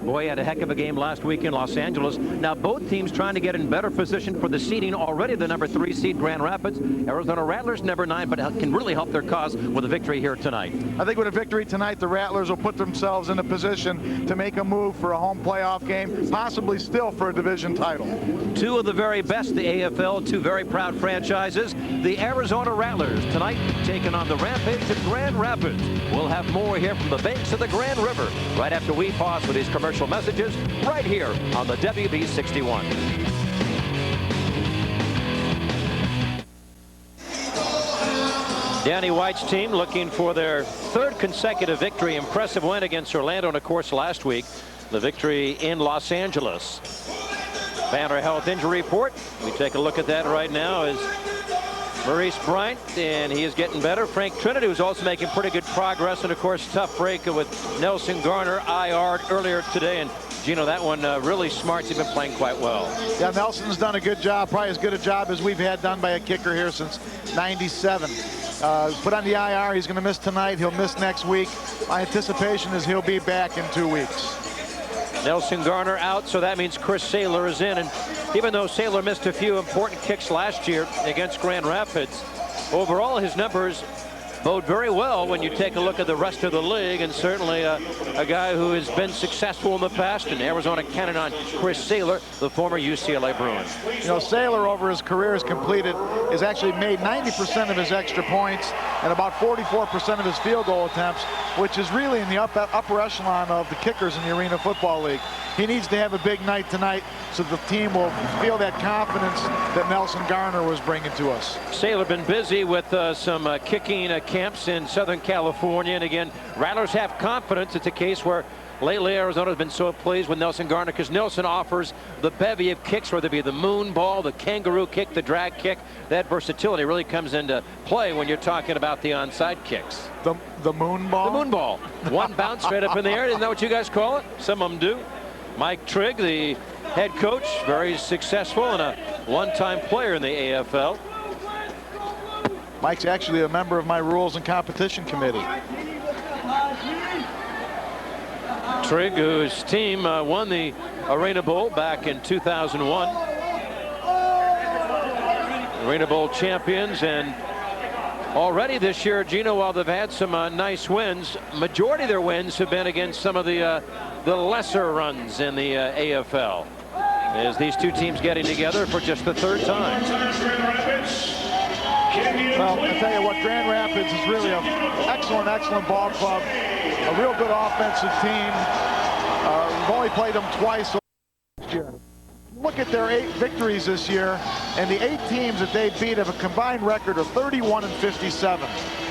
Boy, had a heck of a game last week in Los Angeles. Now both teams trying to get in better position for the seeding. Already the number 3 seed Grand Rapids. Arizona Rattlers number 9, but can really help their cause with a victory here tonight. I think with a victory tonight, the Rattlers will put themselves in a position to make a move for a home playoff game, possibly still for a division title. Two of the very best, the AFL, two very proud franchises. The Arizona Rattlers tonight taking on the Rampage of Grand Rapids. We'll have more here from the banks of the Grand River right after we pause for these commercial messages right here on the WB61. Danny White's team looking for their third consecutive victory. Impressive win against Orlando, and of course last week the victory in Los Angeles. Banner Health Injury Report. We take a look at that right now as Maurice Bryant, and he is getting better. Frank Trinity was also making pretty good progress, and of course tough break with Nelson Garner IR'd earlier today. And Gino, that one really smart. He's been playing quite well. Yeah, Nelson's done a good job, probably as good a job as we've had done by a kicker here since '97. Put on the IR. He's going to miss tonight. He'll miss next week. My anticipation is he'll be back in 2 weeks. Nelson Garner out, so that means Chris Saylor is in. And even though Saylor missed a few important kicks last year against Grand Rapids, overall his numbers bode very well when you take a look at the rest of the league, and certainly a guy who has been successful in the past. And Arizona counting on Chris Saylor, the former UCLA Bruin. You know, Saylor over his career has actually made 90% of his extra points and about 44% of his field goal attempts, which is really in the upper echelon of the kickers in the Arena Football League. He needs to have a big night tonight so the team will feel that confidence that Nelson Garner was bringing to us. Saylor been busy with some kicking camps in Southern California, and again, Rattlers have confidence. It's a case where lately Arizona has been so pleased with Nelson Garner because Nelson offers the bevy of kicks, whether it be the moon ball, the kangaroo kick, the drag kick. That versatility really comes into play when you're talking about the onside kicks. The moon ball? The moon ball. One bounce straight up in the air. Isn't that what you guys call it? Some of them do. Mike Trigg, the head coach, very successful and a one-time player in the AFL. Mike's actually a member of my rules and competition committee. Trigg, whose team won the Arena Bowl back in 2001. Arena Bowl champions, and already this year, Gino, while they've had some nice wins, majority of their wins have been against some of the lesser runs in the AFL. As these two teams getting together for just the third time. Well, I tell you what, Grand Rapids is really an excellent ball club, a real good offensive team. We've only played them twice last year. Look at their 8 victories this year, and the 8 teams that they beat have a combined record of 31-57.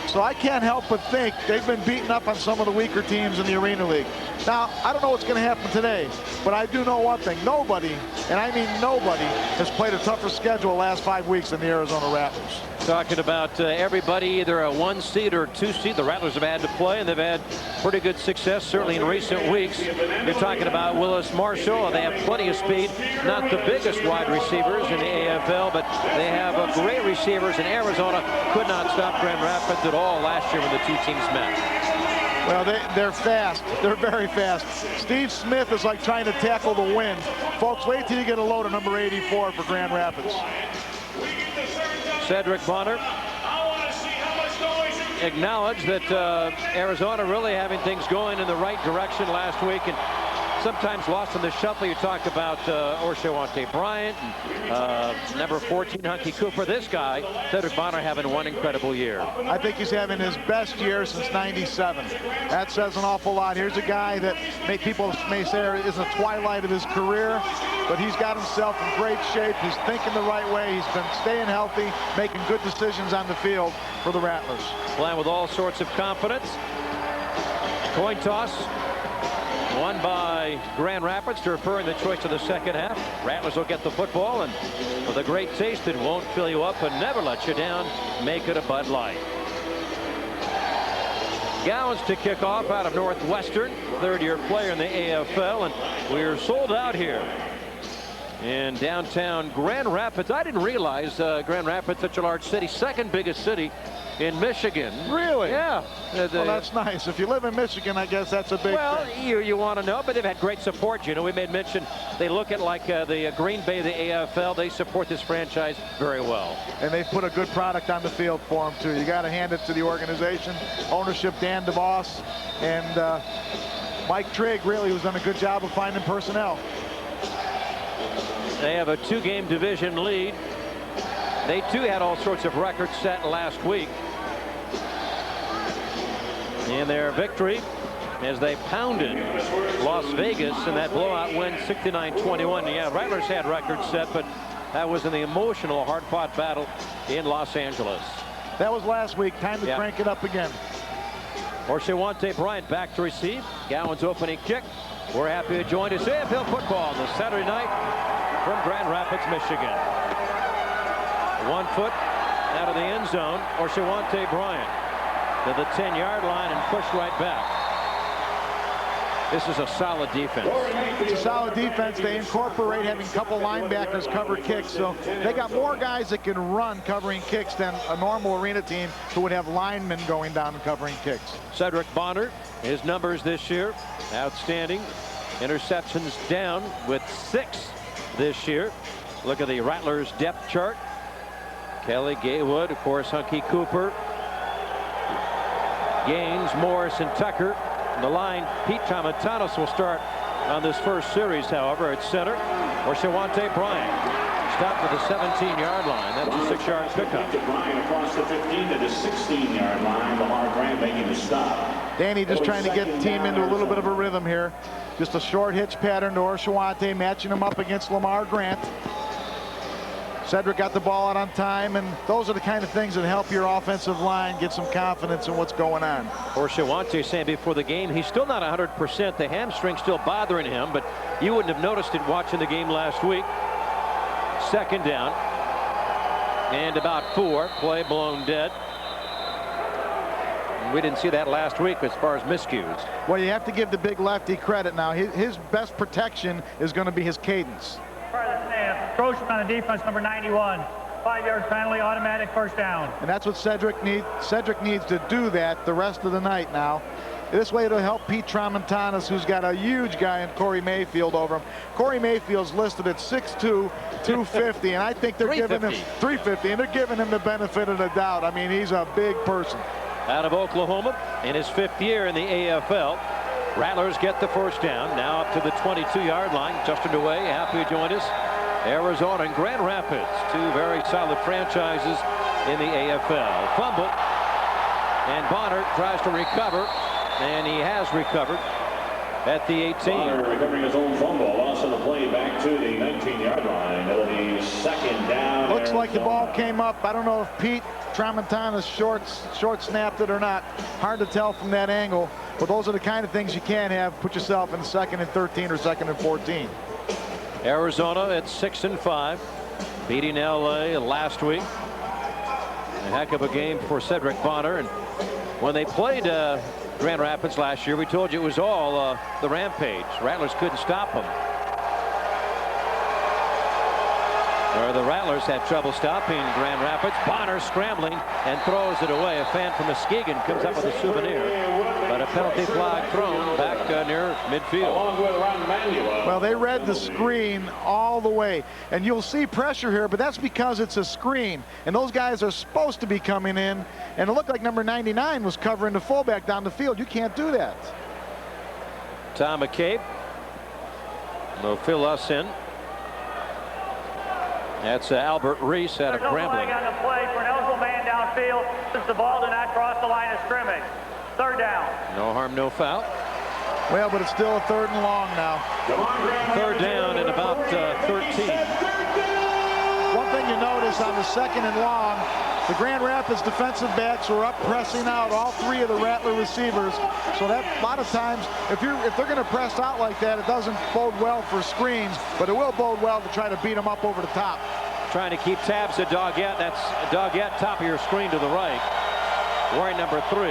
So I can't help but think they've been beaten up on some of the weaker teams in the Arena League. Now, I don't know what's going to happen today, but I do know one thing. Nobody, and I mean nobody, has played a tougher schedule the last 5 weeks than the Arizona Rattlers. Talking about everybody, either a 1 seed or 2 seed, the Rattlers have had to play, and they've had pretty good success, certainly in recent weeks. You're talking about Willis Marshall. They have plenty of speed. Not the biggest wide receivers in the AFL, but they have great receivers, and Arizona could not stop Grand Rapids at all last year when the two teams met. Well, they're fast. They're very fast. Steve Smith is like trying to tackle the wind. Folks, wait till you get a load of number 84 for Grand Rapids. Cedric Bonner acknowledged that Arizona really having things going in the right direction last week, and sometimes lost in the shuffle. You talk about Orshawante Bryant, and number 14, Hunky Cooper. This guy, Cedric Bonner, having one incredible year. I think he's having his best year since '97. That says an awful lot. Here's a guy that people may say is the twilight of his career, but he's got himself in great shape. He's thinking the right way. He's been staying healthy, making good decisions on the field for the Rattlers. Playing with all sorts of confidence. Coin toss. Won by Grand Rapids to refer in the choice of the second half. Rattlers will get the football, and with a great taste that won't fill you up and never let you down, make it a Bud Light. Gowans to kick off out of Northwestern, third-year player in the AFL, and we're sold out here in downtown Grand Rapids. I didn't realize Grand Rapids, such a large city, second biggest city in Michigan. Really? Yeah. Well, that's nice. If you live in Michigan, I guess that's a big thing. You want to know, but they've had great support. You know, we made mention they look at like the Green Bay, the AFL. They support this franchise very well. And they've put a good product on the field for them, too. You got to hand it to the organization. Ownership, Dan DeVos, and Mike Trigg, really, who's done a good job of finding personnel. They have a 2-game division lead. They, too, had all sorts of records set last week. In their victory as they pounded Las Vegas in that blowout win 69-21. Yeah, Rattlers had records set, but that was in the emotional, hard-fought battle in Los Angeles. That was last week. Time to crank it up again. Orshawante Bryant back to receive. Gowan's opening kick. We're happy to join us AFL football on the Saturday night from Grand Rapids, Michigan. 1 foot out of the end zone. Orshawante Bryant to the 10-yard line and pushed right back. This is a solid defense. It's a solid defense. They incorporate having a couple linebackers cover kicks, so they got more guys that can run covering kicks than a normal arena team who would have linemen going down and covering kicks. Cedric Bonner, his numbers this year, outstanding. Interceptions down with 6 this year. Look at the Rattlers depth chart. Kelly, Gaywood, of course, Hunky Cooper, Gaines, Morris, and Tucker. On the line, Pete Tramontanos will start on this first series, however, at center. Orshawante Bryant stopped at the 17-yard line. That's a 6-yard pickup. Bryant across the 15 to the 16-yard line. Lamar Grant making the stop. Danny just trying to get the team into a little bit of a rhythm here. Just a short hitch pattern to Orshawante, matching him up against Lamar Grant. Cedric got the ball out on time, and those are the kind of things that help your offensive line get some confidence in what's going on. Orshawante saying before the game he's still not 100%. The hamstring's still bothering him, but you wouldn't have noticed it watching the game last week. 2nd down and about 4. Play blown dead. We didn't see that last week as far as miscues. Well, you have to give the big lefty credit now. His best protection is going to be his cadence. Encroachment on the defense, number 91. 5-yard penalty, automatic first down. And that's what Cedric needs. Cedric needs to do that the rest of the night now. This way it'll help Pete Tramontanos, who's got a huge guy in Corey Mayfield over him. Corey Mayfield's listed at 6'2", 250, and I think they're giving him 350, and they're giving him the benefit of the doubt. I mean, he's a big person. Out of Oklahoma in his 5th year in the AFL. Rattlers get the first down. Now up to the 22-yard line. Justin DeWay, happy to join us. Arizona and Grand Rapids, 2 very solid franchises in the AFL. Fumble, and Bonner tries to recover, and he has recovered at the 18. Bonner recovering his own fumble, loss of the play back to the 19-yard line. It'll be 2nd down. Looks like the ball came up. I don't know if Pete Tramontanos short snapped it or not. Hard to tell from that angle, but those are the kind of things you can't have. Put yourself in 2nd and 13 or 2nd and 14. Arizona at 6-5, beating LA last week. A heck of a game for Cedric Bonner. And when they played Grand Rapids last year, we told you it was all the Rampage. Rattlers couldn't stop them. Or the Rattlers had trouble stopping Grand Rapids. Bonner scrambling and throws it away. A fan from Muskegon comes up with a souvenir. But a penalty flag thrown back near midfield. Well, they read the screen all the way. And you'll see pressure here, but that's because it's a screen. And those guys are supposed to be coming in. And it looked like number 99 was covering the fullback down the field. You can't do that. Tom McCabe will fill us in. That's Albert Reese out of Grambling. Flag on the play for an eligible man downfield since the ball did not cross the line of scrimmage. 3rd down. No harm, no foul. Well, but it's still a 3rd and long now. 3rd down and about 13. One thing you notice on the 2nd and long, the Grand Rapids defensive backs were up pressing out all 3 of the Rattler receivers. So that a lot of times, if they're going to press out like that, it doesn't bode well for screens, but it will bode well to try to beat them up over the top. Trying to keep tabs of Doggett. That's Doggett, top of your screen to the right. Wearing number 3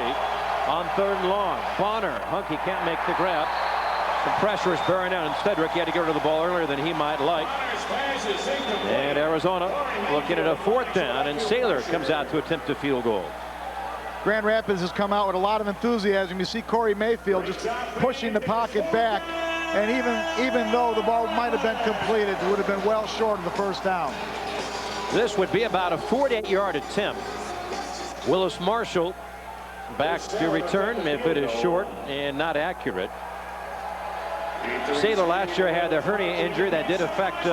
on 3rd and long. Bonner, Hunky can't make the grab. Some pressure is bearing down, and Cedric had to get rid of the ball earlier than he might like. And Arizona looking at a 4th down, and Saylor comes out to attempt a field goal. Grand Rapids has come out with a lot of enthusiasm. You see Corey Mayfield just pushing the pocket back, and even though the ball might have been completed, it would have been well short of the first down. This would be about a 48-yard attempt. Willis Marshall back to return if it is short and not accurate. Saylor last year had the hernia injury that did affect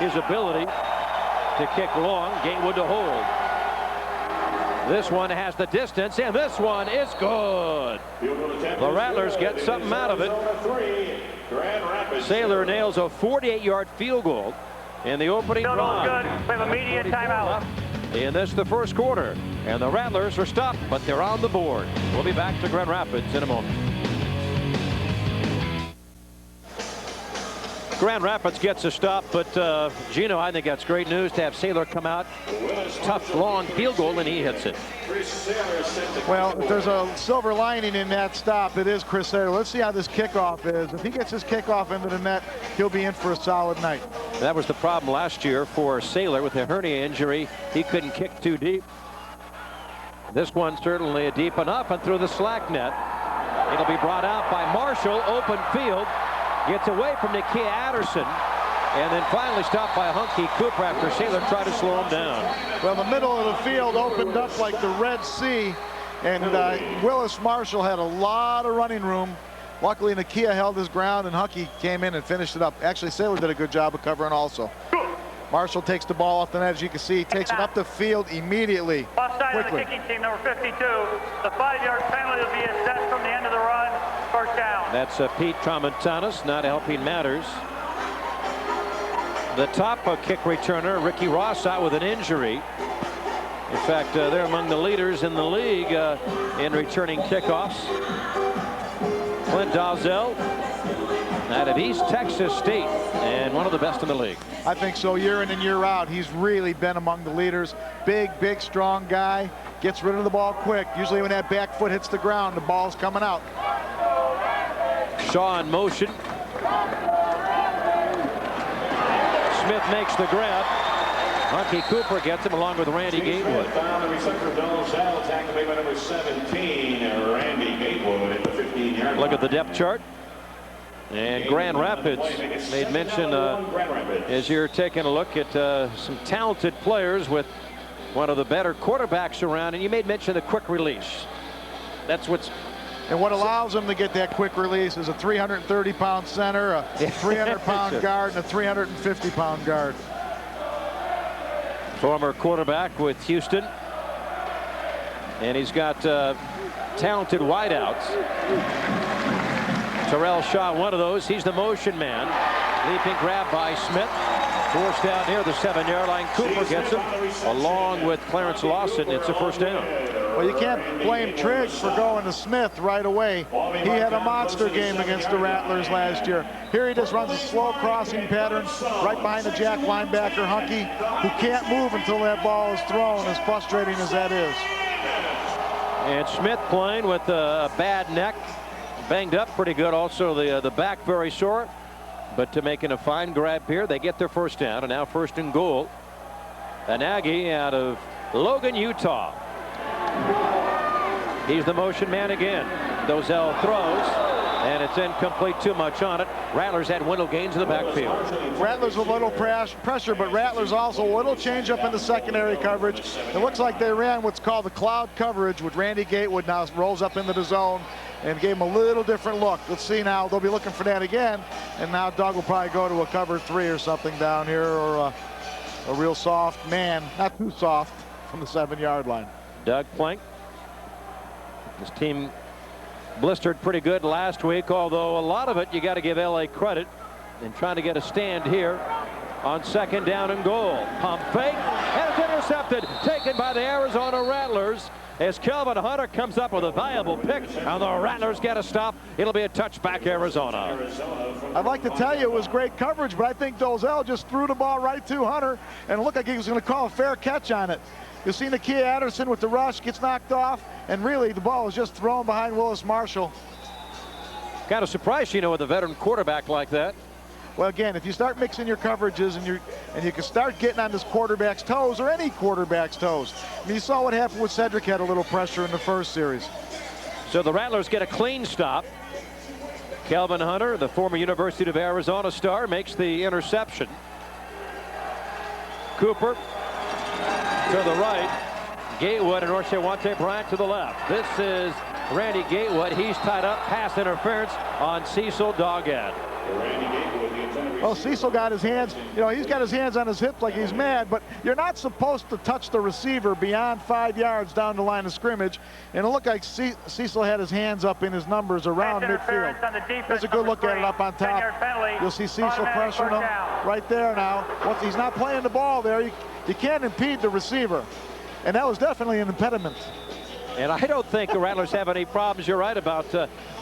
his ability to kick long. Gatewood to hold. This one has the distance, and this one is good. The Rattlers get something out of it. Saylor nails a 48-yard field goal in the opening drive. Good. We have a media timeout. In this, the first quarter, and the Rattlers are stopped, but they're on the board. We'll be back to Grand Rapids in a moment. Grand Rapids gets a stop, but Gino, I think that's great news to have Saylor come out. Tough, long field goal, and he hits it. Well, if there's a silver lining in that stop, it is Chris Saylor. Let's see how this kickoff is. If he gets his kickoff into the net, he'll be in for a solid night. That was the problem last year for Saylor with a hernia injury. He couldn't kick too deep. This one certainly deep enough and through the slack net. It'll be brought out by Marshall, open field. Gets away from Nakia Adderson, and then finally stopped by Hunky Cooper after Saylor tried to slow him down. Well, the middle of the field opened up like the Red Sea, and Willis Marshall had a lot of running room. Luckily, Nakia held his ground, and Hunky came in and finished it up. Actually, Saylor did a good job of covering also. Marshall takes the ball off the net, as you can see. He takes it up the field immediately. Offside on the kicking team, number 52. The 5-yard penalty will be assessed from the end of the run. First down. That's Pete Tramontanis, not helping matters. The top kick returner, Ricky Ross, out with an injury. In fact, they're among the leaders in the league in returning kickoffs. Clint Dalzell out of East Texas State, and one of the best in the league. I think so, year in and year out. He's really been among the leaders. Big, strong guy. Gets rid of the ball quick. Usually when that back foot hits the ground, the ball's coming out. Shaw in motion. Smith makes the grab. Hunky Cooper gets him along with Randy Gatewood. Found the receptor Dalzell, tackling by number 17, Randy Gatewood at the 15-yard line. Look at the depth chart. And Grand Rapids made mention as you're taking a look at some talented players with one of the better quarterbacks around, and you made mention of the quick release. That's what's. And what allows him to get that quick release is a 330-pound center, a 300-pound guard, and a 350-pound guard. Former quarterback with Houston, and he's got talented wideouts. Terrell Shaw, one of those. He's the motion man. Leaping grab by Smith. Forced down near the 7-yard line. Cooper gets him along with Clarence Lawson. It's a first down. Well, you can't blame Triggs for going to Smith right away. He had a monster game against the Rattlers last year. Here he just runs a slow crossing pattern right behind the jack linebacker, Hunky, who can't move until that ball is thrown, as frustrating as that is. And Smith playing with a bad neck. Banged up pretty good. Also the back very sore. But to making a fine grab here, they get their first down, and now first and goal. An Aggie out of Logan, Utah. He's the motion man again. Dozell throws, and it's incomplete. Too much on it. Rattlers had Wendell Gaines in the backfield. Rattlers with a little pressure, but Rattlers also a little change up in the secondary coverage. It looks like they ran what's called the cloud coverage, with Randy Gatewood now rolls up into the zone and gave him a little different look. Let's see now. They'll be looking for that again, and now Doug will probably go to a cover 3 or something down here, or a real soft man, not too soft, from the 7-yard line. Doug Plank. His team blistered pretty good last week, although a lot of it you got to give LA credit in trying to get a stand here on second down and goal. Pump fake, and it's intercepted, taken by the Arizona Rattlers as Kelvin Hunter comes up with a valuable pick, and the Rattlers get a stop. It'll be a touchback, Arizona. I'd like to tell you it was great coverage, but I think Dozell just threw the ball right to Hunter, and it looked like he was going to call a fair catch on it. You see Nakia Adderson with the rush, gets knocked off, and really the ball was just thrown behind Willis Marshall. Kind of surprised, with a veteran quarterback like that. Well, again, if you start mixing your coverages and you can start getting on this quarterback's toes or any quarterback's toes. I mean, you saw what happened with Cedric, had a little pressure in the first series. So the Rattlers get a clean stop. Kelvin Hunter, the former University of Arizona star, makes the interception. Cooper to the right. Gatewood and Orshawante Bryant to the left. This is Randy Gatewood. He's tied up. Pass interference on Cecil Doggett. Well, Cecil got his hands, he's got his hands on his hips like he's mad, but you're not supposed to touch the receiver beyond 5 yards down the line of scrimmage. And it looked like Cecil had his hands up in his numbers around midfield. There's a good look at it up on top. You'll see Cecil pressuring him right there now. He's not playing the ball there. You can't impede the receiver. And that was definitely an impediment. And I don't think the Rattlers have any problems. You're right about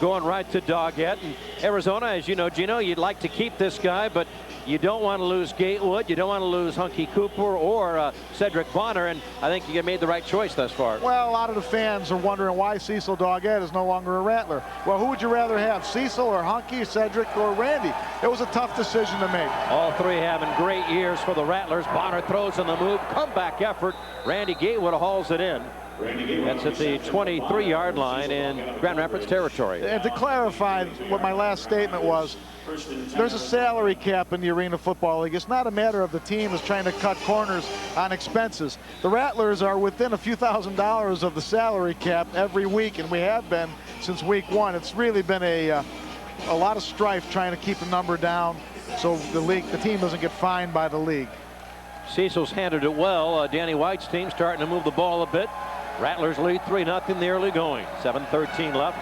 going right to Doggett. And Arizona, as you know, Gino, you'd like to keep this guy, but you don't want to lose Gatewood. You don't want to lose Hunky Cooper or Cedric Bonner. And I think you made the right choice thus far. Well, a lot of the fans are wondering why Cecil Doggett is no longer a Rattler. Well, who would you rather have, Cecil or Hunky, Cedric or Randy? It was a tough decision to make. All three having great years for the Rattlers. Bonner throws on the move. Comeback effort. Randy Gatewood hauls it in. That's at the 23-yard line in Grand Rapids territory. And to clarify what my last statement was, there's a salary cap in the Arena Football League. It's not a matter of the team is trying to cut corners on expenses. The Rattlers are within a few $1,000s of the salary cap every week, and we have been since week 1. It's really been a lot of strife trying to keep the number down so the team doesn't get fined by the league. Cecil's handled it well. Danny White's team starting to move the ball a bit. Rattlers lead 3-0 in the early going. 7:13 left.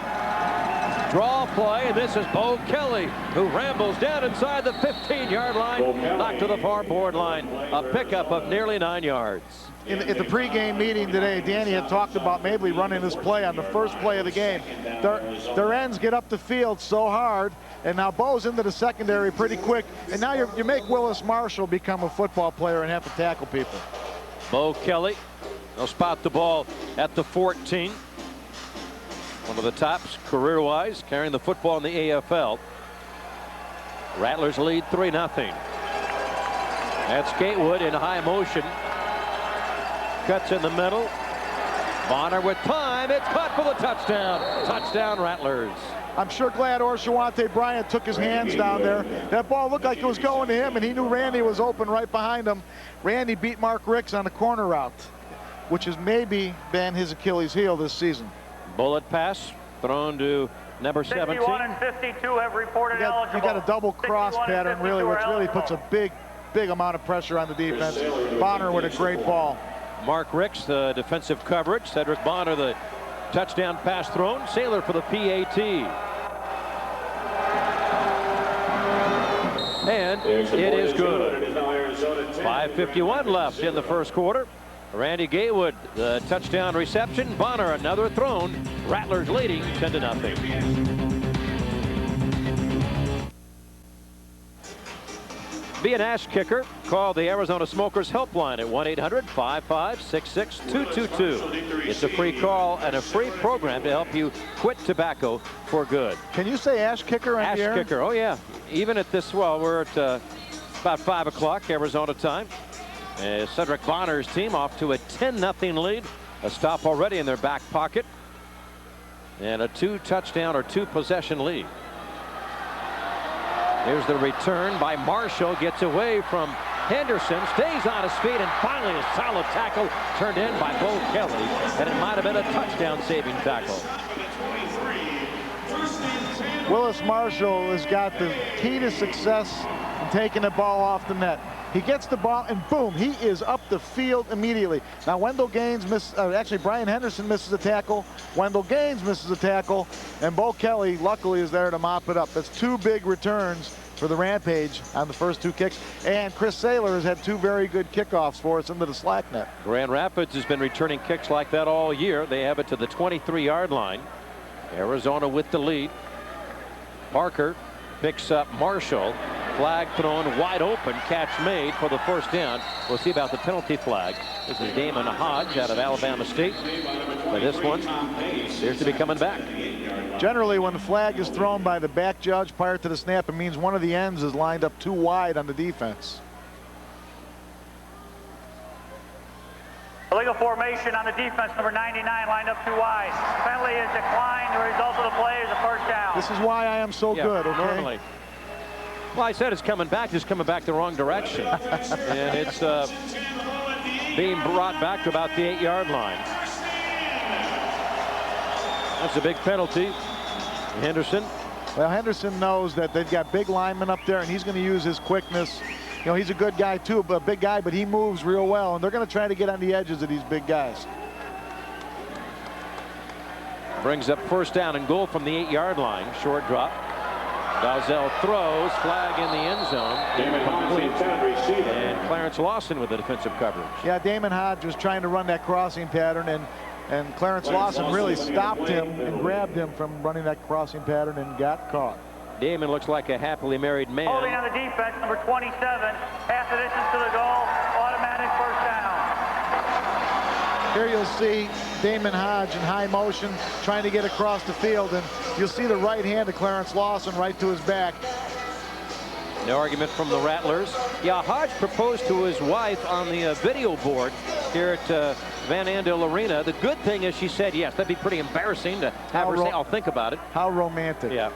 Draw play, and this is Bo Kelly, who rambles down inside the 15-yard line, knocked to the far board line. A pickup of nearly 9 yards. At the pregame meeting today, Danny had talked about maybe running this play on the first play of the game. Their ends get up the field so hard, and now Bo's into the secondary pretty quick, and now you make Willis Marshall become a football player and have to tackle people. Bo Kelly, they'll spot the ball at the 14. One of the tops career-wise, carrying the football in the AFL. Rattlers lead 3-0. That's Gatewood in high motion. Cuts in the middle. Bonner with time. It's caught for the touchdown. Touchdown, Rattlers. I'm sure glad Orshawante Bryant took his hands down there. That ball looked like it was going to him, and he knew Randy was open right behind him. Randy beat Mark Ricks on the corner route, which has maybe been his Achilles heel this season. Bullet pass thrown to number 17. 51 and 52 have reported eligible. You got a double cross pattern, really, which really puts a big amount of pressure on the defense. Bonner with a great ball. Mark Ricks, the defensive coverage. Cedric Bonner, the touchdown pass thrown. Saylor for the PAT. And it is good. 5:51 left in the first quarter. Randy Gatewood, the touchdown reception. Bonner, another thrown. Rattlers leading 10-0. Be an ash kicker. Call the Arizona Smokers helpline at 1-800-556-6222. It's a free call and a free program to help you quit tobacco for good. Can you say ash kicker on the air? Ash kicker, oh yeah. Even at this, well, we're at about 5 o'clock Arizona time. Cedric Bonner's team off to a 10-0 lead. A stop already in their back pocket. And a 2-touchdown or 2-possession lead. Here's the return by Marshall. Gets away from Henderson. Stays on his feet. And finally a solid tackle turned in by Bo Kelly. And it might have been a touchdown saving tackle. Willis Marshall has got the key to success in taking the ball off the net. He gets the ball, and boom, he is up the field immediately. Now, Wendell Gaines actually, Brian Henderson misses a tackle. Wendell Gaines misses a tackle, and Bo Kelly, luckily, is there to mop it up. That's 2 big returns for the Rampage on the first 2 kicks. And Chris Saylor has had 2 very good kickoffs for us into the slack net. Grand Rapids has been returning kicks like that all year. They have it to the 23-yard line. Arizona with the lead. Parker picks up Marshall. Flag thrown wide open. Catch made for the first down. We'll see about the penalty flag. This is Damon Hodge out of Alabama State. But this one appears to be coming back. Generally, when the flag is thrown by the back judge prior to the snap, it means one of the ends is lined up too wide on the defense. Illegal formation on the defense, number 99, lined up too wide. Penalty is declined. The result of the play is a first down. This is why I am so good, okay? Normally. Well, I said it's coming back, just coming back the wrong direction. And it's being brought back to about the 8-yard line. That's a big penalty. Henderson. Well, Henderson knows that they've got big linemen up there, and he's going to use his quickness. You know, he's a good guy too, but a big guy, but he moves real well, and they're going to try to get on the edges of these big guys. Brings up first down and goal from the 8-yard line. Short drop. Dalzell throws, flag in the end zone. And Clarence Lawson with the defensive coverage. Yeah, Damon Hodge was trying to run that crossing pattern, and Clarence Lawson really stopped him and grabbed him from running that crossing pattern and got caught. Damon looks like a happily married man. Holding on the defense, number 27, half the distance to the goal, automatic first down. Here you'll see Damon Hodge in high motion trying to get across the field, and you'll see the right hand of Clarence Lawson right to his back. No argument from the Rattlers. Yeah, Hodge proposed to his wife on the video board here at Van Andel Arena. The good thing is she said yes. That'd be pretty embarrassing to have her say, I'll think about it. How romantic. Yeah,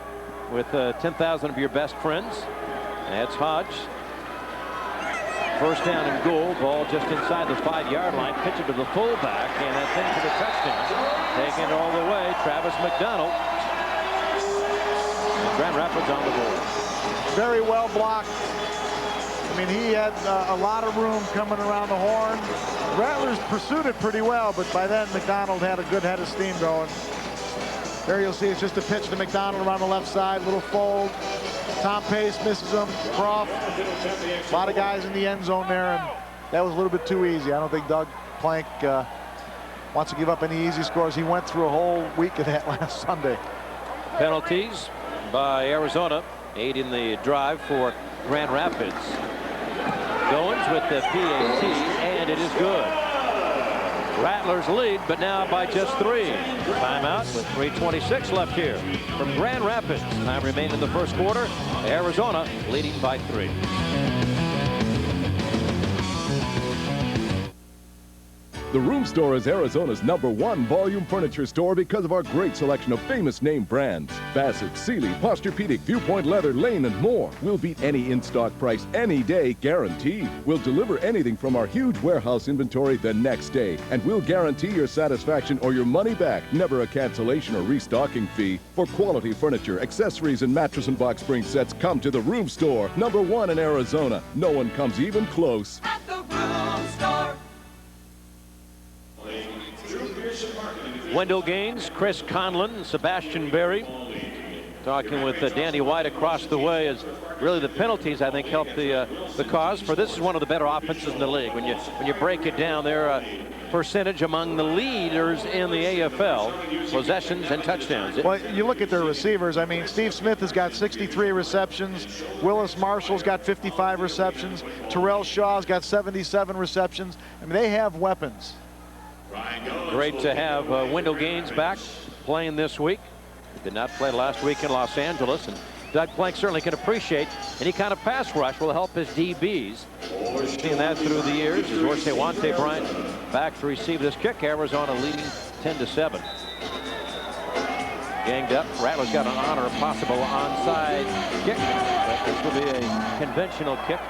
with 10,000 of your best friends. That's Hodge. First down and goal. Ball just inside the 5-yard line. Pitch it to the fullback, and that's into the touchdown. Taking it all the way, Travis McDonald. And Grand Rapids on the board. Very well blocked. I mean, he had a lot of room coming around the horn. Rattlers pursued it pretty well, but by then McDonald had a good head of steam going. There you'll see it's just a pitch to McDonald around the left side, little fold. Tom Pace misses him. Croft. A lot of guys in the end zone there, and that was a little bit too easy. I don't think Doug Plank wants to give up any easy scores. He went through a whole week of that last Sunday. Penalties by Arizona, 8 in the drive for Grand Rapids. Goins with the PAT, and it is good. Rattlers lead, but now by just 3. Timeout with 3:26 left here from Grand Rapids. Time remaining in the first quarter. Arizona leading by 3. The Room Store is Arizona's #1 volume furniture store because of our great selection of famous name brands. Bassett, Sealy, Posturepedic, Viewpoint Leather, Lane, and more. We'll beat any in-stock price any day, guaranteed. We'll deliver anything from our huge warehouse inventory the next day. And we'll guarantee your satisfaction or your money back. Never a cancellation or restocking fee. For quality furniture, accessories, and mattress and box spring sets, come to the Room Store, #1 in Arizona. No one comes even close. At the Room Store. Wendell Gaines, Chris Conlon, Sebastian Berry talking with Danny White across the way. As really the penalties, I think, help the cause. For this is one of the better offenses in the league. When you break it down, they're percentage among the leaders in the AFL, possessions and touchdowns. Well, you look at their receivers. I mean, Steve Smith has got 63 receptions. Willis Marshall's got 55 receptions. Terrell Shaw's got 77 receptions. I mean, they have weapons. Great to have Wendell Gaines back playing this week. Did not play last week in Los Angeles, and Doug Plank certainly can appreciate any kind of pass rush will help his DBs. We've seen that through the years as Wante Bryant back to receive this kick. Arizona leading 10-7. Ganged up. Rattlers got an honor of possible onside kick, but this will be a conventional kick.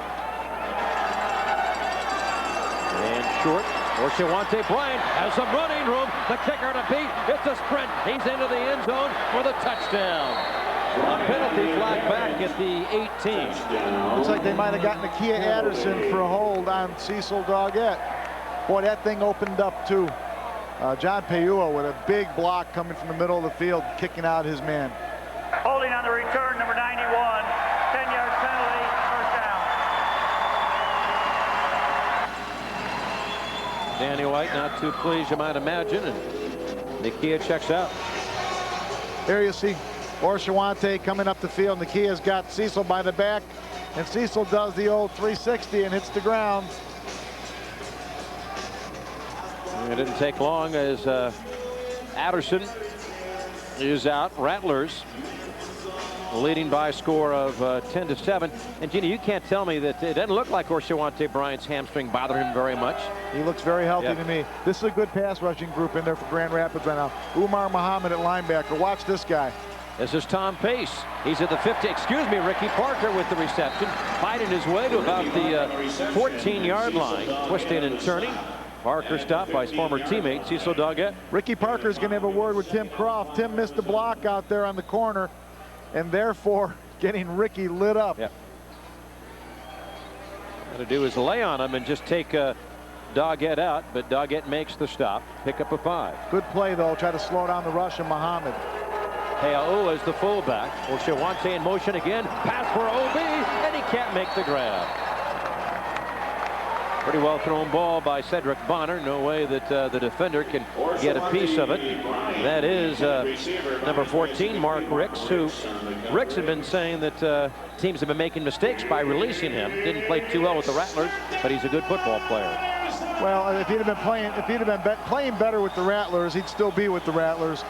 And short. Wante Bryant has some running room. The kicker to beat. It's a sprint. He's into the end zone for the touchdown. A penalty flag back at the 18. Looks like they might have gotten Nakia Anderson for a hold on Cecil Doggett. Boy, that thing opened up too. John Payua with a big block coming from the middle of the field, kicking out his man. Holding on the return, number 91. 10-yard penalty, first down. Danny White not too pleased, you might imagine, and Nakia checks out. There you see Wante coming up the field. Nakia's got Cecil by the back, and Cecil does the old 360 and hits the ground. It didn't take long as Adderson is out. Rattlers leading by a score of 10-7. And Gina, you can't tell me that it doesn't look like Orshawante Bryant's hamstring bothered him very much. He looks very healthy to me. This is a good pass rushing group in there for Grand Rapids right now. Umar Muhammad at linebacker. Watch this guy. This is Tom Pace. He's at the 50. Excuse me, Ricky Parker with the reception, fighting his way to about the 14-yard line, twisting and turning. Parker stopped by his former teammate, Cecil Doggett. Ricky Parker's going to have a word with Tim Croft. Tim missed the block out there on the corner, and therefore getting Ricky lit up. Yep. What to do is lay on him and just take Doggett out, but Doggett makes the stop. Pick up a 5. Good play, though. Try to slow down the rush of Muhammad. Heao is the fullback. Orshawante in motion again. Pass for OB, and he can't make the grab. Pretty well thrown ball by Cedric Bonner. No way that the defender can get a piece of it. That is number 14, Mark Ricks, who Ricks had been saying that teams have been making mistakes by releasing him. Didn't play too well with the Rattlers, but he's a good football player. Well, if he'd have been playing better with the Rattlers, he'd still be with the Rattlers.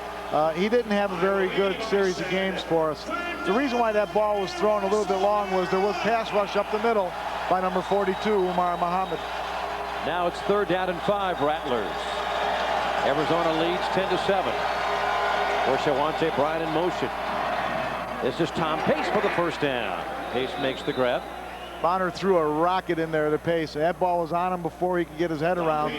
He didn't have a very good series of games for us. The reason why that ball was thrown a little bit long was there was pass rush up the middle by number 42, Umar Muhammad. Now it's 3rd down and 5, Rattlers. Arizona leads 10-7. Orshawante Bryant in motion. This is Tom Pace for the first down. Pace makes the grab. Bonner threw a rocket in there to Pace. That ball was on him before he could get his head around.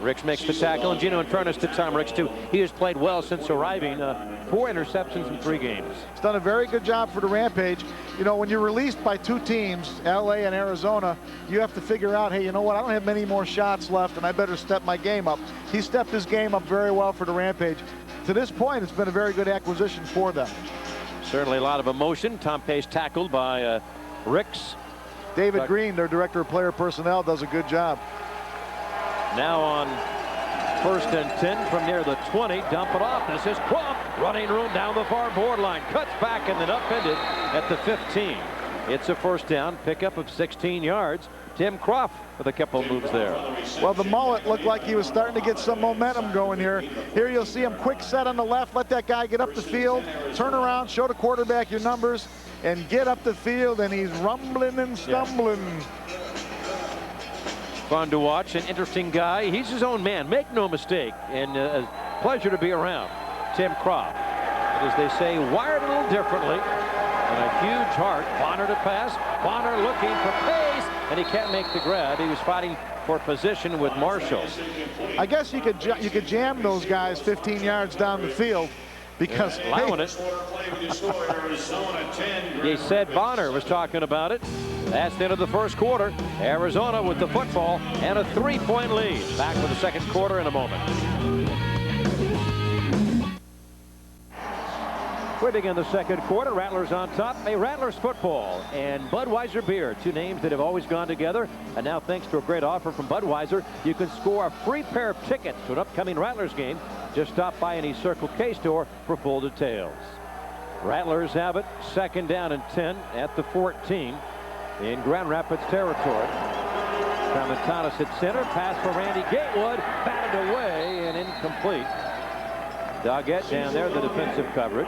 Ricks makes the tackle, and Gino, in fairness to Tom Ricks, too, he has played well since arriving. 4 interceptions in 3 games. He's done a very good job for the Rampage. You know, when you're released by 2 teams, LA and Arizona, you have to figure out, hey, you know what, I don't have many more shots left, and I better step my game up. He stepped his game up very well for the Rampage. To this point, it's been a very good acquisition for them. Certainly a lot of emotion. Tom Pace tackled by Ricks. David Green, their director of player personnel, does a good job. Now on 1st and 10 from near the 20. Dump it off. This is Crump. Running room down the far borderline. Cuts back and then upended at the 15. It's a first down. Pickup of 16 yards. Tim Croft with a couple moves there. Well, the mullet looked like he was starting to get some momentum going here. Here you'll see him quick set on the left. Let that guy get up the field. Turn around. Show the quarterback your numbers. And get up the field. And he's rumbling and stumbling. Yeah. Fun to watch, an interesting guy. He's his own man, make no mistake, and a pleasure to be around. Tim Croft, as they say, wired a little differently, and a huge heart. Bonner to pass, Bonner looking for pace, and he can't make the grab. He was fighting for position with Marshall. I guess you could jam those guys 15 yards down the field. Because allowing it. He said Bonner was talking about it. That's the end of the first quarter. Arizona with the football and a 3-point lead. Back with the second quarter in a moment. We begin the second quarter. Rattlers on top. A Rattlers football and Budweiser beer. 2 names that have always gone together. And now, thanks to a great offer from Budweiser, you can score a free pair of tickets to an upcoming Rattlers game. Just stop by any Circle K store for full details. Rattlers have it. 2nd down and 10 at the 14 in Grand Rapids territory. Tramontanis at center. Pass for Randy Gatewood. Batted away and incomplete. Doggett down there, the defensive coverage.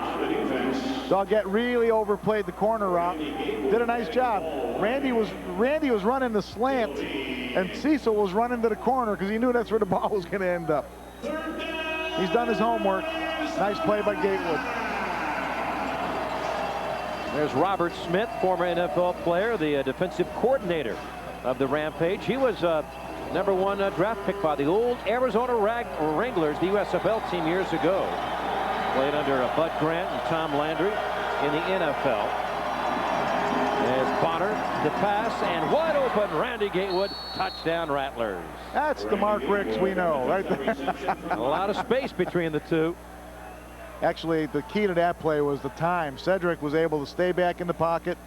Doggett really overplayed the corner route. Did a nice job. Randy was running the slant, and Cecil was running to the corner because he knew that's where the ball was going to end up. He's done his homework. Nice play by Gatewood. There's Robert Smith, former NFL player, the defensive coordinator of the Rampage. He was number 1 draft pick by the old Arizona Wranglers, the USFL team years ago. Played under Bud Grant and Tom Landry in the NFL. As Bonner, the pass, and wide open, Randy Gatewood, touchdown Rattlers. That's the Mark Ricks we know, right there. A lot of space between the two. Actually, the key to that play was the time. Cedric was able to stay back in the pocket.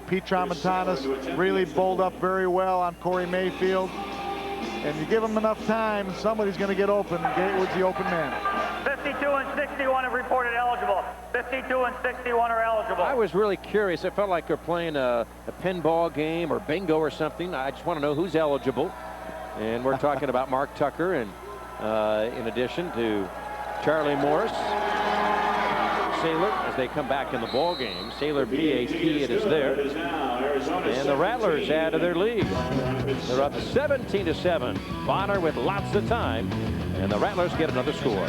Pete Tramontanis really bowled up very well on Corey Mayfield. And you give him enough time, somebody's going to get open. Gatewood's the open man. 52 and 61 have reported eligible. 52 and 61 are eligible. I was really curious. It felt like they're playing a pinball game or bingo or something. I just want to know who's eligible. And we're talking about Mark Tucker and in addition to Charlie Morris Sailor as they come back in the ball game. Sailor BAT, it is there. And the Rattlers add to their lead. They're up 17-7. Bonner with lots of time, and the Rattlers get another score.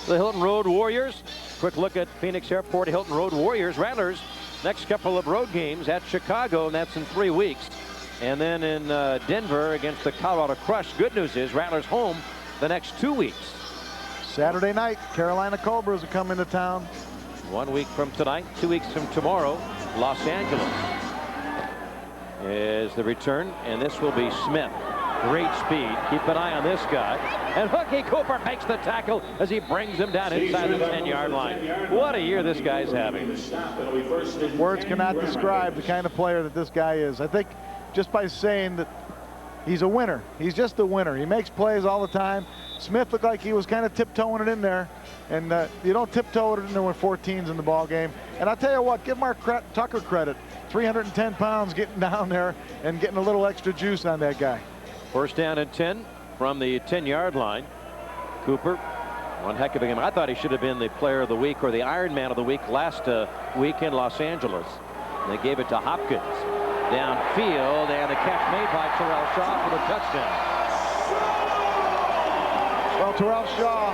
The Hilton Road Warriors. Quick look at Phoenix Airport. Hilton Road Warriors. Rattlers next couple of road games at Chicago, and that's in 3 weeks. And then in Denver against the Colorado Crush. Good news is Rattlers home the next 2 weeks. Saturday night, Carolina Cobras are coming to town. 1 week from tonight, 2 weeks from tomorrow, Los Angeles is the return, and this will be Smith. Great speed. Keep an eye on this guy. And Hookie Cooper makes the tackle as he brings him down inside the 10-yard line. What a year this guy's having. Words cannot describe the kind of player that this guy is. I think just by saying that he's a winner. He's just a winner. He makes plays all the time. Smith looked like he was kind of tiptoeing it in there. And you don't tiptoe it in there when 14's in the ball game. And I'll tell you what, give Mark Tucker credit. 310 pounds getting down there and getting a little extra juice on that guy. First down and 10 from the 10-yard line. Cooper, one heck of a game. I thought he should have been the player of the week or the Iron Man of the week last week in Los Angeles. And they gave it to Hopkins. Downfield, and a catch made by Terrell Shaw for the touchdown. Well, Terrell Shaw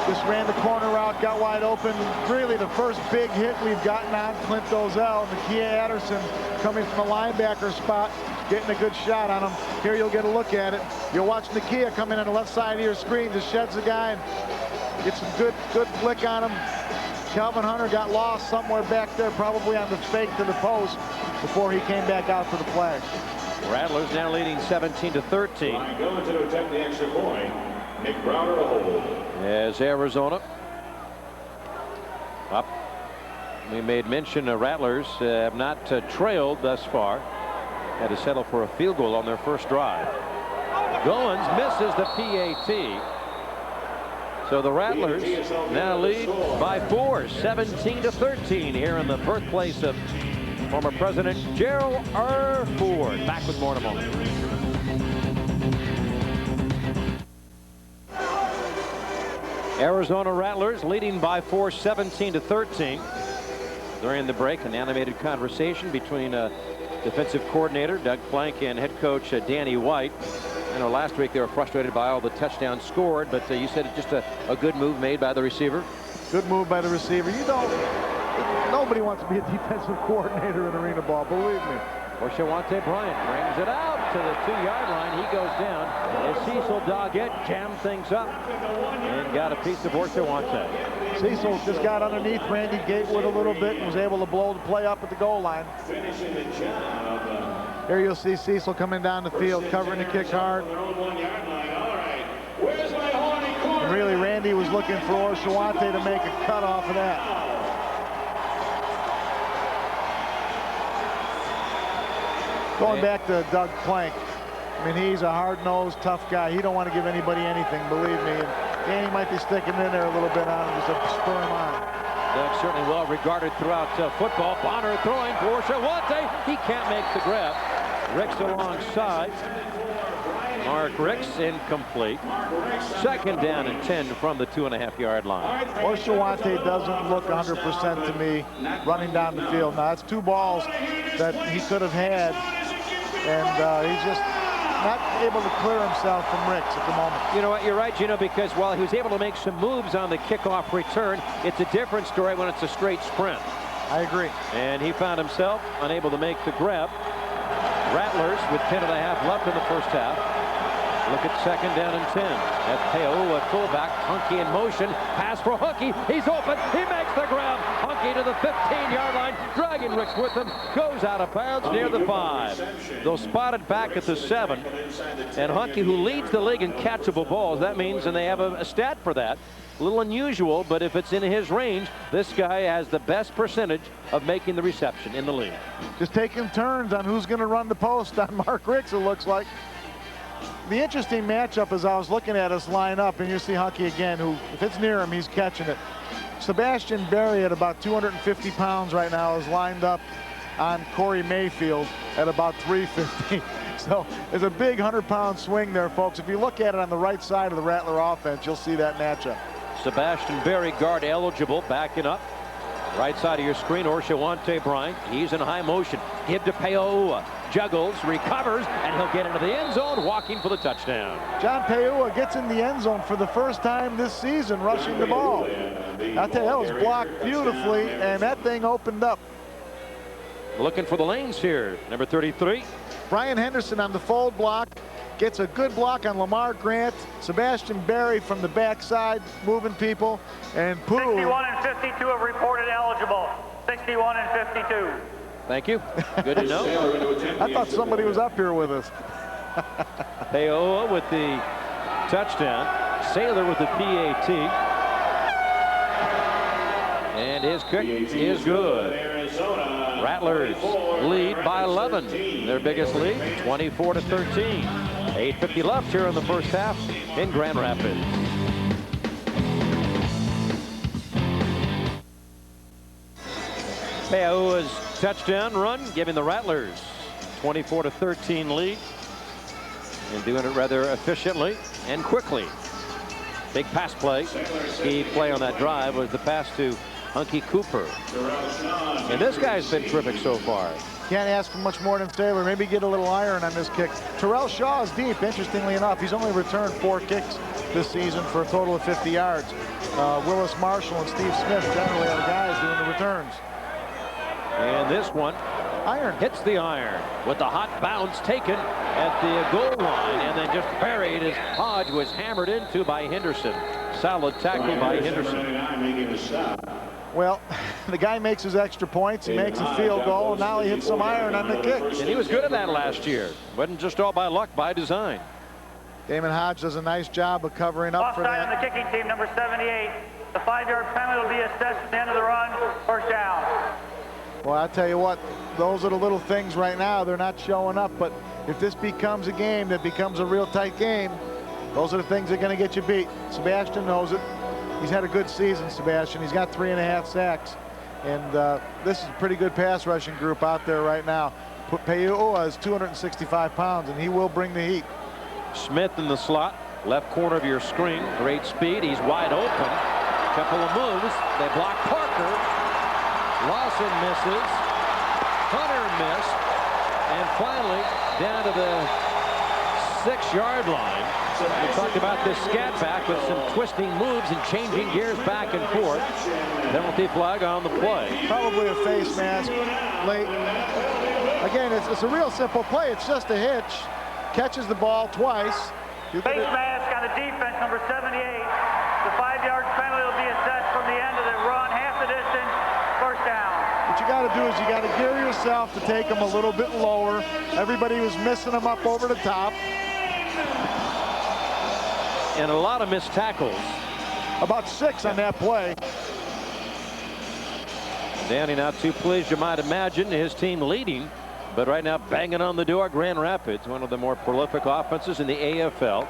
just ran the corner route, got wide open. Really the first big hit we've gotten on Clint Dozell. Nakia Anderson coming from the linebacker spot, getting a good shot on him. Here you'll get a look at it. You'll watch Nakia come in on the left side of your screen, just sheds the guy and gets some good flick on him. Calvin Hunter got lost somewhere back there, probably on the fake to the post before he came back out for the flag. Rattlers now leading 17-13. Going to attempt the extra point. Nick Browner to hold. As Arizona up. We made mention the Rattlers have not trailed thus far. Had to settle for a field goal on their first drive. Goins misses the PAT. So the Rattlers now lead by 4, 17-13 here in the birthplace of former President Gerald R. Ford. Back with more in a moment. Arizona Rattlers leading by 4, 17-13. During the break, an animated conversation between defensive coordinator Doug Plank and head coach Danny White. I know last week they were frustrated by all the touchdowns scored, but you said it's just a good move made by the receiver. Good move by the receiver. You don't. Nobody wants to be a defensive coordinator in arena ball, believe me. Or Shawante Bryant brings it out to the 2-yard line. He goes down as Cecil Doggett jammed things up and got a piece of Orshawante. Cecil just got underneath Randy Gatewood a little bit and was able to blow the play up at the goal line. Here you'll see Cecil coming down the field, covering the kick hard. And really, Randy was looking for Orshawante to make a cut off of that. Going back to Doug Plank, I mean, he's a hard-nosed, tough guy. He don't want to give anybody anything, believe me. And Danny might be sticking in there a little bit on him just to spur him on. Doug certainly well regarded throughout football. Bonner throwing for Shawante. He can't make the grab. Ricks alongside. Mark Ricks incomplete. Second down and 10 from the 2.5-yard line. Orshawante doesn't look 100% to me running down the field. Now, that's 2 balls that he could have had, and he's just not able to clear himself from Ricks at the moment. You know what, you're right, Gino, because while he was able to make some moves on the kickoff return, it's a different story when it's a straight sprint. I agree. And he found himself unable to make the grab. Rattlers with 10.5 left in the first half. Look at second down and 10. That's Teo at fullback. Hunky in motion. Pass for Hunky. He's open. He makes the grab. Hunky to the 15-yard line. Dragging Ricks with him. Goes out of bounds near the 5. They'll spot it back at the 7. And Hunky, who leads the league in catchable balls, that means, and they have a stat for that. A little unusual, but if it's in his range, this guy has the best percentage of making the reception in the league. Just taking turns on who's going to run the post on Mark Ricks, it looks like. The interesting matchup as I was looking at us line up, and you see Hunky again, who, if it's near him, he's catching it. Sebastian Berry at about 250 pounds right now is lined up on Corey Mayfield at about 350. So there's a big 100-pound swing there, folks. If you look at it on the right side of the Rattler offense, you'll see that matchup. Sebastian Berry, guard eligible, backing up. Right side of your screen, or Shawante Bryant. He's in high motion. Give to Peoa. Juggles, recovers, and he'll get into the end zone, walking for the touchdown. John Peoa gets in the end zone for the first time this season, rushing the ball. I tell you, that was blocked beautifully, and that thing opened up. Looking for the lanes here. Number 33. Brian Henderson on the fold block. Gets a good block on Lamar Grant. Sebastian Berry from the backside, moving people. And Pooh. 61 and 52 have reported eligible. 61 and 52. Thank you. Good to know. I thought somebody was up here with us. Peoa with the touchdown. Saylor with the PAT. And his kick is good. Rattlers lead by 11. Their biggest lead, 24-13. 8:50 left here in the first half in Grand Rapids. Peoa's touchdown run giving the Rattlers 24-13 lead, and doing it rather efficiently and quickly. Big pass play. Key play on that drive was the pass to Hunky Cooper. And this guy's been terrific so far. Can't ask for much more than Taylor. Maybe get a little iron on this kick. Terrell Shaw is deep, interestingly enough. He's only returned 4 kicks this season for a total of 50 yards. Willis Marshall and Steve Smith generally are the guys doing the returns. And this one Iron hits the iron with the hot bounce taken at the goal line, and then just buried as Hodge was hammered into by Henderson. Solid tackle by Henderson. Well, the guy makes his extra points, he makes a field goal, and now he hits some iron on the kick. And he was good at that last year. Wasn't just all by luck, by design. Damon Hodge does a nice job of covering up for Offside that. on the kicking team, number 78. The 5-yard penalty will be assessed at the end of the run. First down. Well, I tell you what, those are the little things right now. They're not showing up, but if this becomes a game that becomes a real tight game, those are the things that are going to get you beat. Sebastian knows it. He's had a good season, Sebastian. He's got 3.5 sacks. And this is a pretty good pass rushing group out there right now. Peoa is 265 pounds, and he will bring the heat. Smith in the slot, left corner of your screen. Great speed. He's wide open. Couple of moves. They block Parker. Lawson misses. Hunter missed. And finally, down to the 6-yard line. We talked about this scat back with some twisting moves and changing gears back and forth. Penalty flag on the play. Probably a face mask late. Again, it's a real simple play. It's just a hitch. Catches the ball twice. Face mask on the defense, number 78. The 5-yard penalty will be assessed from the end of the run, half the distance, first down. What you got to do is you got to gear yourself to take them a little bit lower. Everybody was missing them up over the top. And a lot of missed tackles. About 6 on that play. Danny not too pleased, you might imagine. His team leading, but right now banging on the door. Grand Rapids, one of the more prolific offenses in the AFL.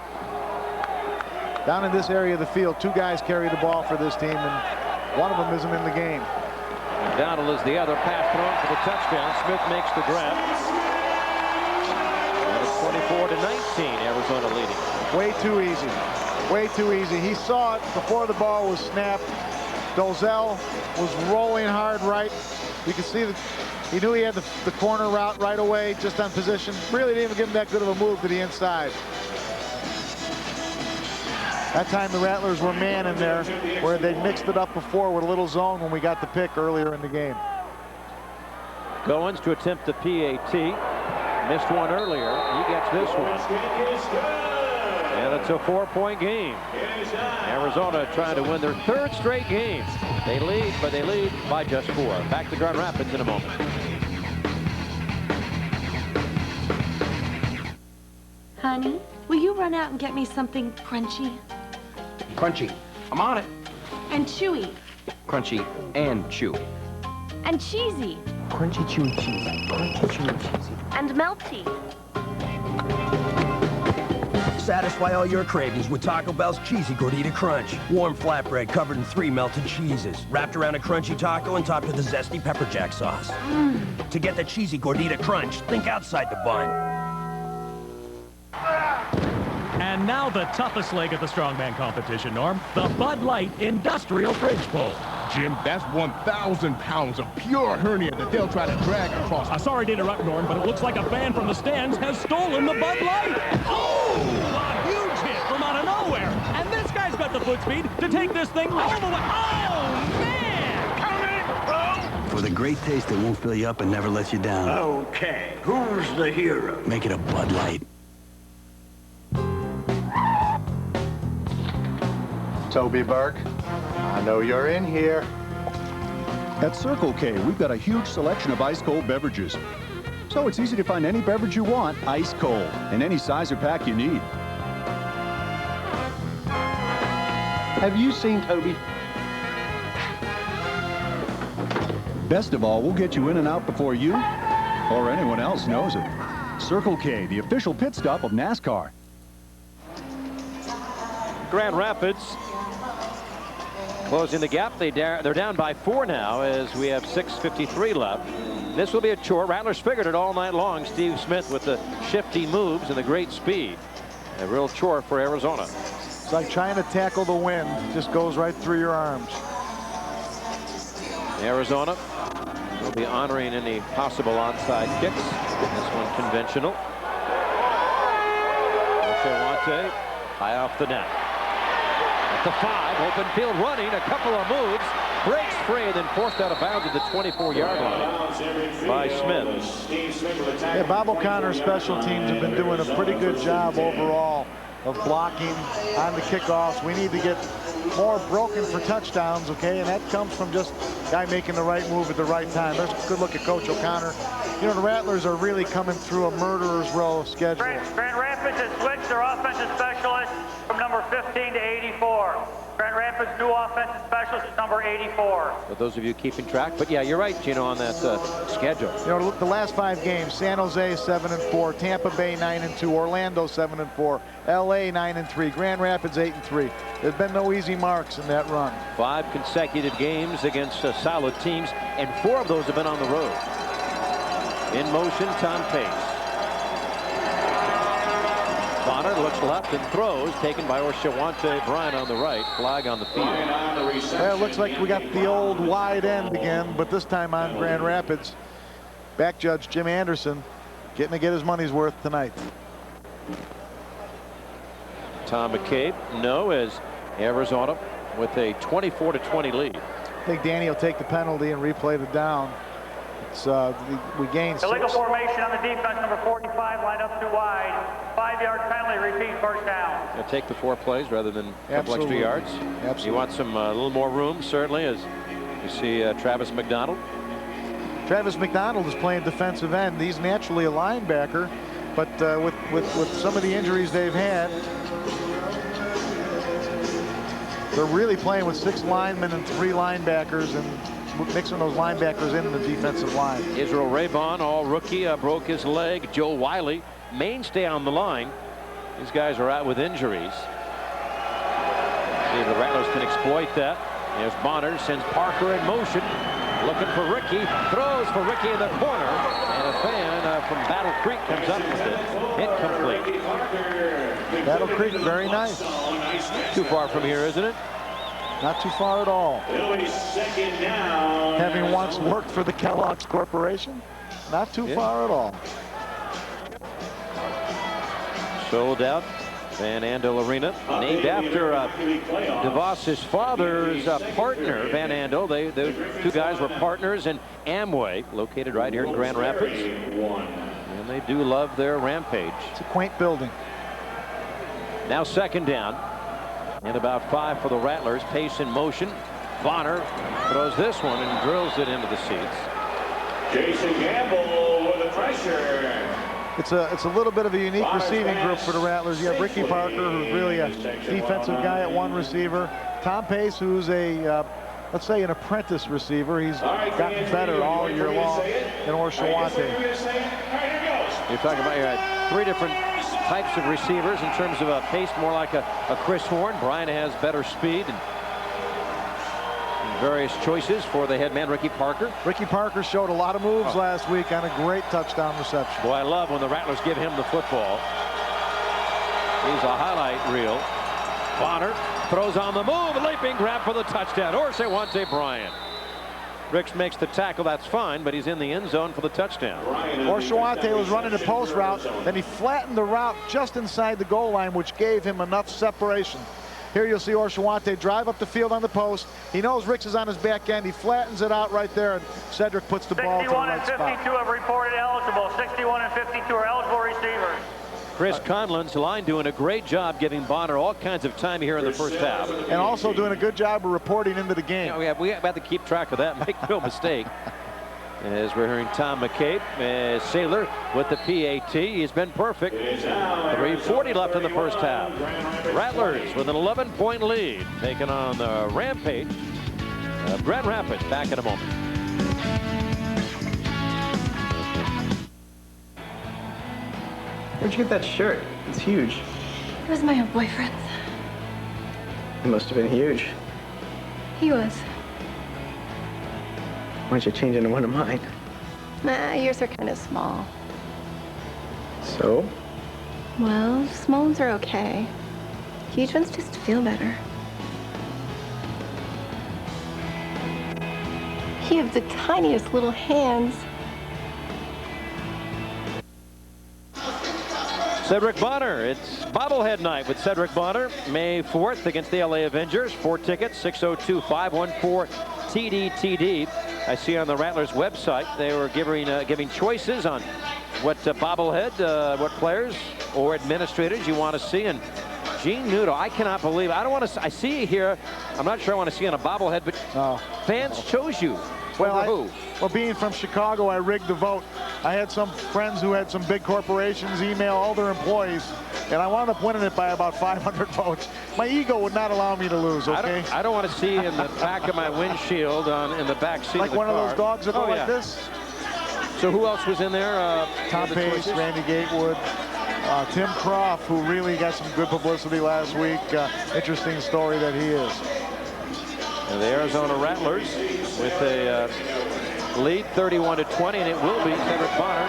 Down in this area of the field, 2 guys carry the ball for this team, and one of them isn't in the game. Donald is the other, pass thrown for the touchdown. Smith makes the grab. And it's 24-19, Arizona leading. Way too easy. Way too easy. He saw it before the ball was snapped. Dozell was rolling hard right. You can see that he knew he had the corner route right away, just on position. Really didn't even give him that good of a move to the inside. That time the Rattlers were man in there, where they mixed it up before with a little zone when we got the pick earlier in the game. Goins to attempt the PAT. Missed one earlier. He gets this one. And it's a 4-point game. Arizona trying to win their 3rd straight game. They lead, but they lead by just 4. Back to Grand Rapids in a moment. Honey, will you run out and get me something crunchy? Crunchy. I'm on it. And chewy. Crunchy and chewy. And cheesy. Crunchy, chewy, cheesy. Crunchy, chewy, cheesy. And melty. Satisfy all your cravings with Taco Bell's Cheesy Gordita Crunch. Warm flatbread covered in 3 melted cheeses, wrapped around a crunchy taco and topped with a zesty pepper jack sauce. To get the Cheesy Gordita Crunch, think outside the bun. And now the toughest leg of the strongman competition, Norm. The Bud Light Industrial Fridge Pull. Jim, that's 1,000 pounds of pure hernia that they'll try to drag across. Sorry to interrupt, Norm, but it looks like a fan from the stands has stolen the Bud Light. Oh! A huge hit from out of nowhere. And this guy's got the foot speed to take this thing all the way. Oh, man! For the great taste that won't fill you up and never lets you down. Okay, who's the hero? Make it a Bud Light. Toby Burke, I know you're in here. At Circle K, we've got a huge selection of ice-cold beverages. So it's easy to find any beverage you want, ice-cold, in any size or pack you need. Have you seen Toby? Best of all, we'll get you in and out before you or anyone else knows it. Circle K, the official pit stop of NASCAR. Grand Rapids closing the gap. They're down by 4 now as we have 6:53 left. This will be a chore. Rattlers figured it all night long. Steve Smith with the shifty moves and the great speed. A real chore for Arizona. It's like trying to tackle the wind. It just goes right through your arms. Arizona will be honoring any possible onside kicks. This one conventional. Shawante high off the net. At the 5, open field running, a couple of moves, breaks free, then forced out of bounds at the 24-yard line by Smith. Yeah, Bob O'Connor's special teams have been doing a pretty good job overall of blocking on the kickoffs. We need to get more broken for touchdowns, okay? And that comes from just guy making the right move at the right time. There's a good look at Coach O'Connor. You know, the Rattlers are really coming through a murderer's row of schedule. Grand Rapids has switched their offensive specialist from number 15 to 84. Grand Rapids' new offensive specialist is number 84. For those of you keeping track, but yeah, you're right, Gino, on that schedule. You know, look, the last 5 games: San Jose 7-4, Tampa Bay 9-2, Orlando 7-4, LA 9-3, Grand Rapids 8-3. There's been no easy marks in that run. 5 consecutive games against solid teams, and 4 of those have been on the road. In motion, Tom Pace. Bonner looks left and throws, taken by Shawante Bryan on the right. Flag on the field. Yeah, it looks like we got the old wide end again, but this time on Grand Rapids. Back judge Jim Anderson getting to get his money's worth tonight. Tom McCabe, no, as Arizona with a 24-20 lead. I think Danny will take the penalty and replay the down. It's we gained 6. Illegal formation on the defense, number 45, lined up too wide. 5-yard penalty, repeat first down. You'll take the 4 plays rather than a couple extra yards. Absolutely. You want some a little more room, certainly, as you see Travis McDonald. Travis McDonald is playing defensive end. He's naturally a linebacker, but with some of the injuries they've had, they're really playing with 6 linemen and 3 linebackers and mixing those linebackers in the defensive line. Israel Raybon, all rookie, broke his leg. Joe Wiley, mainstay on the line. These guys are out with injuries. See if the Rattlers can exploit that. There's Bonner, sends Parker in motion, looking for Ricky, throws for Ricky in the corner, and a fan from Battle Creek comes up with it. Incomplete. Battle Creek, very nice. Too far from here, isn't it? Not too far at all. Second down. Having once worked for the Kellogg's Corporation, not too far at all. Sold out Van Andel Arena, named after DeVos's father's partner, Van Andel. The 2 guys were partners in Amway, located right here in Grand Rapids. And they do love their Rampage. It's a quaint building. Now second down. And about 5 for the Rattlers. Pace in motion. Bonner throws this one and drills it into the seats. Jason Gamble with the pressure. It's a little bit of a unique receiving group for the Rattlers. You have Ricky Parker, who's really a defensive guy at 1 receiver. Tom Pace, who's a let's say an apprentice receiver. He's gotten better all year long. And Shawante. You're talking about you had 3 different types of receivers in terms of a Pace, more like a Chris Horn. Bryan has better speed and various choices for the head man, Ricky Parker. Ricky Parker showed a lot of moves last week on a great touchdown reception. Boy, I love when the Rattlers give him the football. He's a highlight reel. Bonner throws on the move, a leaping grab for the touchdown. Orsawante Bryant. Ricks makes the tackle, that's fine, but he's in the end zone for the touchdown. Orsawante was running a post route, then he flattened the route just inside the goal line, which gave him enough separation. Here you'll see Orsawante drive up the field on the post. He knows Ricks is on his back end. He flattens it out right there, and Cedric puts the ball to the right spot. 61 and 52 have reported eligible. 61 and 52 are eligible receivers. Chris Conlon's line doing a great job giving Bonner all kinds of time here in the first half. And also doing a good job of reporting into the game. Yeah, we have to keep track of that, make no mistake. As we're hearing Tom McCabe, Sailor with the PAT. He's been perfect. 3:40 left in the first half. Rattlers with an 11-point lead, taking on the Rampage. Grand Rapids back in a moment. Where'd you get that shirt? It's huge. It was my old boyfriend's. It must have been huge. He was. Why don't you change into one of mine? Nah, yours are kind of small. So? Well, small ones are okay. Huge ones just feel better. You have the tiniest little hands. Cedric Bonner. It's bobblehead night with Cedric Bonner, May 4th against the LA Avengers. 4 tickets, 602-514-TDTD. I see on the Rattlers website they were giving choices on what bobblehead, what players or administrators you want to see. And Gene Noodle, I cannot believe, I don't want to, I see here, I'm not sure I want to see on a bobblehead, but fans chose you. Well, being from Chicago, I rigged the vote. I had some friends who had some big corporations email all their employees, and I wound up winning it by about 500 votes. My ego would not allow me to lose, okay? I don't want to see in the back of my windshield in the back seat like of the car. Like one of those dogs that go like this? So who else was in there? Tom Pace, Randy Gatewood, Tim Croft, who really got some good publicity last week. Interesting story that he is. And the Arizona Rattlers with a lead 31-20, and it will be Cedric Bonner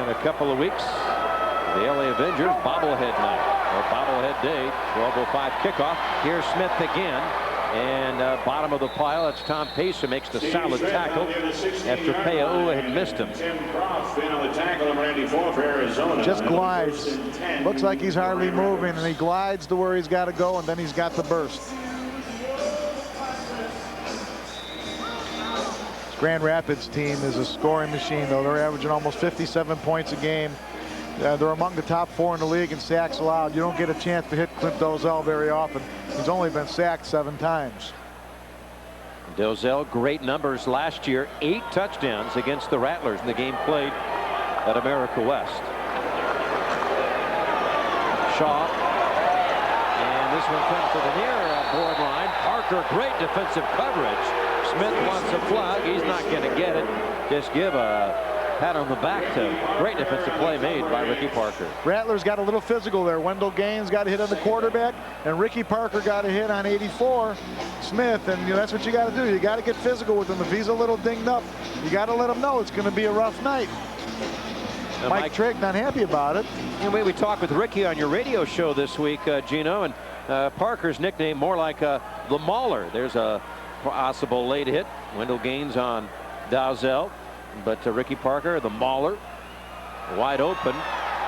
in a couple of weeks. The LA Avengers bobblehead night, or bobblehead day, 12:05 kickoff. Here's Smith again, and bottom of the pile, it's Tom Pace who makes the solid tackle after Peaua had missed him. Just glides. Looks like he's hardly moving, and he glides to where he's got to go, and then he's got the burst. Grand Rapids team is a scoring machine, though. They're averaging almost 57 points a game. They're among the top 4 in the league in sacks allowed. You don't get a chance to hit Clint Dozell very often. He's only been sacked 7 times. Dozell, great numbers last year, 8 touchdowns against the Rattlers in the game played at America West. Shaw, and this one comes to the near board line. Parker, great defensive coverage. Smith wants a flag. He's not going to get it. Just give a pat on the back to great defensive play made by Ricky Parker. Rattlers got a little physical there. Wendell Gaines got a hit on the quarterback, and Ricky Parker got a hit on 84 Smith. And that's what you got to do. You got to get physical with him. If he's a little dinged up, you got to let him know it's going to be a rough night. Mike Trigg not happy about it. We talked with Ricky on your radio show this week, Gino, and Parker's nickname more like the Mauler. There's a possible late hit. Wendell Gaines on Dowsell, but Ricky Parker, the Mauler, wide open.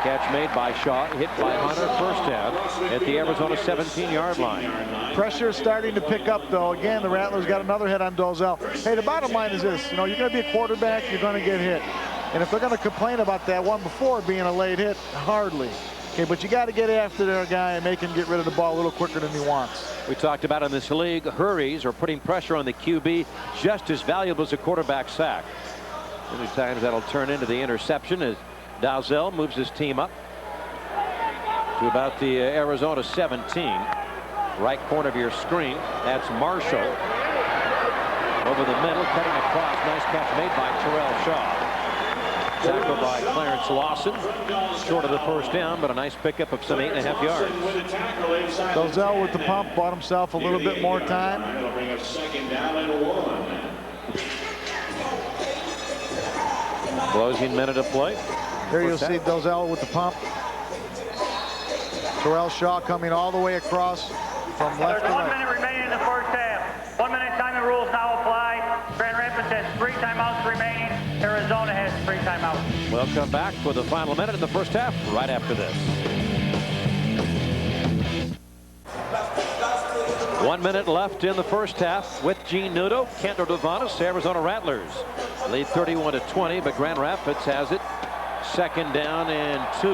Catch made by Shaw, hit by Hunter, first down at the Arizona 17-yard line. Pressure starting to pick up, though. Again, the Rattlers got another hit on Dozell. Hey, the bottom line is this. You're going to be a quarterback, you're going to get hit. And if they're going to complain about that one before being a late hit, hardly. Okay, but you got to get after their guy and make him get rid of the ball a little quicker than he wants. We talked about in this league, hurries or putting pressure on the QB just as valuable as a quarterback sack. Many times that'll turn into the interception as Dowsell moves his team up to about the Arizona 17. Right corner of your screen. That's Marshall. Over the middle, cutting across. Nice catch made by Terrell Shaw. Tackled by Clarence Lawson. Short of the first down, but a nice pickup of some 8.5 yards. Dozell with the pump bought himself a little bit more time. That'll bring a second down and 1. Closing minute of play. Here you'll see Dozell with the pump. Terrell Shaw coming all the way across from left There's to 1 right. minute remaining in the first half. 1 minute timing rules now apply. Grand Rapids has 3 timeouts remaining. Arizona has 3 timeouts. We'll come back for the final minute in the first half right after this. 1 minute left in the first half with Gene Nudo, Kendall Devanis, Arizona Rattlers lead 31-20, but Grand Rapids has it. Second down and 2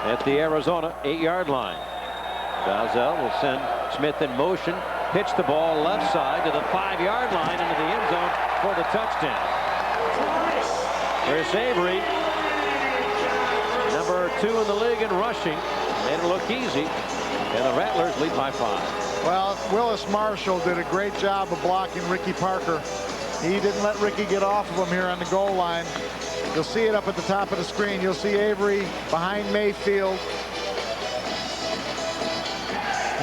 at the Arizona 8-yard line. Dalzell will send Smith in motion, pitch the ball left side to the 5-yard line into the end zone for the touchdown. Chris Avery, number 2 in the league in rushing, made it look easy, and the Rattlers lead by 5. Well, Willis Marshall did a great job of blocking Ricky Parker. He didn't let Ricky get off of him here on the goal line. You'll see it up at the top of the screen. You'll see Avery behind Mayfield.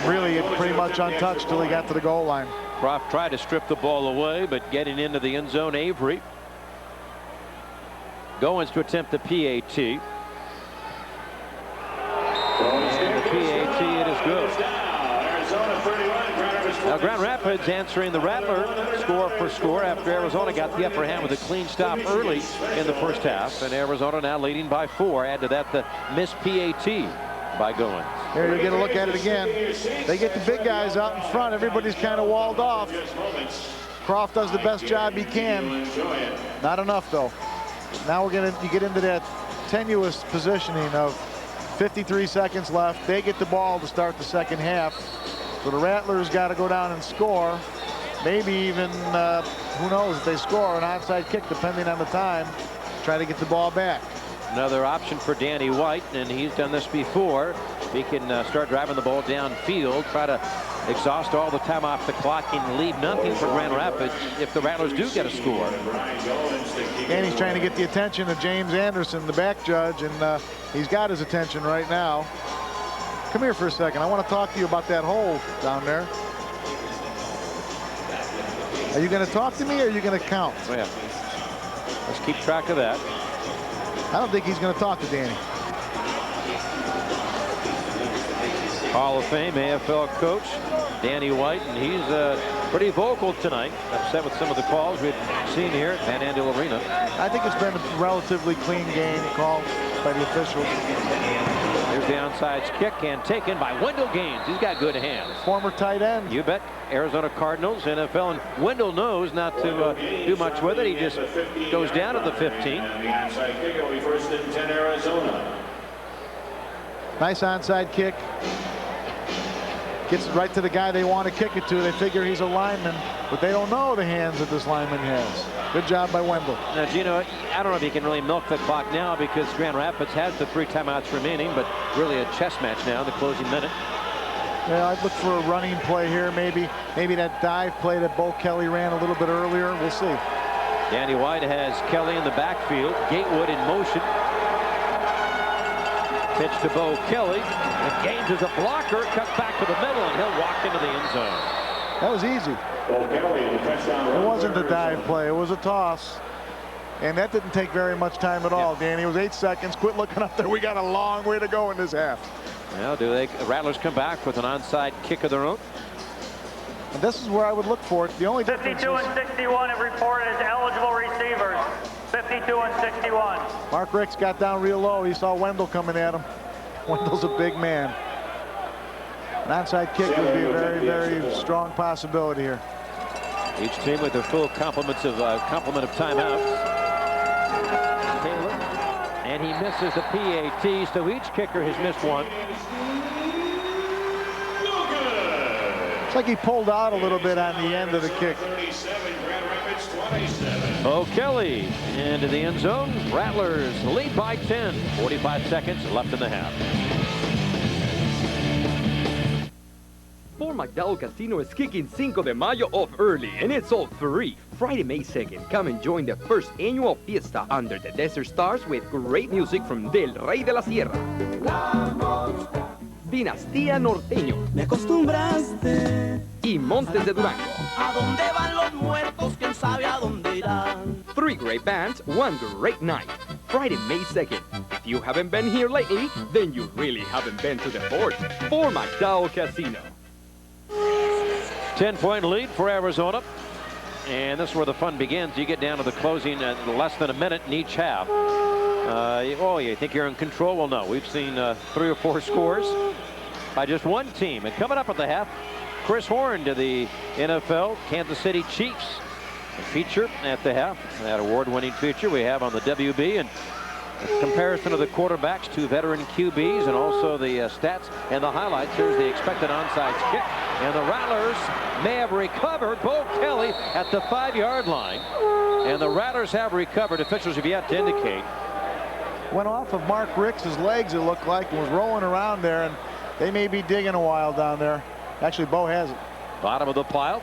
Really pretty much untouched till he got to the goal line. Croft tried to strip the ball away, but getting into the end zone, Avery. Goins to attempt the PAT. And the PAT, it is good. Now Grand Rapids answering the Rattler score for score after Arizona got the upper hand with a clean stop early in the first half, and Arizona now leading by 4. Add to that the missed PAT by Goins. Here you get a look at it again. They get the big guys out in front. Everybody's kind of walled off. Croft does the best job he can. Not enough though. Now you get into that tenuous positioning of 53 seconds left. They get the ball to start the second half. So the Rattlers got to go down and score. Maybe even, who knows, if they score an onside kick, depending on the time, try to get the ball back. Another option for Danny White, and he's done this before. He can start driving the ball downfield, try to exhaust all the time off the clock and leave nothing for Grand Rapids if the Rattlers do get a score. Danny's trying to get the attention of James Anderson, the back judge, and he's got his attention right now. Come here for a second. I want to talk to you about that hole down there. Are you going to talk to me or are you going to count? Oh, yeah. Let's keep track of that. I don't think he's going to talk to Danny. Hall of Fame AFL coach Danny White, and he's pretty vocal tonight. Upset with some of the calls we've seen here at Van Andel Arena. I think it's been a relatively clean game called by the officials. Here's the onside kick and taken by Wendell Gaines. He's got good hands. Former tight end. You bet. Arizona Cardinals, NFL, and Wendell knows not to do much with it. He just goes down to the 15. And the onside kick will be first and 10 Arizona. Nice onside kick. Gets it right to the guy they want to kick it to. They figure he's a lineman, but they don't know the hands that this lineman has. Good job by Wendell. Now, Gino, I don't know if you can really milk the clock now because Grand Rapids has the 3 timeouts remaining, but really a chess match now in the closing minute. Yeah, I'd look for a running play here. Maybe that dive play that Bo Kelly ran a little bit earlier. We'll see. Danny White has Kelly in the backfield. Gatewood in motion. Pitch to Bo Kelly. And Gaines is a blocker. Cuts back to the middle, and he'll walk into the end zone. That was easy. It wasn't a dive play. It was a toss. And that didn't take very much time at all, Danny. It was 8 seconds. Quit looking up there. We got a long way to go in this half. Well, do the Rattlers come back with an onside kick of their own? And this is where I would look for it. The only 52 difference and 61 have reported as eligible receivers. 52 and 61. Mark Ricks got down real low. He saw Wendell coming at him. Wendell's a big man. An onside kick would be a very, very strong possibility here. Each team with their full complement of timeouts. Taylor, and he misses the PAT, so each kicker has missed one. It's like he pulled out a little bit on the end of the kick. O'Kelly into the end zone. Rattlers lead by 10. 45 seconds left in the half. Fort McDowell Casino is kicking Cinco de Mayo off early, and it's all free. Friday, May 2nd, come and join the first annual fiesta under the Desert Stars with great music from Del Rey de la Sierra, Dinastía Norteño, Me acostumbraste y Montes de Durango. a dónde van los muertos, quién sabe a dónde irán. 3 great bands, 1 great night. Friday, May 2nd. If you haven't been here lately, then you really haven't been to the fort. For McDowell Casino. 10-point lead for Arizona. And this is where the fun begins. You get down to the closing at less than a minute in each half. Oh, you think you're in control? Well, no. We've seen 3 or 4 scores by just one team. And coming up at the half, Chris Horn to the NFL Kansas City Chiefs. A feature at the half, that award-winning feature we have on the WB, and a comparison of the quarterbacks to veteran QBs, and also the stats and the highlights. Here's the expected onside kick, and the Rattlers may have recovered. Bo Kelly at the 5-yard line, and the Rattlers have recovered. Officials have yet to indicate. Went off of Mark Rick's legs, it looked like, and was rolling around there, and they may be digging a while down there. Actually, Bo has it. Bottom of the pile.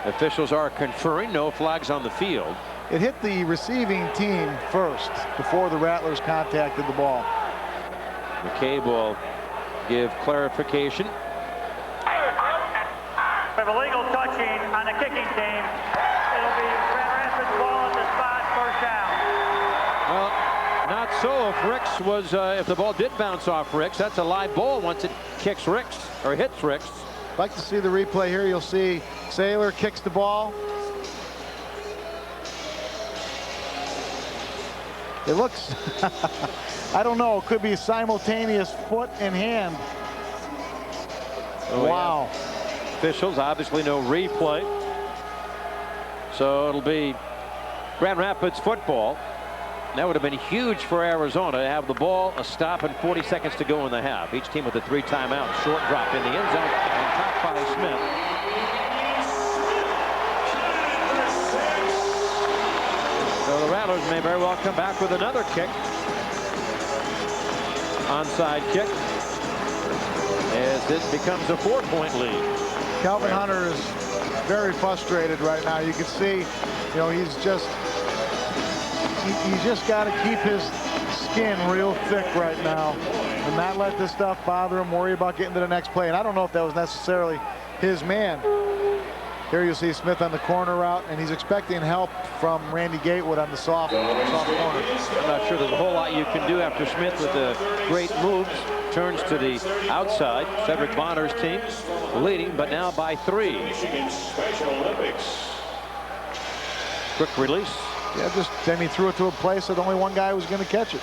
Officials are conferring. No flags on the field. It hit the receiving team first before the Rattlers contacted the ball. McCabe will give clarification. We have illegal touching on the kicking team. It'll be Grand Rapids ball at the spot, first down. Well, not so if Ricks was, if the ball did bounce off Ricks. That's a live ball once it kicks Ricks, or hits Ricks. I'd like to see the replay here. You'll see Saylor kicks the ball. It looks, I don't know, it could be a simultaneous foot and hand. Oh, wow. Yeah. Officials, obviously no replay. So it'll be Grand Rapids football. That would have been huge for Arizona to have the ball, a stop, and 40 seconds to go in the half. Each team with a 3 timeouts. Short drop in the end zone and caught by Smith. So the Rattlers may very well come back with another kick. Onside kick. As this becomes a 4-point lead. Calvin Hunter is very frustrated right now. You can see, you know, he's just got to keep his skin real thick right now and not let this stuff bother him, worry about getting to the next play. And I don't know if that was necessarily his man. Here you see Smith on the corner route, and he's expecting help from Randy Gatewood on the soft corner. I'm not sure there's a whole lot you can do after Smith with the great moves. Turns to the outside. Cedric Bonner's team leading, but now by 3. Quick release. Yeah, then he threw it to a place that only one guy was going to catch it.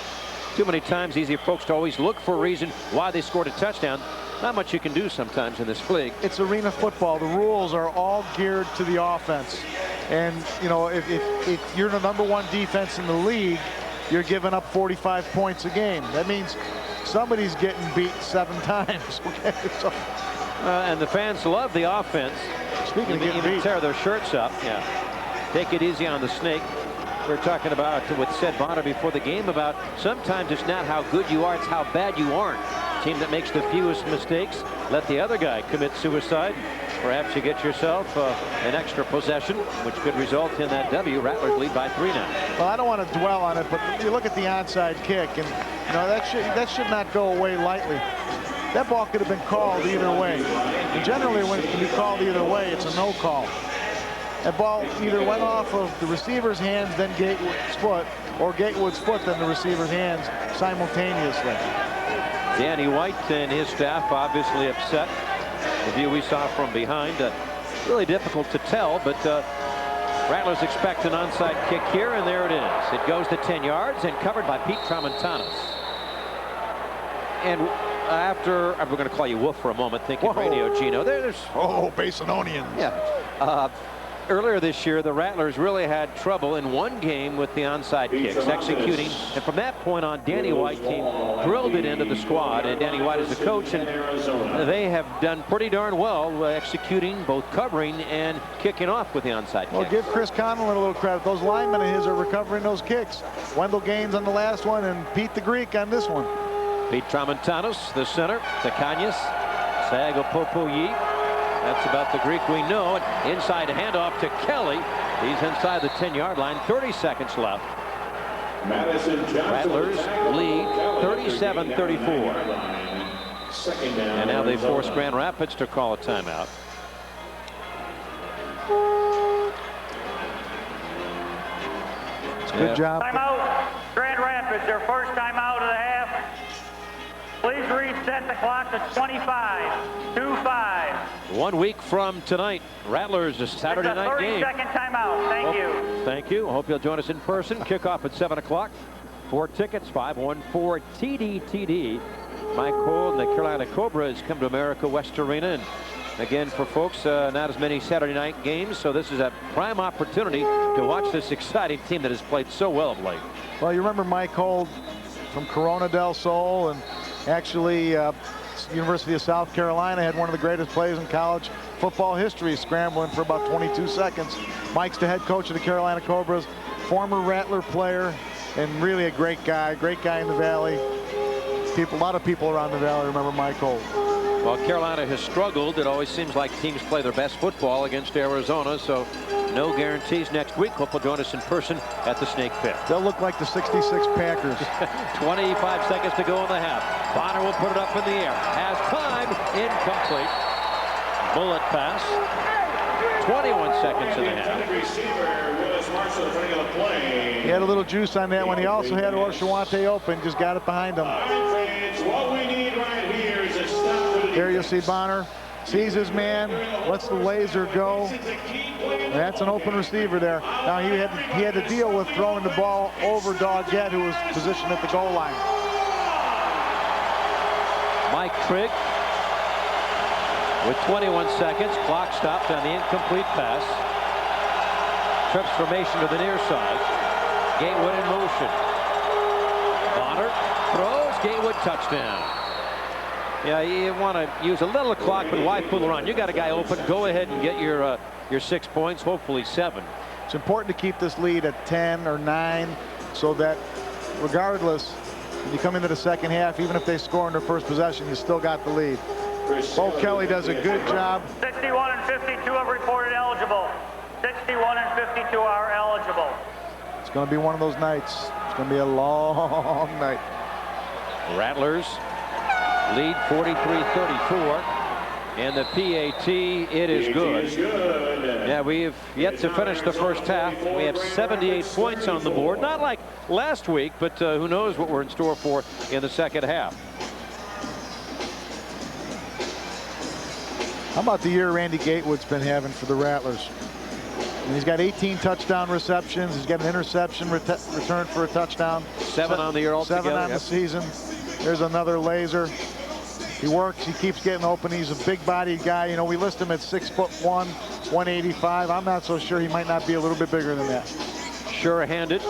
Too many times easy folks to always look for a reason why they scored a touchdown. Not much you can do sometimes in this league. It's arena football. The rules are all geared to the offense. And, you know, if you're the #1 defense in the league, you're giving up 45 points a game. That means somebody's getting beat 7 times. Okay? So, and the fans love the offense. Speaking of getting beat, tear their shirts up. Yeah. Take it easy on the snake. We were talking about with Ced Bonner before the game about sometimes it's not how good you are, it's how bad you aren't. Team that makes the fewest mistakes, let the other guy commit suicide. Perhaps you get yourself an extra possession, which could result in that W. Rattlers lead by 3 now. Well, I don't want to dwell on it, but you look at the onside kick, and you know that should not go away lightly. That ball could have been called either way. And generally, when it can be called either way, it's a no call. That ball either went off of the receiver's hands, then Gatewood's foot, or Gatewood's foot, then the receiver's hands simultaneously. Danny White and his staff obviously upset. The view we saw from behind, really difficult to tell, but Rattlers expect an onside kick here, and there it is. It goes to 10 yards and covered by Pete Tramontanis. And after, we're going to call you Wolf for a moment, thinking radio, Gino. There's Basinonians. Yeah. Earlier this year, the Rattlers really had trouble in one game with the onside kicks, executing. And from that point on, Danny White team drilled it into the squad. And Danny White is the coach, and they have done pretty darn well executing, both covering and kicking off with the onside kick. Well, give Chris Conlon a little credit. Those linemen of his are recovering those kicks. Wendell Gaines on the last one, and Pete the Greek on this one. Pete Tramontanis, the center, Takanyas, Sagopopoyi. That's about the Greek we know. And inside handoff to Kelly. He's inside the 10-yard line. 30 seconds left. Rattlers lead 37-34. And now they force Grand Rapids to call a timeout. Good job. Timeout. their first timeout of the half. Please reset the clock to 25. 2-5. 1 week from tonight, Rattlers, a Saturday night game. 30-second timeout. Thank you. Thank you. I hope you'll join us in person. Kickoff at 7 o'clock. 4 tickets, 514-TD-TD. Mike Cole and the Carolina Cobras come to America West Arena. And again, for folks, not as many Saturday night games, so this is a prime opportunity to watch this exciting team that has played so well of late. Well, you remember Mike Cole from Corona del Sol, and actually University of South Carolina had one of the greatest plays in college football history, scrambling for about 22 seconds. Mike's the head coach of the Carolina Cobras, former Rattler player, and really a great guy in the Valley. A lot of people around the Valley remember Mike Cole. Well, Carolina has struggled. It always seems like teams play their best football against Arizona, so no guarantees next week. Hope you'll join us in person at the Snake Pit. They'll look like the '66 Packers. 25 seconds to go in the half. Bonner will put it up in the air. Has time. Incomplete. Bullet pass. 21 seconds in the half. He had a little juice on that one. He also had Orshawante open. Just got it behind him. What we need right here is a stop. Here you see Bonner sees his man, lets the laser go. That's an open receiver there. Now he had to deal with throwing the ball over Doggett, who was positioned at the goal line. Mike Trigg with 21 seconds. Clock stopped on the incomplete pass. Trips formation to the near side. Gatewood in motion. Bonner throws. Gatewood touchdown. Yeah, you want to use a little clock, but why fool around? You got a guy open. Go ahead and get your 6 points, hopefully 7. It's important to keep this lead at 10 or 9, so that regardless, when you come into the second half, even if they score in their first possession, you still got the lead. Bo Kelly does a good job. 61 and 52 have reported eligible. 61 and 52 are eligible. It's going to be one of those nights. It's going to be a long night. Rattlers lead 43-34. And the PAT, it is good. Yeah, we've yet to finish the first half. We have 78 points on the board. Not like last week, but who knows what we're in store for in the second half. How about the year Randy Gatewood's been having for the Rattlers? And he's got 18 touchdown receptions. He's got an interception return for a touchdown. 7 on the year altogether. 7 on the season. There's another laser. He works. He keeps getting open. He's a big-bodied guy. You know, we list him at 6'1", 185. I'm not so sure. He might not be a little bit bigger than that. Sure-handed.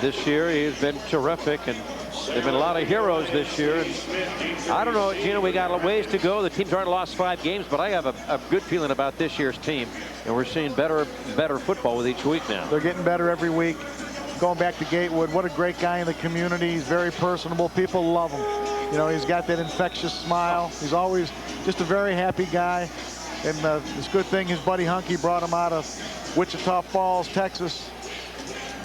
This year, he has been terrific, and there've been a lot of heroes this year. And I don't know, Gina, we got a ways to go. The team's already lost 5 games, but I have a good feeling about this year's team, and we're seeing better football with each week now. They're getting better every week. Going back to Gatewood, what a great guy in the community. He's very personable. People love him. You know, he's got that infectious smile. He's always just a very happy guy. And it's a good thing his buddy Hunky brought him out of Wichita Falls, Texas.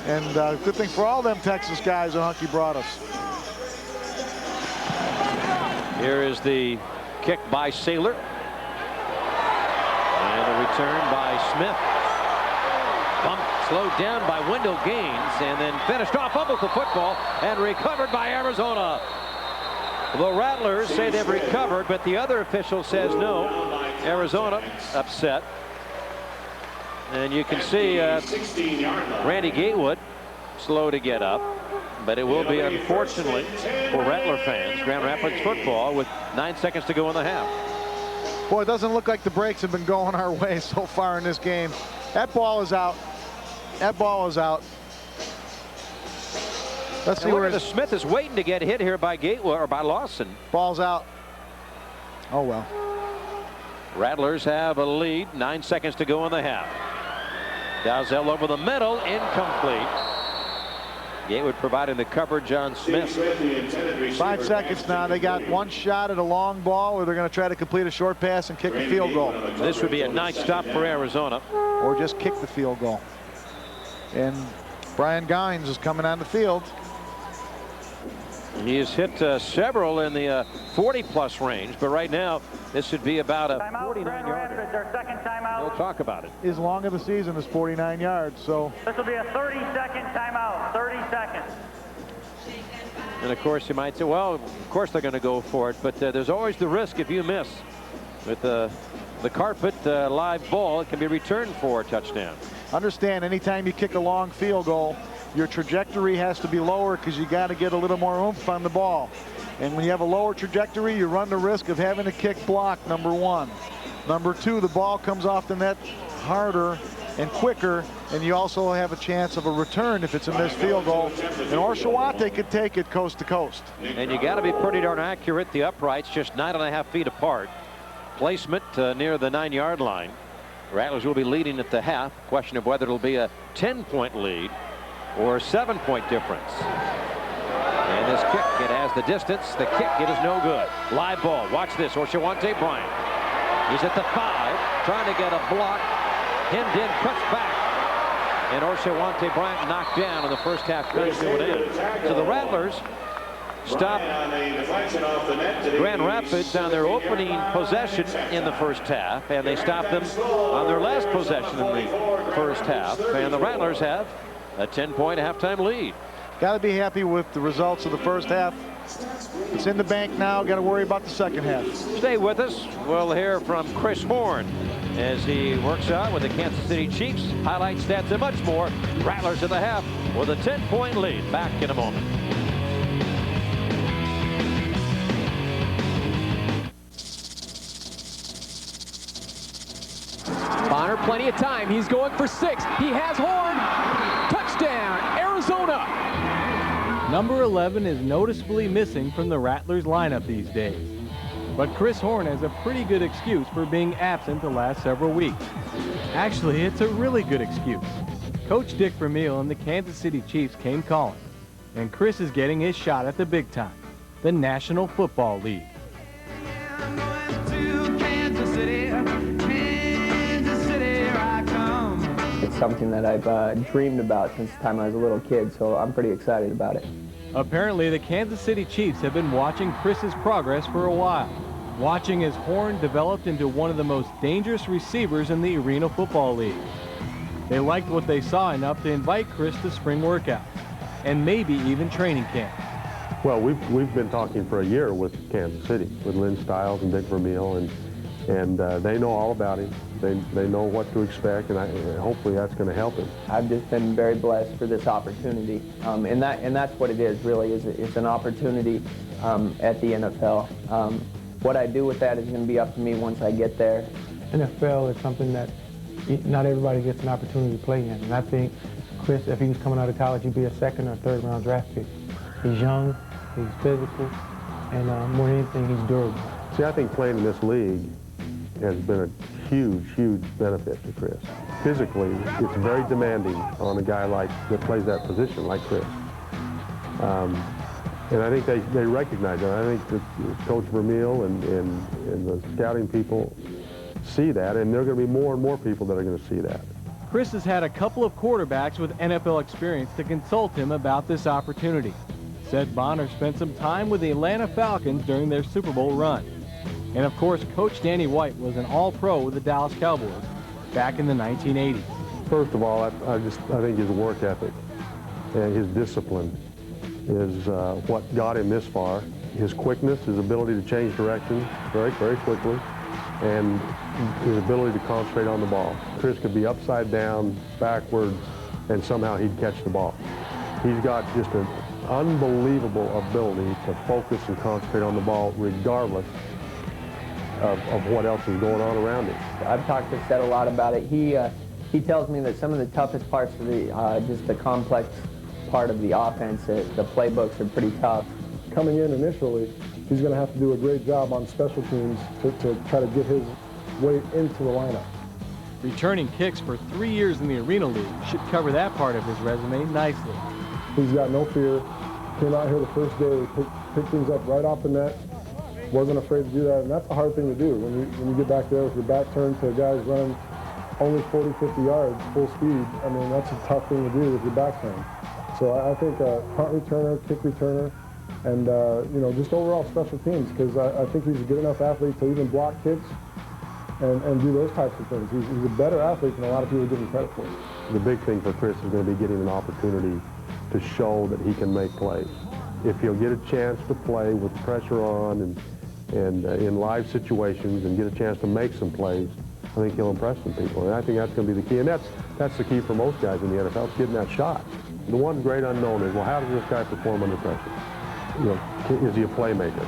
And good thing for all them Texas guys that Hunky brought us. Here is the kick by Saylor. And the return by Smith. Bumped, slowed down by Wendell Gaines, and then finished off biblical football and recovered by Arizona. The Rattlers say they've recovered, but the other official says no. Arizona upset. And you can see Randy Gatewood slow to get up. But it will be, unfortunately, for Rattler fans, Grand Rapids football with 9 seconds to go in the half. Boy, it doesn't look like the breaks have been going our way so far in this game. That ball is out. That ball is out. Let's see where the Smith is waiting to get hit here by Gatewood or by Lawson. Ball's out. Oh, well. Rattlers have a lead. 9 seconds to go in the half. Dalzell over the middle. Incomplete. Gatewood providing the coverage on Smith. 5 seconds now. They got one shot at a long ball, or they're going to try to complete a short pass and kick the field goal. This would be a nice stop for Arizona. Or just kick the field goal. And Brian Gaines is coming on the field. He has hit several in the 40-plus range, but right now this would be about a 49-yarder. Their second timeout. We'll talk about it. His long of the season is 49 yards, so. This will be a 30-second timeout. 30 seconds. And of course, you might say, well, of course they're going to go for it, but there's always the risk if you miss. With the carpet live ball, it can be returned for a touchdown. Understand, anytime you kick a long field goal, your trajectory has to be lower because you got to get a little more oomph on the ball. And when you have a lower trajectory, you run the risk of having a kick block, number one. Number two, the ball comes off the net harder and quicker, and you also have a chance of a return if it's a missed field goal. And Oshawott could take it coast to coast. And you got to be pretty darn accurate. The uprights just 9.5 feet apart. Placement near the 9-yard line. Rattlers will be leading at the half. Question of whether it'll be a 10-point lead or a 7-point difference. And this kick, it has the distance. The kick, it is no good. Live ball. Watch this. Oshawott Bryant. He's at the 5, trying to get a block. Hemmed in, cuts back. And Oshawott Bryant knocked down in the first half. So the Rattlers stop Grand Rapids on their opening possession in the first half, and they stop them on their last possession in the first half, and the Rattlers have a 10-point halftime lead. Got to be happy with the results of the first half. It's in the bank now. Got to worry about the second half. Stay with us. We'll hear from Chris Horn as he works out with the Kansas City Chiefs. Highlight stats and much more. Rattlers at the half with a 10-point lead. Back in a moment. Bonner, plenty of time. He's going for 6. He has Horn. Touchdown, Arizona. Number 11 is noticeably missing from the Rattlers lineup these days. But Chris Horn has a pretty good excuse for being absent the last several weeks. Actually, it's a really good excuse. Coach Dick Vermeil and the Kansas City Chiefs came calling, and Chris is getting his shot at the big time, the National Football League. It's something that I've dreamed about since the time I was a little kid, so I'm pretty excited about it. Apparently, the Kansas City Chiefs have been watching Chris's progress for a while, watching as Horn developed into one of the most dangerous receivers in the Arena Football League. They liked what they saw enough to invite Chris to spring workouts, and maybe even training camp. Well, we've been talking for a year with Kansas City, with Lynn Stiles and Dick Vermeil, and they know all about him. They know what to expect, and hopefully that's going to help him. I've just been very blessed for this opportunity, and that's what it is. Really, it's an opportunity at the NFL. What I do with that is going to be up to me once I get there. NFL is something that not everybody gets an opportunity to play in, and I think Chris, if he was coming out of college, he'd be a 2nd or 3rd round draft pick. He's young, he's physical, and more than anything, he's durable. See, I think playing in this league has been a huge benefit to Chris. Physically, it's very demanding on a guy that plays that position like Chris. And I think they recognize it. I think that Coach Vermeil and the scouting people see that, and there are going to be more and more people that are going to see that. Chris has had a couple of quarterbacks with NFL experience to consult him about this opportunity. Said Bonner spent some time with the Atlanta Falcons during their Super Bowl run. And of course, Coach Danny White was an All-Pro with the Dallas Cowboys back in the 1980s. First of all, I think his work ethic and his discipline is what got him this far. His quickness, his ability to change direction very quickly, and his ability to concentrate on the ball. Chris could be upside down, backwards, and somehow he'd catch the ball. He's got just an unbelievable ability to focus and concentrate on the ball regardless of what else is going on around him. I've talked to Seth a lot about it. He tells me that some of the toughest parts of just the complex part of the offense, the playbooks are pretty tough. Coming in initially, he's going to have to do a great job on special teams to try to get his way into the lineup. Returning kicks for 3 years in the Arena League should cover that part of his resume nicely. He's got no fear. Came out here the first day, picked things up right off the net. Wasn't afraid to do that, and that's a hard thing to do. When you get back there with your back turned to guys running only 40, 50 yards, full speed, I mean, that's a tough thing to do with your back turned. So I think punt returner, kick returner, and just overall special teams, because I think he's a good enough athlete to even block kicks and do those types of things. He's a better athlete than a lot of people give him credit for. The big thing for Chris is going to be getting an opportunity to show that he can make plays. if he'll get a chance to play with pressure on and in live situations and get a chance to make some plays, I think he'll impress some people. And I think that's going to be the key. And that's the key for most guys in the NFL, is getting that shot. The one great unknown is, well, how does this guy perform under pressure? You know, is he a playmaker?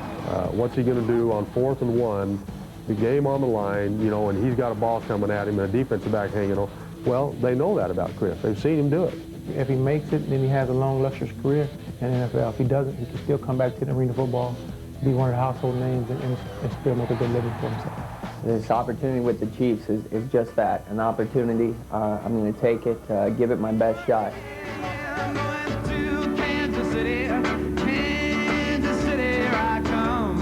What's he going to do on 4th and 1, the game on the line, you know, and he's got a ball coming at him and a defensive back hanging on? Well, they know that about Chris. They've seen him do it. If he makes it, then he has a long, lustrous career in the NFL. If he doesn't, he can still come back to the arena football, be one of the household names, and still make a good living for himself. This opportunity with the Chiefs is just that, an opportunity. I'm going to take it, give it my best shot. Kansas City, here I come.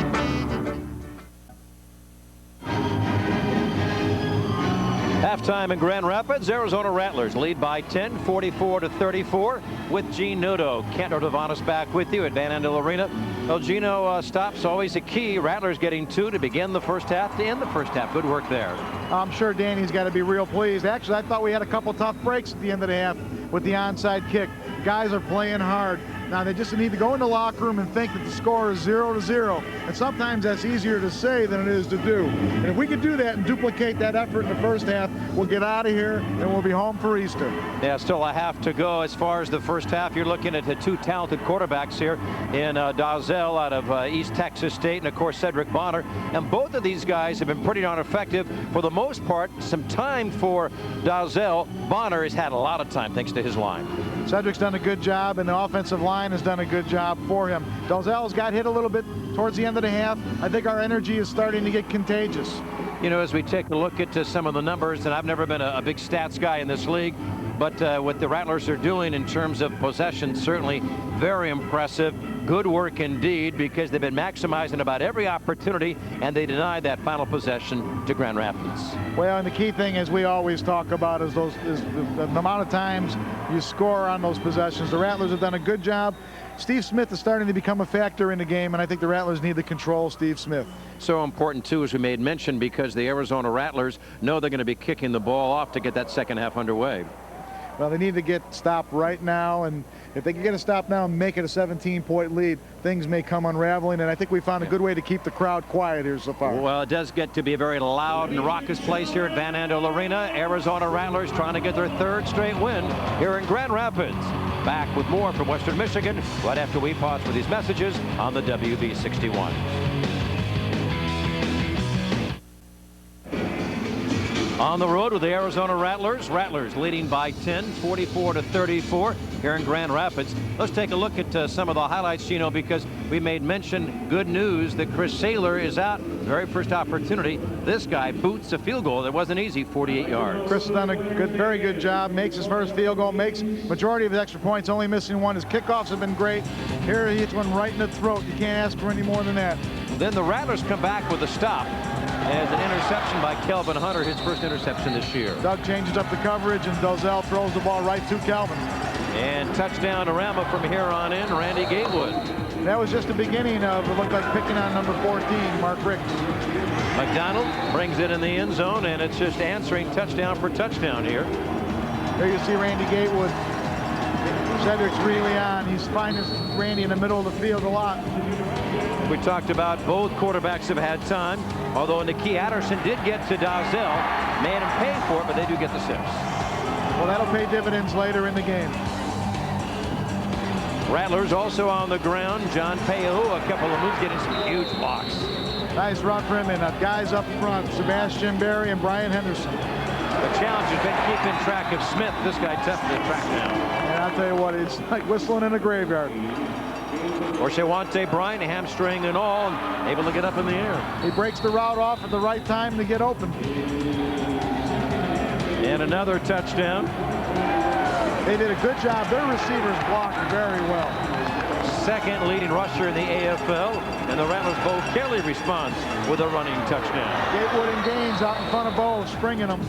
Halftime in Grand Rapids, Arizona Rattlers lead by 10, 44-34, with Gene Nudo. Kent O'Davanis back with you at Van Andel Arena. Well, Gino, stops always a key. Rattlers getting 2 to begin the first half, to end the first half. Good work there. I'm sure Danny's got to be real pleased. Actually, I thought we had a couple tough breaks at the end of the half with the onside kick. Guys are playing hard. Now they just need to go in the locker room and think that the score is 0-0. And sometimes that's easier to say than it is to do. And if we could do that and duplicate that effort in the first half, we'll get out of here and we'll be home for Easter. Yeah, still a half to go as far as the first half. You're looking at the 2 talented quarterbacks here in Dalzell out of East Texas State, and of course Cedric Bonner. And both of these guys have been pretty darn effective for the most part. Some time for Dalzell. Bonner has had a lot of time thanks to his line. Cedric's done a good job, and the offensive line has done a good job for him. Dalzell's got hit a little bit towards the end of the half. I think our energy is starting to get contagious. You know, as we take a look at some of the numbers, and I've never been a big stats guy in this league, but what the Rattlers are doing in terms of possession, certainly very impressive. Good work indeed, because they've been maximizing about every opportunity, and they denied that final possession to Grand Rapids. Well, and the key thing, as we always talk about, is the amount of times you score on those possessions. The Rattlers have done a good job. Steve Smith is starting to become a factor in the game, and I think the Rattlers need to control Steve Smith. So important, too, as we made mention, because the Arizona Rattlers know they're going to be kicking the ball off to get that second half underway. Well, they need to get stopped right now, and if they can get a stop now and make it a 17-point lead, things may come unraveling, and I think we found a good way to keep the crowd quiet here so far. Well, it does get to be a very loud and raucous place here at Van Andel Arena. Arizona Rattlers trying to get their 3rd straight win here in Grand Rapids. Back with more from Western Michigan right after we pause for these messages on the WB61. On the road with the Arizona Rattlers. Rattlers leading by 10, 44-34 here in Grand Rapids. Let's take a look at some of the highlights, Gino, because we made mention, good news, that Chris Saylor is out. Very first opportunity. This guy boots a field goal that wasn't easy, 48 yards. Chris has done a very good job. Makes his first field goal, makes majority of his extra points, only missing one. His kickoffs have been great. Here he hits one right in the throat. You can't ask for any more than that. Then the Rattlers come back with a stop as an interception by Kelvin Hunter, his first interception this year. Doug changes up the coverage, and Dalzell throws the ball right to Kelvin. And touchdown to Rama from here on in, Randy Gatewood. That was just the beginning of, it looked like picking on number 14, Mark Ricks. McDonald brings it in the end zone, and it's just answering touchdown for touchdown here. There you see Randy Gatewood. Cedric's really on. He's finding Randy in the middle of the field a lot. We talked about both quarterbacks have had time, although Nicky Adderson did get to Dalzell. Made him pay for it, but they do get the 6. Well, that'll pay dividends later in the game. Rattlers also on the ground. John Payo, a couple of moves, getting some huge blocks. Nice run for him, and guys up front, Sebastian Berry and Brian Henderson. The challenge has been keeping track of Smith. This guy tough to track down. And I'll tell you what, it's like whistling in a graveyard. Or Shawante Bryant, hamstring and all, and able to get up in the air. He breaks the route off at the right time to get open. And another touchdown. They did a good job. Their receivers blocked very well. Second leading rusher in the AFL, and the Rattlers Bo Kelly responds with a running touchdown. Gatewood and Gaines out in front of Bo, springing them.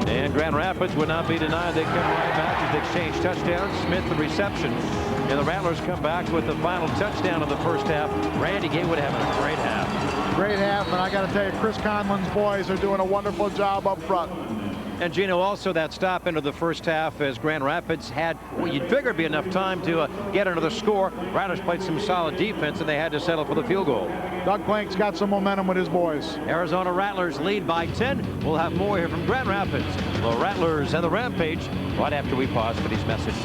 And Grand Rapids would not be denied. They come right back as they exchange touchdowns. Smith the reception. And the Rattlers come back with the final touchdown of the first half. Randy Gatewood having a great half. Great half, and I got to tell you, Chris Conlon's boys are doing a wonderful job up front. And Gino, also that stop into the first half as Grand Rapids had, well, you'd figure it'd be enough time to get another score. Rattlers played some solid defense, and they had to settle for the field goal. Doug Blank's got some momentum with his boys. Arizona Rattlers lead by 10. We'll have more here from Grand Rapids, the Rattlers and the Rampage, right after we pause for these messages.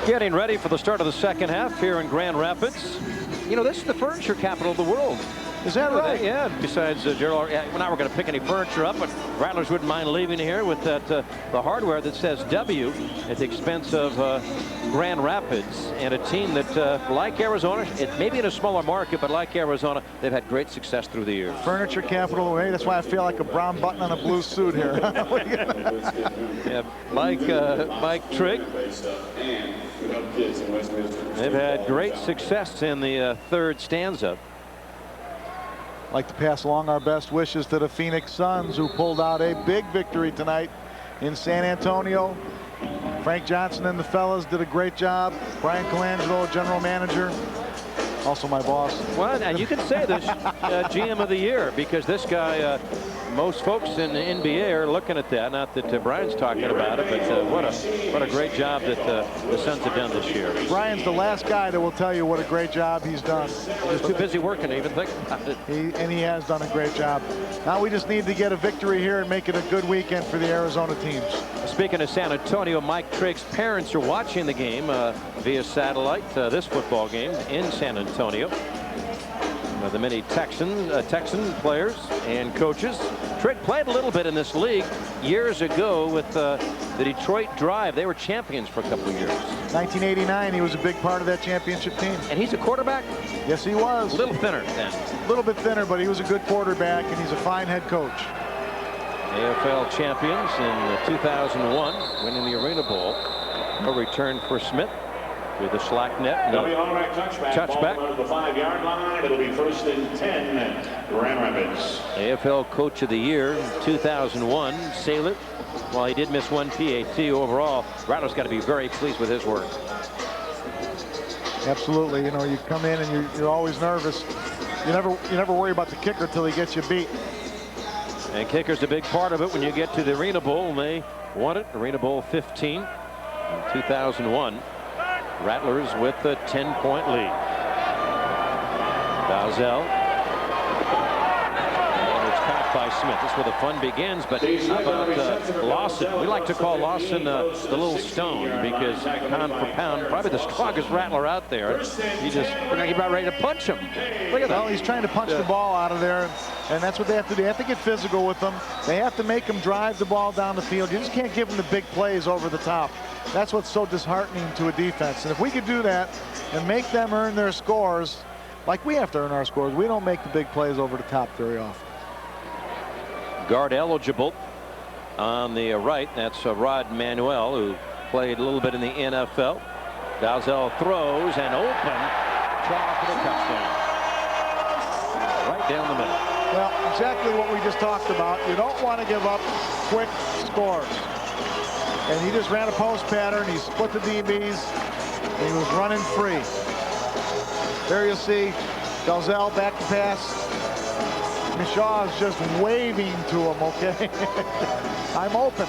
Getting ready for the start of the second half here in Grand Rapids. You know, this is the furniture capital of the world. Is that right? Yeah, besides Gerald, we're not going to pick any furniture up, but Rattlers wouldn't mind leaving here with that the hardware that says W at the expense of Grand Rapids, and a team that, like Arizona, it may be in a smaller market, but like Arizona, they've had great success through the years. Furniture capital, hey, that's why I feel like a brown button on a blue suit here. Yeah, Mike Trigg. They've had great success in the third stanza. Like to pass along our best wishes to the Phoenix Suns, who pulled out a big victory tonight in San Antonio. Frank Johnson and the fellas did a great job. Brian Colangelo, general manager, also my boss. Well, and you can say this GM of the year, because this guy, most folks in the NBA are looking at that. Not that Brian's talking about it, but what a great job that the Suns have done this year. Brian's the last guy that will tell you what a great job he's done. He was too busy working to even think about it. And he has done a great job. Now we just need to get a victory here and make it a good weekend for the Arizona teams. Speaking of San Antonio, Mike Trigg's parents are watching the game via satellite, this football game in San Antonio. The many Texan players and coaches. Trigg played a little bit in this league years ago with the Detroit Drive. They were champions for a couple of years. 1989, he was a big part of that championship team. And he's a quarterback? Yes, he was. A little thinner then. A little bit thinner, but he was a good quarterback, and he's a fine head coach. AFL champions in 2001, winning the Arena Bowl. No return for Smith. With the slack net. No. Touchback. Ball the 5-yard line. It'll be first and 10. Grand Rapids. AFL Coach of the Year in 2001. Saylor. While he did miss one PAT overall, Rattlers got to be very pleased with his work. Absolutely. You know, you come in and you're always nervous. You never worry about the kicker till he gets you beat. And kicker's a big part of it when you get to the Arena Bowl, and they won it. Arena Bowl 15 in 2001. Rattlers with a 10-point lead. Dalzell. And it's caught by Smith. That's where the fun begins. But how about Lawson? We like to call Lawson the little stone, because pound for pound, probably the strongest Rattler out there. He's about ready to punch him. Look at that. Well, he's trying to punch the ball out of there, and that's what they have to do. They have to get physical with them. They have to make them drive the ball down the field. You just can't give them the big plays over the top. That's what's so disheartening to a defense. And if we could do that and make them earn their scores, like we have to earn our scores, we don't make the big plays over the top very often. Guard eligible on the right. That's Rod Manuel, who played a little bit in the NFL. Dalzell throws and open. Try for the touchdown. Right down the middle. Well, exactly what we just talked about. You don't want to give up quick scores. And he just ran a post pattern. He split the DBs. And he was running free. There you see Dalzell back to pass. Shaw is just waving to him, okay? I'm open.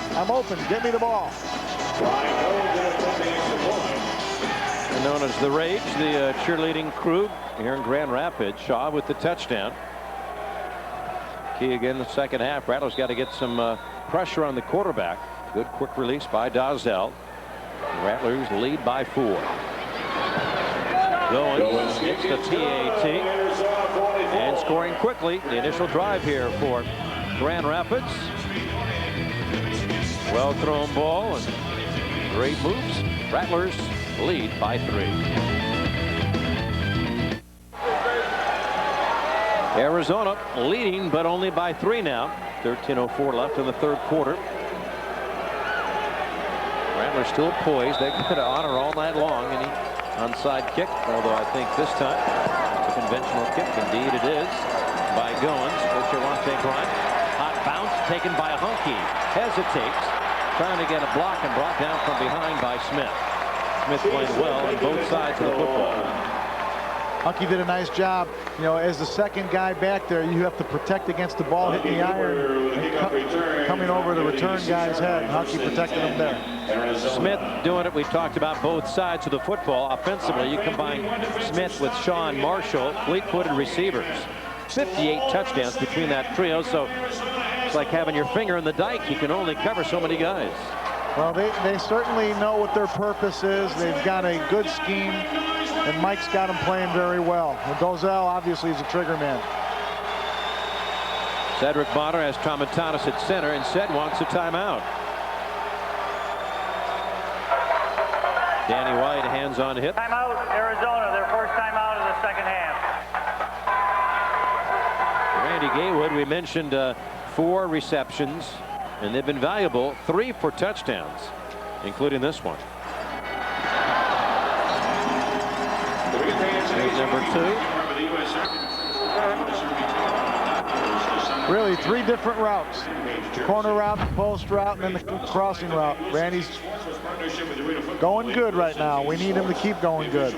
Get me the ball. And known as the Rage, the cheerleading crew here in Grand Rapids. Shaw with the touchdown. Key again the second half. Rattlers got to get some pressure on the quarterback. Good quick release by Dalzell. Rattlers lead by 4. Going, gets the PAT. And scoring quickly. The initial drive here for Grand Rapids. Well thrown ball and great moves. Rattlers lead by 3. Arizona leading, but only by 3 now. 13:04 left in the third quarter. Rattlers still poised. They could honor all night long any onside kick, although I think this time it's a conventional kick. Indeed it is by Goins. Coach Bryant. Hot bounce taken by Hunky. Hesitates, trying to get a block and brought down from behind by Smith. Smith playing well on both sides of the football. Hunky did a nice job. You know, as the second guy back there, you have to protect against the ball hitting the iron and coming over the return guy's head. Hunky protected him there. Smith doing it. We talked about both sides of the football. Offensively, you combine Smith with Sean Marshall, fleet-footed receivers. 58 touchdowns between that trio, so it's like having your finger in the dike. You can only cover so many guys. Well, they certainly know what their purpose is. They've got a good scheme, and Mike's got them playing very well. And Dozell obviously is a trigger man. Cedric Bonner has Tramontanis at center, and Ced wants a timeout. Danny White, hands on hip. Timeout, Arizona, their first timeout of the second half. Randy Gaywood, we mentioned 4 receptions, and they've been valuable. 3 for touchdowns, including this one. Here's number 2. Really 3 different routes. The corner route, the post route, and then the crossing route. Randy's going good right now. We need him to keep going good.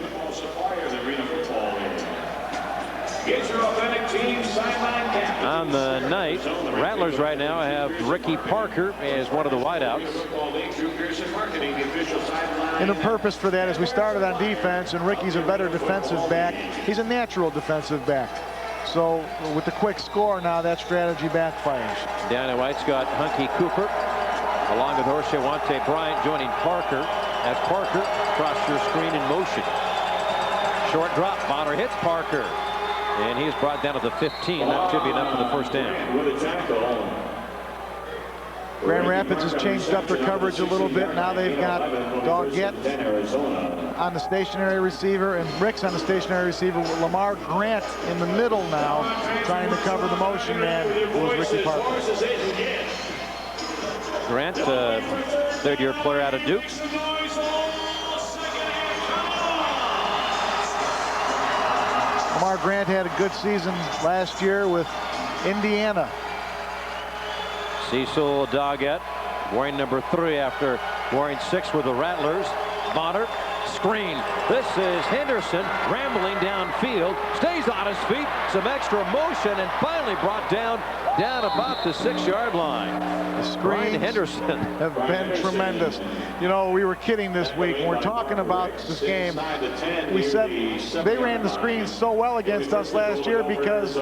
On the night, Rattlers right now have Ricky Parker as one of the wideouts. And the purpose for that is we started on defense, and Ricky's a better defensive back. He's a natural defensive back. So with the quick score now, that strategy backfires. Danny White's got Hunky Cooper, along with Orshewante Bryant joining Parker as Parker crossed your screen in motion. Short drop, Bonner hits Parker. And he's brought down to the 15. That should be enough for the first down. Grand Rapids has changed up their coverage a little bit. Now they've got Doggett on the stationary receiver and Ricks on the stationary receiver with Lamar Grant in the middle now, trying to cover the motion man, who was Ricky Parker. Grant, third-year player out of Duke. Lamar Grant had a good season last year with Indiana. Cecil Doggett wearing number 3 after wearing 6 with the Rattlers. Bonner, screen. This is Henderson rambling downfield, stays on his feet, some extra motion, and finally brought down about the 6-yard line. The screens Henderson have been tremendous. You know, we were kidding this week when we're talking about this game. We said they ran the screens so well against us last year because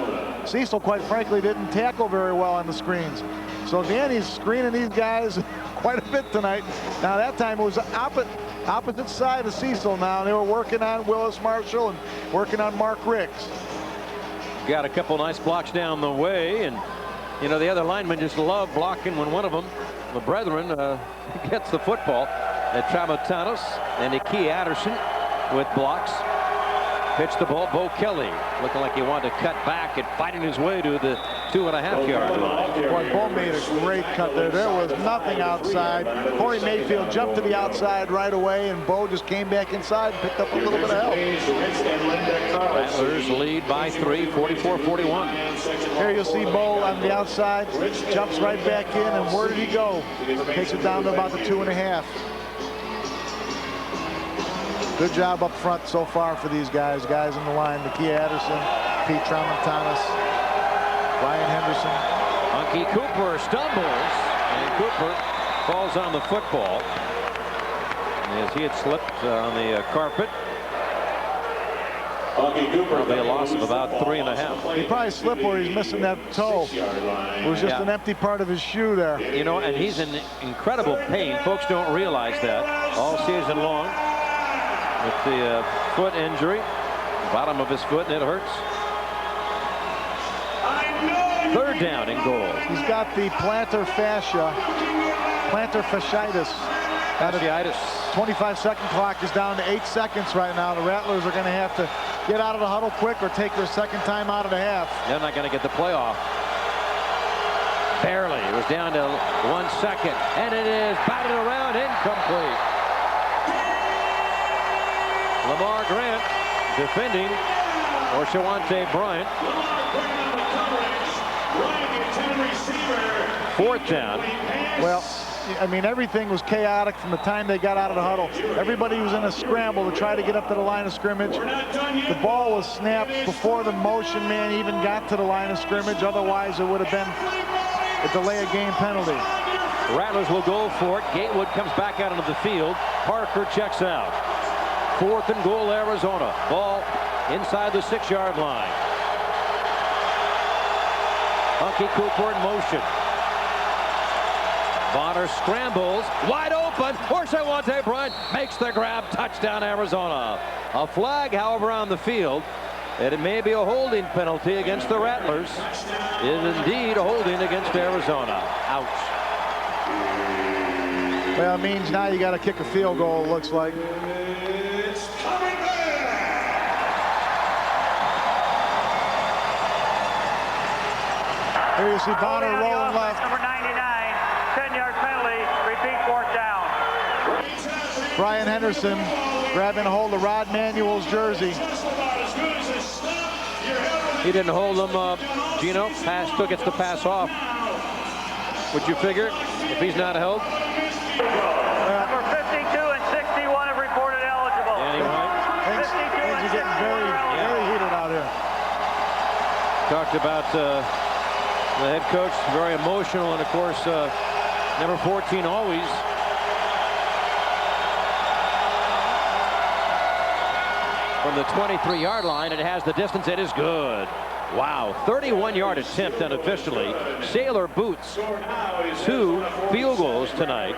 Cecil, quite frankly, didn't tackle very well on the screens. So Danny's screening these guys quite a bit tonight. Now that time it was opposite side of Cecil now. They were working on Willis Marshall and working on Mark Ricks. Got a couple nice blocks down the way, and you know the other linemen just love blocking when one of them, the brethren, gets the football. Tramontanis and Iki Anderson with blocks. Pitch the ball. Bo Kelly looking like he wanted to cut back and fighting his way to the 2.5-yard line. Boy, Bo made a great cut there. There was nothing outside. Corey Mayfield jumped to the outside right away, and Bo just came back inside and picked up a little bit of help. Rattlers lead by 3, 44-41. Here you'll see Bo on the outside, jumps right back in, and where did he go? Takes it down to about the 2.5. Good job up front so far for these guys. Guys in the line, Nikia Addison, Pete Tramontanis, Ryan Henderson. Hunky Cooper stumbles, and Cooper falls on the football as he had slipped on the carpet. That'll be a loss of about 3.5. He probably slipped where he's missing that toe. It was just an empty part of his shoe there. You know, and he's in incredible pain. Folks don't realize that all season long. With the foot injury, bottom of his foot, and it hurts. 3rd down and goal. He's got the plantar fasciitis. Fasciitis. 25-second clock is down to 8 seconds right now. The Rattlers are going to have to get out of the huddle quick or take their second time out of the half. They're not going to get the playoff. Barely. It was down to 1 second, and it is batted around, incomplete. Lamar Grant defending Orshewante Bryant. 4th down. Well, I mean, everything was chaotic from the time they got out of the huddle. Everybody was in a scramble to try to get up to the line of scrimmage. The ball was snapped before the motion man even got to the line of scrimmage. Otherwise, it would have been a delay of game penalty. The Rattlers will go for it. Gatewood comes back out into the field. Parker checks out. 4th and goal, Arizona. Ball inside the 6-yard line. Hunky Cooper in motion. Bonner scrambles, wide open. Orsawante Bryant makes the grab. Touchdown, Arizona. A flag, however, on the field. And it may be a holding penalty against the Rattlers. It is indeed a holding against Arizona. Ouch. Well, it means now you got to kick a field goal, it looks like. Here you see Bonner rolling left. Number 99, 10-yard penalty, repeat 4th down. Brian Henderson grabbing a hold of Rod Manuel's jersey. He didn't hold him, Gino. Still gets the pass off. Would you figure if he's not held? Number 52 and 61 have reported eligible. Things are getting very heated out here. Talked about the head coach, very emotional, and of course, number 14 always. From the 23-yard line, it has the distance. It is good. Wow, 31-yard attempt unofficially. Sailor boots 2 field goals tonight.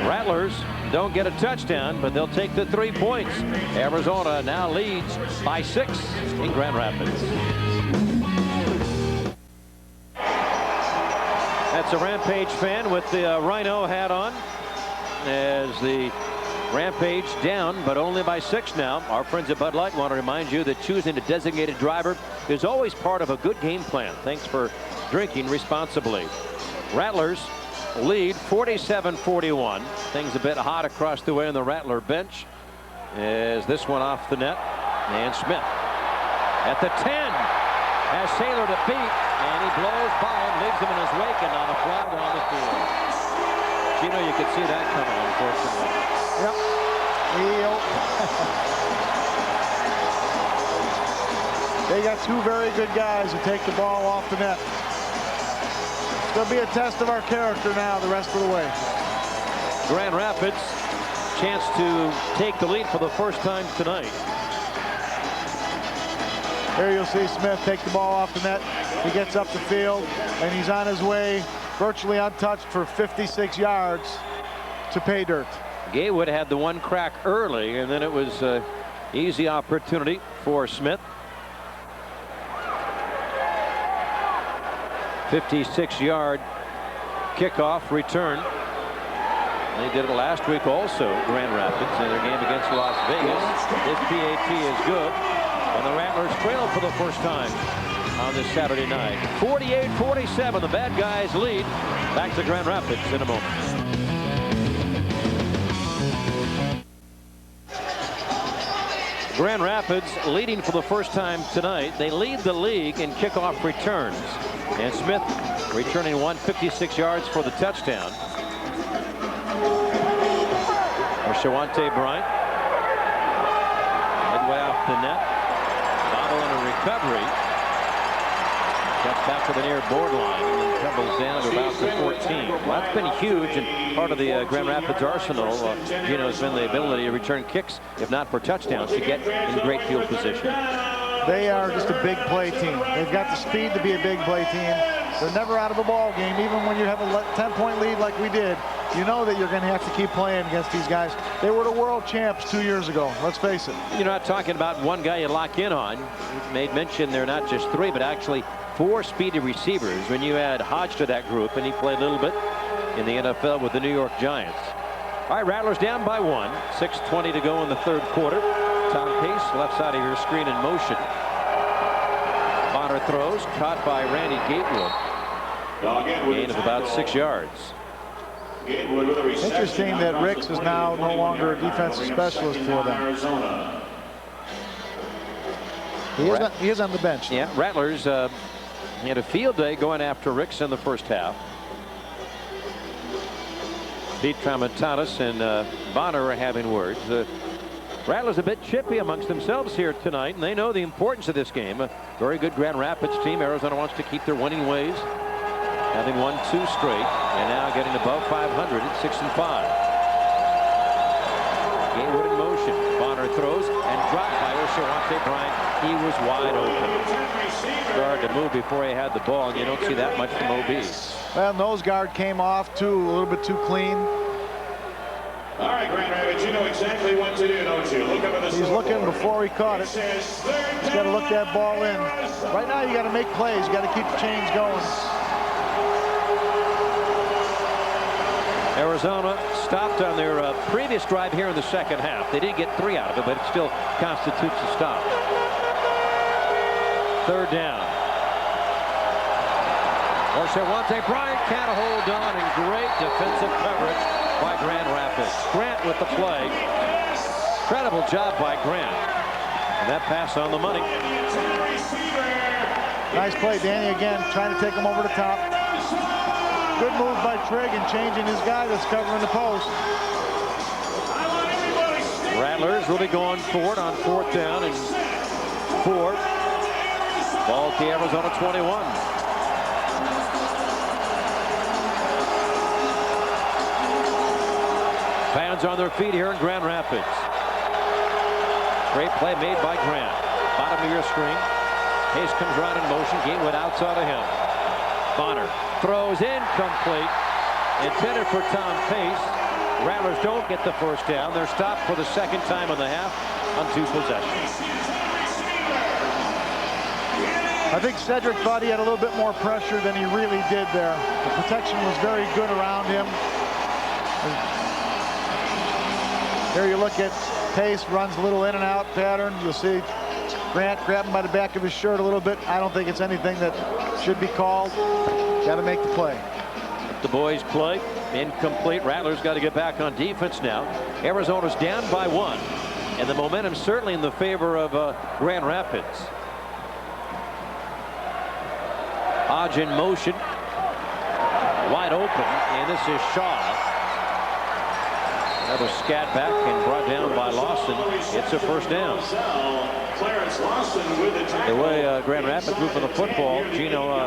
Rattlers don't get a touchdown, but they'll take the 3 points. Arizona now leads by 6 in Grand Rapids. That's a Rampage fan with the Rhino hat on as the Rampage down, but only by 6 now. Our friends at Bud Light want to remind you that choosing a designated driver is always part of a good game plan. Thanks for drinking responsibly. Rattlers lead 47-41. Things a bit hot across the way on the Rattler bench as this one off the net. And Smith at the 10 has Sailor to beat, and he blows by him, leaves him in his wake, and on a flag on the field. You know, you could see that coming, unfortunately. Yep. They got 2 very good guys who take the ball off the net. It's going to be a test of our character now the rest of the way. Grand Rapids, chance to take the lead for the first time tonight. Here you'll see Smith take the ball off the net. He gets up the field, and he's on his way, virtually untouched, for 56 yards to pay dirt. Gatewood had the one crack early, and then it was an easy opportunity for Smith. 56-yard kickoff return. They did it last week also, Grand Rapids, in their game against Las Vegas. This PAT is good, and the Rattlers trail for the first time on this Saturday night. 48-47, the bad guys lead. Back to Grand Rapids in a moment. Grand Rapids leading for the first time tonight. They lead the league in kickoff returns. And Smith returning 156 yards for the touchdown. Orsawante Bryant. Midway off the net. Bottle in a recovery. Gets back to the near boardline and then tumbles down to about the 14. Well, that's been huge, and part of the Grand Rapids arsenal, Gino, has been the ability to return kicks, if not for touchdowns, to get in great field position. They are just a big play team. They've got the speed to be a big play team. They're never out of a ball game. Even when you have a 10-point lead like we did, you know that you're going to have to keep playing against these guys. They were the world champs 2 years ago. Let's face it. You're not talking about one guy you lock in on. You made mention they're not just 3, but actually 4 speedy receivers. When you add Hodge to that group, and he played a little bit in the NFL with the New York Giants. All right, Rattlers down by 1. 6:20 to go in the third quarter. Tom Pace, left side of your screen in motion. Bonner throws, caught by Randy Gatewood. Gain of about 6 yards. Interesting that Ricks is now no longer a defensive specialist for them. He is on the bench. Yeah, Rattlers had a field day going after Ricks in the first half. Pete Tramontanis and Bonner are having words. Rattlers a bit chippy amongst themselves here tonight, and they know the importance of this game. A very good Grand Rapids team. Arizona wants to keep their winning ways, having won 2 straight, and now getting above 500 at 6-5. Gatewood in motion. Bonner throws and dropped by Oshawante Bryant. He was wide open. Hard to move before he had the ball, and you don't see that much from OB. Well, nose guard came off too, a little bit too clean. All right, Grand Rapids, you know exactly what to do, don't you? Look up at the He's looking before he caught it. He's got to look that ball in. Right now, you got to make plays. You got to keep the chains going. Arizona stopped on their previous drive here in the second half. They didn't get 3 out of it, but it still constitutes a stop. 3rd down. Oshawante Bryant can't hold on, and great defensive coverage by Grand Rapids. Grant with the play. Incredible job by Grant. And that pass on the money. Nice play, Danny, again, trying to take him over the top. Good move by Trigg and changing his guy that's covering the post. Rattlers will be going for it on 4th down and 4. Ball at the Arizona 21. Fans on their feet here in Grand Rapids. Great play made by Grant. Bottom of your screen. Pace comes around in motion. Gatewood outside of him. Bonner throws incomplete. Intended for Tom Pace. Rattlers don't get the 1st down. They're stopped for the 2nd time in the half on 2 possessions. I think Cedric thought he had a little bit more pressure than he really did there. The protection was very good around him. Here you look at Pace, runs a little in and out pattern. You'll see Grant grab him by the back of his shirt a little bit. I don't think it's anything that should be called. Got to make the play. The boys play. Incomplete. Rattlers got to get back on defense now. Arizona's down by 1. And the momentum certainly in the favor of Grand Rapids. Hodge in motion. Wide open. And this is Shaw. Another scat back and brought down by Lawson. It's a 1st down. The way Grand Rapids move for the football, Gino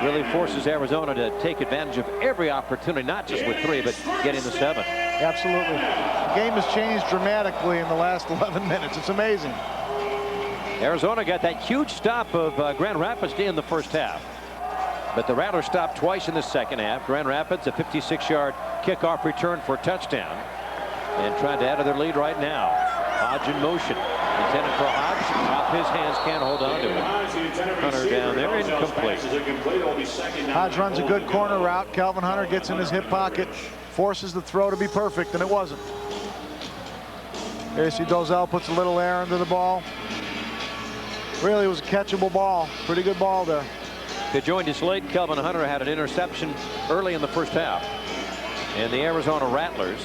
really forces Arizona to take advantage of every opportunity, not just with 3, but getting the 7. Absolutely. The game has changed dramatically in the last 11 minutes. It's amazing. Arizona got that huge stop of Grand Rapids in the 1st half. But the Rattlers stopped twice in the 2nd half. Grand Rapids, a 56-yard kickoff return for a touchdown. And trying to add to their lead right now. Hodge in motion. Intended for Hodge. Off his hands, can't hold on to it. Hunter down there, incomplete. Hodge runs a good corner route. Calvin Hunter gets in his hip pocket, forces the throw to be perfect, and it wasn't. Here you see Dozell puts a little air into the ball. Really, it was a catchable ball. Pretty good ball there. They joined us late. Calvin Hunter had an interception early in the 1st half. And the Arizona Rattlers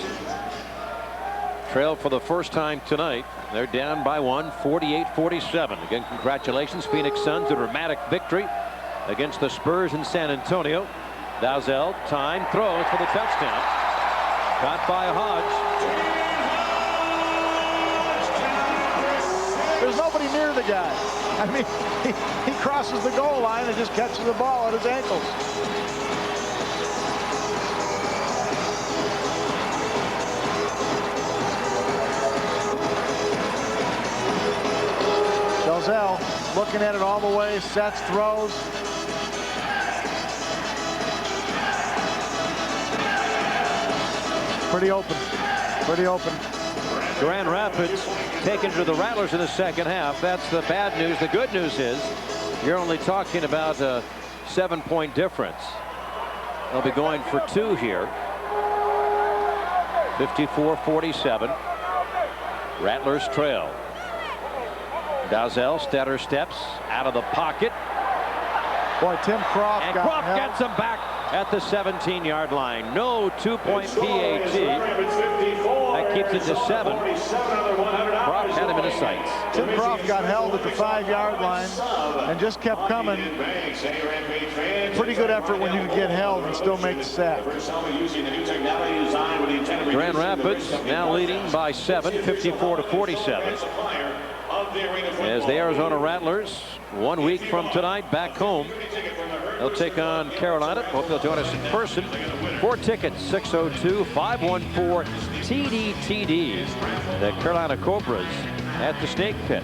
trail for the 1st time tonight. They're down by 1, 48-47. Again, congratulations, Phoenix Suns, a dramatic victory against the Spurs in San Antonio. Dowsell, time, throws for the touchdown. Caught by Hodge. There's nobody near the guy. I mean, he crosses the goal line and just catches the ball at his ankles. Dalzell looking at it all the way, sets, throws. Pretty open. Pretty open. Grand Rapids taken to the Rattlers in the 2nd half. That's the bad news. The good news is you're only talking about a 7-point difference. They'll be going for 2 here. 54-47. Rattlers trail. Dowsell stutter steps out of the pocket. Boy, Tim Croft and got Croft help. gets him back at the 17-yard line. No 2-point PAT. That keeps it to 7. Croft had him in his sights. Tim Croft got held at the 5-yard line and just kept coming. Pretty good effort when you can get held and still make the sack. Grand Rapids now leading by 7, 54-47. As the Arizona Rattlers, 1 week from tonight, back home, they'll take on Carolina. Hope they'll join us in person. 4 tickets, 602-514-TDTD. The Carolina Cobras at the Snake Pit.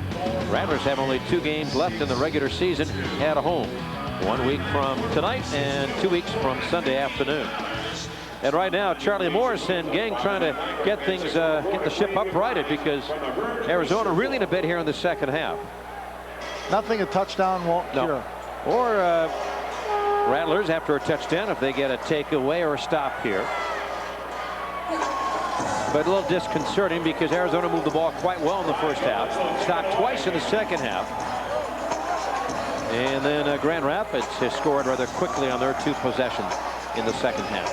Rattlers have only 2 games left in the regular season at home. 1 week from tonight and 2 weeks from Sunday afternoon. And right now, Charlie Morris and gang trying to get things, get the ship uprighted, because Arizona really in a bit here in the second half. Nothing a touchdown won't cure. Or Rattlers, after a touchdown, if they get a takeaway or a stop here. But a little disconcerting because Arizona moved the ball quite well in the first half. Stopped twice in the second half. And then Grand Rapids has scored rather quickly on their 2 possessions in the second half.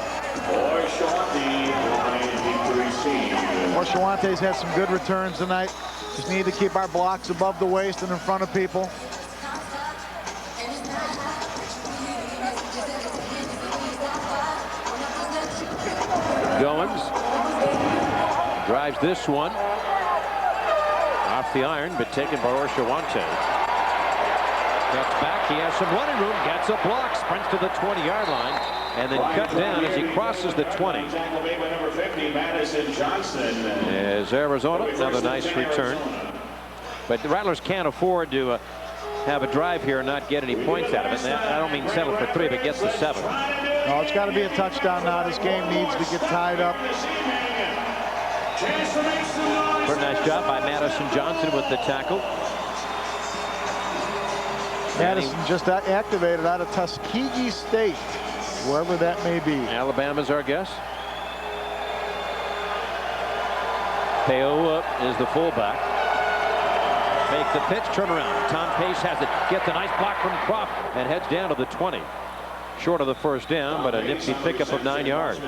Orshwante's had some good returns tonight. Just need to keep our blocks above the waist and in front of people. Goins drives this one off the iron, but taken by Orshawante. Cuts back. He has some running room. Gets a block. Sprints to the 20-yard line. And then cut down as he crosses the 20. As Arizona, another nice return. But the Rattlers can't afford to have a drive here and not get any points out of it. And I don't mean settle for 3, but gets the 7. No, it's got to be a touchdown now. This game needs to get tied up. Pretty nice job by Madison Johnson with the tackle. Madison just activated out of Tuskegee State, wherever that may be. Alabama's our guess. Peo is the fullback. Make the pitch, turn around. Tom Pace has it. Gets a nice block from Croft and heads down to the 20. Short of the first down, but a nifty pickup of 9 yards.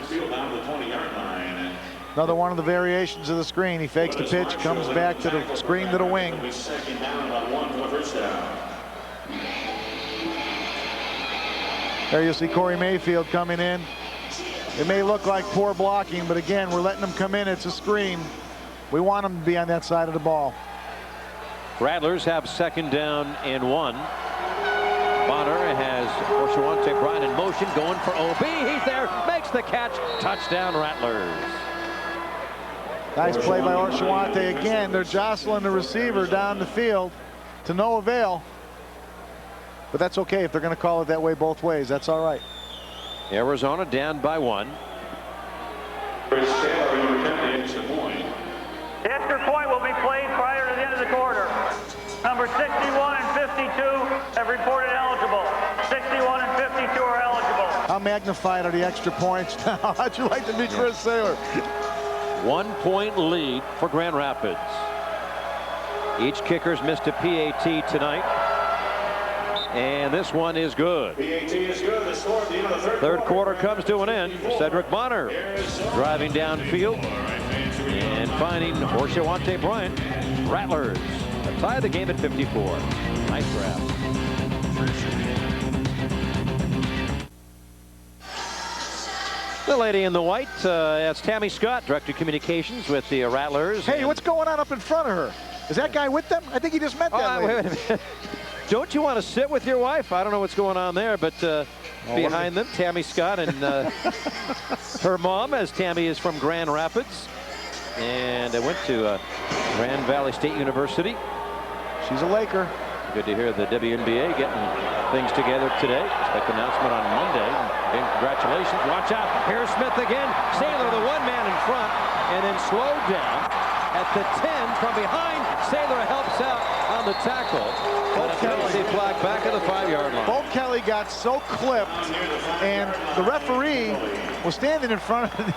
Another one of the variations of the screen. He fakes the pitch, comes back to the screen to the wing. There you see Corey Mayfield coming in. It may look like poor blocking, but again, we're letting them come in. It's a screen. We want them to be on that side of the ball. Rattlers have 2nd down and 1. Bonner has Orshawante Bryant in motion, going for OB. He's there, makes the catch. Touchdown, Rattlers. Nice play by Orshawante again. They're jostling the receiver down the field to no avail. But that's okay if they're going to call it that way both ways. That's all right. Arizona down by 1. The extra point will be played prior to the end of the quarter. Number 61 and 52 have reported eligible. 61 and 52 are eligible. How magnified are the extra points now? How'd you like to be Chris Saylor? 1 point lead for Grand Rapids. Each kicker's missed a PAT tonight. And this one is good. PAT is good. The score at the end of the third quarter comes to an end. Cedric Bonner driving downfield and finding Orshawante Bryant. Rattlers tie the game at 54. Nice grab. The lady in the white, that's Tammy Scott, Director of Communications with the Rattlers. Hey, what's going on up in front of her? Is that guy with them? I think he just met that lady. Wait a minute. Don't you want to sit with your wife? I don't know what's going on there, but behind them, Tammy Scott and her mom, as Tammy is from Grand Rapids. And I went to Grand Valley State University. She's a Laker. Good to hear the WNBA getting things together today. Expect an announcement on Monday. And congratulations. Watch out. Here's Smith again. Saylor, the 1 man in front, and then slowed down at the 10 from behind. Saylor helps out on the tackle. But a penalty flag back at the 5-yard line. Bo Kelly got so clipped, and the referee was standing in front of it,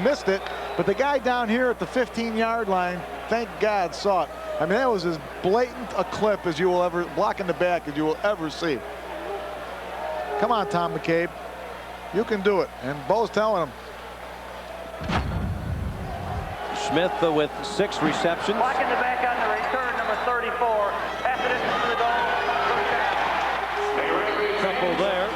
missed it, but the guy down here at the 15-yard line, thank God, saw it. I mean, that was as blatant a clip as you will ever, blocking the back, as you will ever see. Come on, Tom McCabe. You can do it. And Bo's telling him. Smith with 6 receptions. Blocking the back on the return number 34. After this to the goal. Couple there.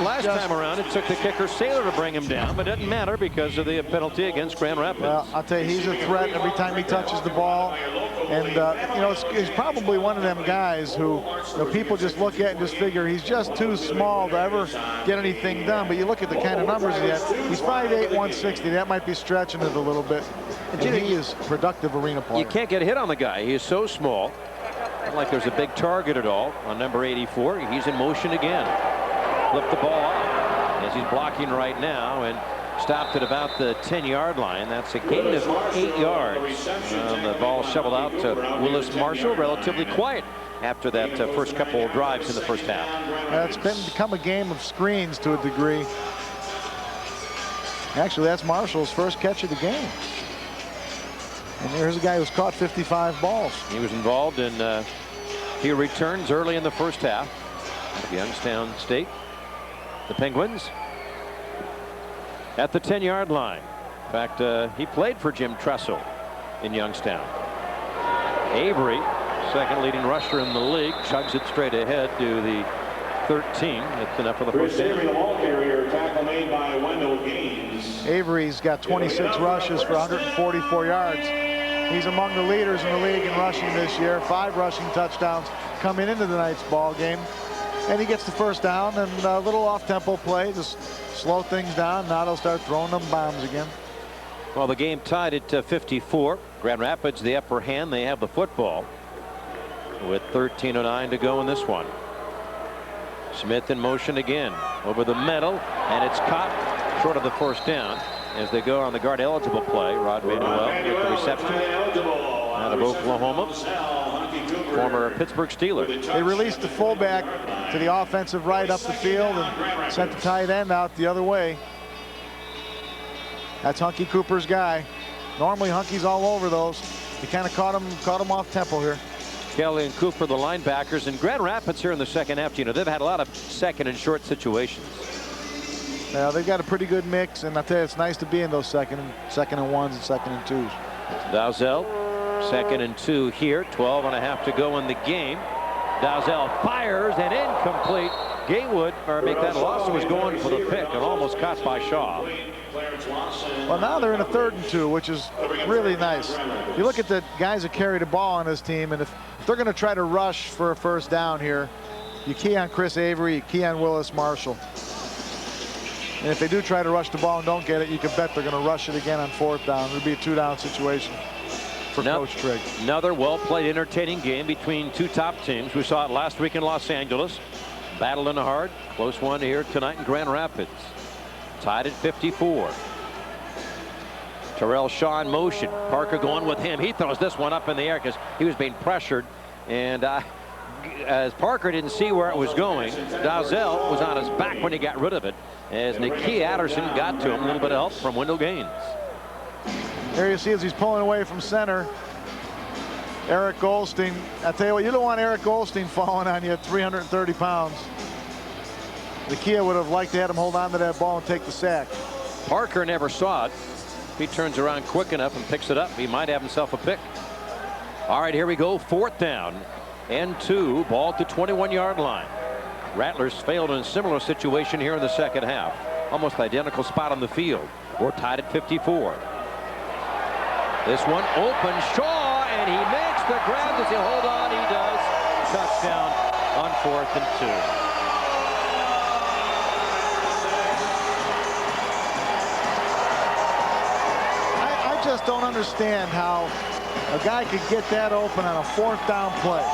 Last time around, it took the kicker Saylor to bring him down, but it doesn't matter because of the penalty against Grand Rapids. Well, I'll tell you, he's a threat every time he touches the ball. And, you know, he's probably one of them guys who, you know, people just look at and just figure he's just too small to ever get anything done. But you look at the kind of numbers he has. He's 5'8", 160. That might be stretching it a little bit. And he is a productive arena player. You can't get a hit on the guy. He is so small. Not like there's a big target at all on number 84. He's in motion again. Flip the ball off as he's blocking right now and stopped at about the 10-yard line. That's a gain of 8 yards. The ball shoveled out to Willis Marshall, relatively quiet after that first couple of drives in the first half. It's become a game of screens to a degree. Actually, that's Marshall's first catch of the game. And here's a guy who's caught 55 balls. He was involved in few returns early in the first half of Youngstown State. The Penguins at the 10-yard line. In fact, he played for Jim Tressel in Youngstown. Avery, second leading rusher in the league, chugs it straight ahead to the 13. That's enough for the first down. The ball carrier, tackle made by Wendell Gaines. Avery's got 26 rushes for 144 yards. He's among the leaders in the league in rushing this year. 5 rushing touchdowns coming into tonight's ball game. And he gets the first down, and a little off-tempo play, just slow things down. Now they'll start throwing them bombs again. Well, the game tied at 54. Grand Rapids the upper hand. They have the football with 13:09 to go in this one. Smith in motion again over the middle, and it's caught short of the first down as they go on the guard eligible play. Rod Manuel with the reception out of Oklahoma. Former Pittsburgh Steeler. They released the fullback to the offensive right up the field and sent the tight end out the other way. That's Hunky Cooper's guy. Normally Hunky's all over those. He kind of caught him off tempo here. Kelly and Cooper, the linebackers, and Grand Rapids here in the second half. You know, they've had a lot of second and short situations. Now they've got a pretty good mix, and I tell you, it's nice to be in those second and ones and second and twos. Dalzell, 2nd and 2 here. 12.5 to go in the game. Dalzell fires and incomplete. Gatewood, or make that loss, was going for the pick and almost caught by Shaw. Well, now they're in a 3rd and 2, which is really nice. You look at the guys that carry the ball on this team, and if they're going to try to rush for a first down here, you key on Chris Avery, you key on Willis Marshall. And if they do try to rush the ball and don't get it, you can bet they're going to rush it again on 4th down. It'll be a 2-down situation for Coach Trigg. Another well-played, entertaining game between two top teams. We saw it last week in Los Angeles. Battle in the hard. Close one here tonight in Grand Rapids. Tied at 54. Terrell Shaw in motion. Parker going with him. He throws this one up in the air because he was being pressured. And as Parker didn't see where it was going, Dalzell was on his back when he got rid of it. As Nikia Adderson got to him. A little bit of help from Wendell Gaines. There you see as he's pulling away from center. Eric Goldstein. I tell you what, you don't want Eric Goldstein falling on you at 330 pounds. Nikia would have liked to have him hold on to that ball and take the sack. Parker never saw it. He turns around quick enough and picks it up. He might have himself a pick. All right, here we go. 4th down and 2. Ball at the 21-yard line. Rattlers failed in a similar situation here in the second half. Almost identical spot on the field. We're tied at 54. This one open. Shaw, and he makes the grab. Does he hold on? He does. Touchdown on 4th and 2. I just don't understand how a guy could get that open on a 4th down play.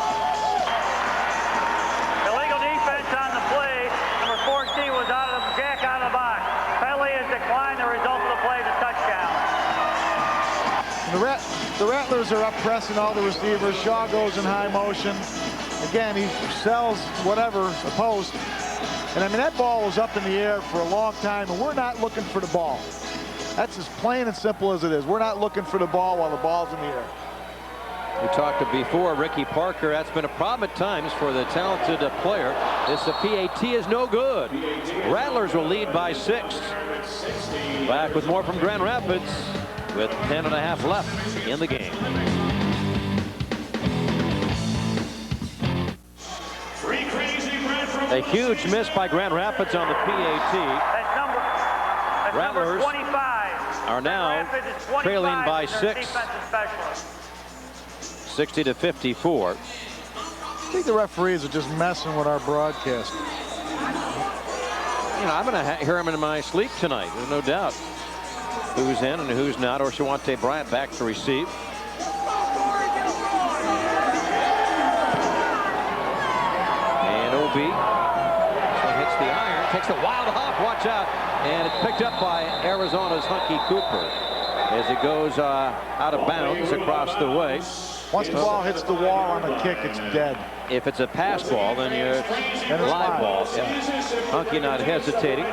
Illegal defense on the play. Number 14 was out of the box. Penalty has declined. The result of the play is a touchdown. The Rattlers are up pressing all the receivers. Shaw goes in high motion. Again, he sells whatever, the post. And I mean, that ball was up in the air for a long time, and we're not looking for the ball. That's as plain and simple as it is. We're not looking for the ball while the ball's in the air. We talked before, Ricky Parker. That's been a problem at times for the talented player. This PAT is no good. Rattlers will lead by 6. Back with more from Grand Rapids with 10.5 left in the game. A huge miss by Grand Rapids on the PAT. Rattlers are now trailing by 6, 60-54. I think the referees are just messing with our broadcast. You know, I'm going to hear him in my sleep tonight. There's no doubt who's in and who's not. Orshawante Bryant back to receive. And OB hits the iron, takes the wild hop. Watch out. And it's picked up by Arizona's Hunky Cooper as it goes out of bounds across the way. Once the ball hits the wall on a kick, it's dead. If it's a pass ball, then you're live ball. Yeah. Hunky not hesitating.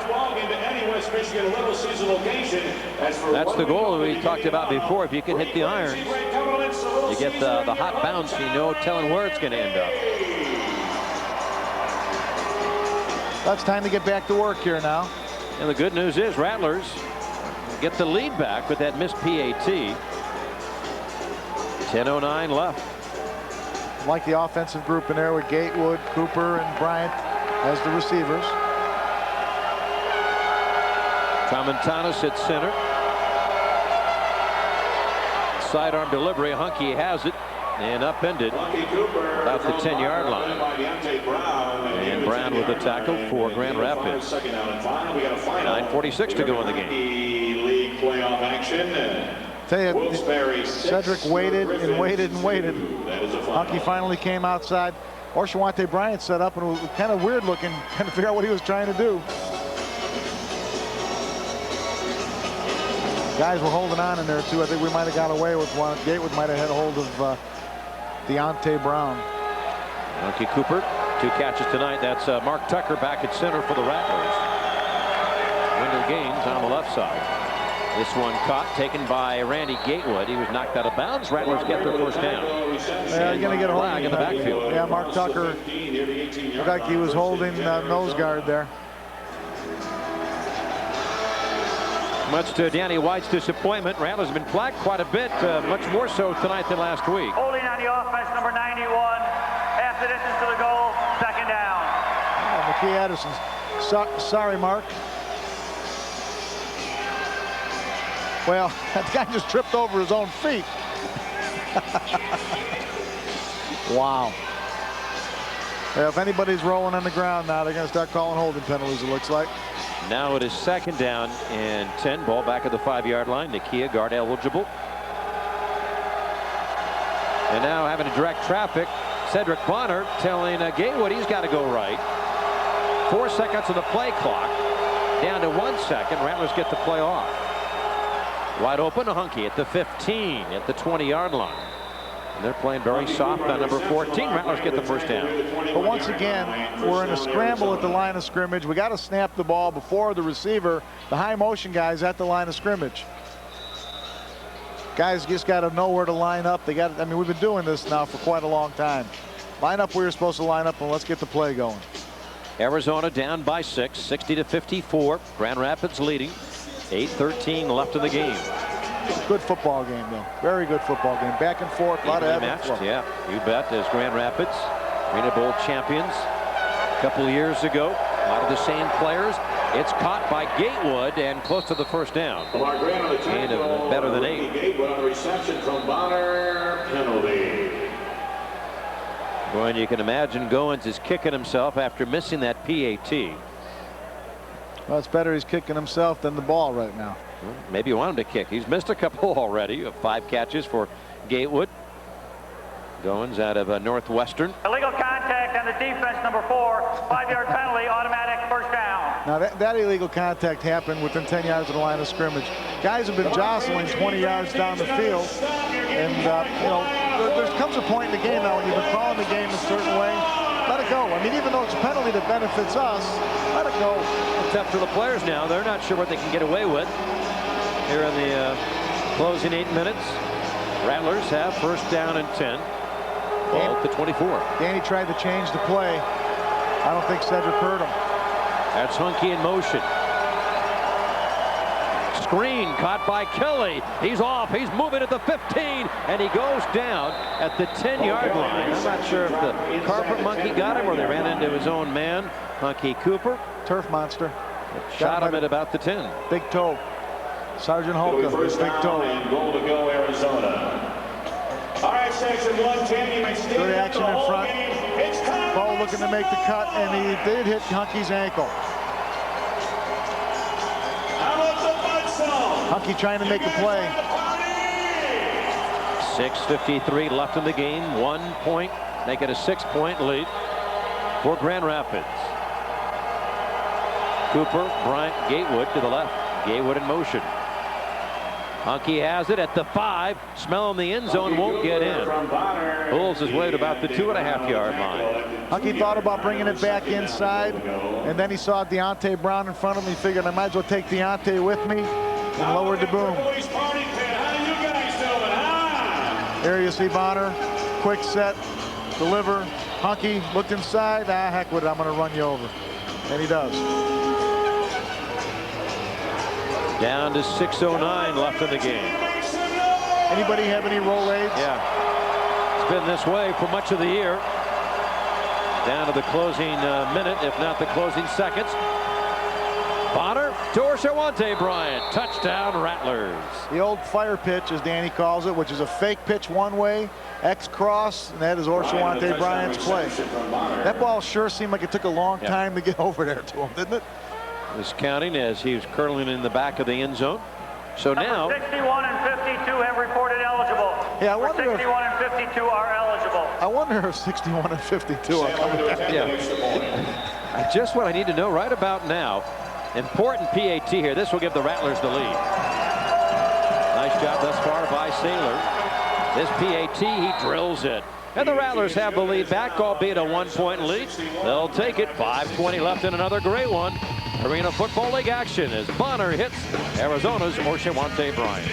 That's the goal we talked about before. If you can hit the irons, you get the hot bounce. You know, telling where it's going to end up. That's time to get back to work here now. And the good news is Rattlers get the lead back with that missed PAT. 10:09 left. Like the offensive group in there with Gatewood, Cooper, and Bryant as the receivers. Tramontanis at center. Sidearm delivery. Hunky has it and upended about the 10-yard line. And Brown with the tackle for Grand Rapids. 9:46 to go in the game. League playoff action. Tell you, Cedric waited and waited and waited. Hunky finally came outside. Orshawante Bryant set up, and it was kind of weird looking, trying to figure out what he was trying to do. Guys were holding on in there too. I think we might have got away with one. Gatewood might have had a hold of Deontay Brown. Hunky Cooper, 2 catches tonight. That's Mark Tucker back at center for the Rattlers. Wendell Gaines on the left side. This one caught, taken by Randy Gatewood. He was knocked out of bounds. Rattlers get their first down. Yeah, you're going to get a hold in the backfield. Yeah, Mark Tucker looked like he was holding nose guard there. Much to Danny White's disappointment, Rattlers have been flagged quite a bit, much more so tonight than last week. Holding on the offense, number 91. Half the distance to the goal, second down. Oh, McKee Addison. Sorry, Mark. Well, that guy just tripped over his own feet. Wow. Well, if anybody's rolling on the ground now, they're going to start calling holding penalties, it looks like. Now it is second down and 10. Ball back at the 5-yard line. Nakia guard eligible. And now having to direct traffic. Cedric Bonner telling Gatewood he's got to go right. 4 seconds on the play clock. Down to 1 second. Rattlers get the play off. Wide open, Hunky at the 15, at the 20-yard line. And they're playing very soft on number 14. Rattlers get the first down. But once again, we're in a scramble at the line of scrimmage. We got to snap the ball before the receiver, the high motion guys at the line of scrimmage. Guys just got to know where to line up. They got. I mean, we've been doing this now for quite a long time. Line up where you're supposed to line up, and let's get the play going. Arizona down by 6, 60-54. Grand Rapids leading. 8:13 left in the game. Good football game, though. Very good football game. Back and forth. A lot of matched, yeah, you bet. As Grand Rapids, Arena Bowl champions a couple of years ago. A lot of the same players. It's caught by Gatewood and close to the first down. And better than 8. Gatewood on the reception from Bonner. Penalty. Well, and you can imagine Goins is kicking himself after missing that PAT. Well, it's better he's kicking himself than the ball right now. Well, maybe you want him to kick. He's missed a couple already. 5 catches for Gatewood. Goins out of Northwestern. Illegal contact on the defense, number 4. 5-yard penalty, automatic first down. Now that illegal contact happened within 10 yards of the line of scrimmage. Guys have been jostling 20 yards down the field. And, you know, there comes a point in the game now when you've been calling the game a certain way. Let it go. I mean, even though it's a penalty that benefits us, let it go. It's up to the players now. They're not sure what they can get away with here in the closing 8 minutes. Rattlers have first down and 10. Ball at the 24. Danny tried to change the play. I don't think Cedric heard him. That's Hunky in motion. Screen caught by Kelly. He's off. He's moving at the 15, and he goes down at the 10-yard line. I'm not sure if the carpet monkey got him or they ran into his own man, Monkey Cooper. Turf monster. Shot him at about the 10. Big toe. Sergeant Holcomb, big toe. Goal to go, Arizona. All right, section 110. Good action in front. Ball looking to make the cut, and he did hit Hunky's ankle. Hunky trying to make a play. 6:53 left in the game. 1 point. Make it a 6-point lead for Grand Rapids. Cooper, Bryant, Gatewood to the left. Gatewood in motion. Hunky has it at the 5. Smell in the end zone, won't get in. Pulls his way to about the 2.5-yard line. Hunky thought about bringing it back inside, and then he saw Deontay Brown in front of him. He figured I might as well take Deontay with me and lowered the boom. There you see Bonner. Quick set, deliver. Hunky looked inside. Ah, heck with it. I'm going to run you over. And he does. Down to 6:09 left in the game. Anybody have any roll aids? Yeah. It's been this way for much of the year. Down to the closing minute, if not the closing seconds. Bonner to Orshawante Bryant. Touchdown, Rattlers. The old fire pitch, as Danny calls it, which is a fake pitch one way, X cross, and that is Orshawante Bryant's play. That ball sure seemed like it took a long time to get over there to him, didn't it? Was counting as he was curling in the back of the end zone. So now 61 and 52 have reported eligible. Yeah, I wonder 61 and 52 are eligible. I wonder if 61 and 52 are coming back. Yeah. Just what I need to know right about now. Important PAT here. This will give the Rattlers the lead. Nice job thus far by Saylor. This PAT, he drills it. And the Rattlers have the lead back, albeit a 1-point lead. They'll take it. 5:20 left in another great one. Arena Football League action as Bonner hits Arizona's Orshawante Bryant.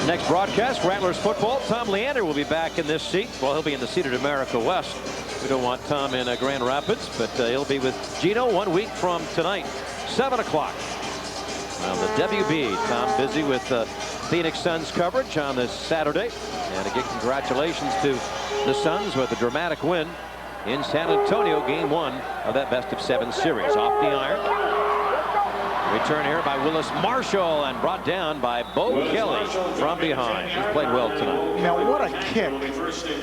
Next broadcast, Rattlers football. Tom Leander will be back in this seat. Well, he'll be in the seat at America West. We don't want Tom in Grand Rapids, but he'll be with Gino 1 week from tonight, 7 o'clock. On the WB, Tom busy with Phoenix Suns coverage on this Saturday. And again, congratulations to the Suns with a dramatic win in San Antonio, game 1 of that best-of-7 series. Off the iron. Return here by Willis Marshall and brought down by Bo Kelly from behind. He's played well tonight. Now, what a kick.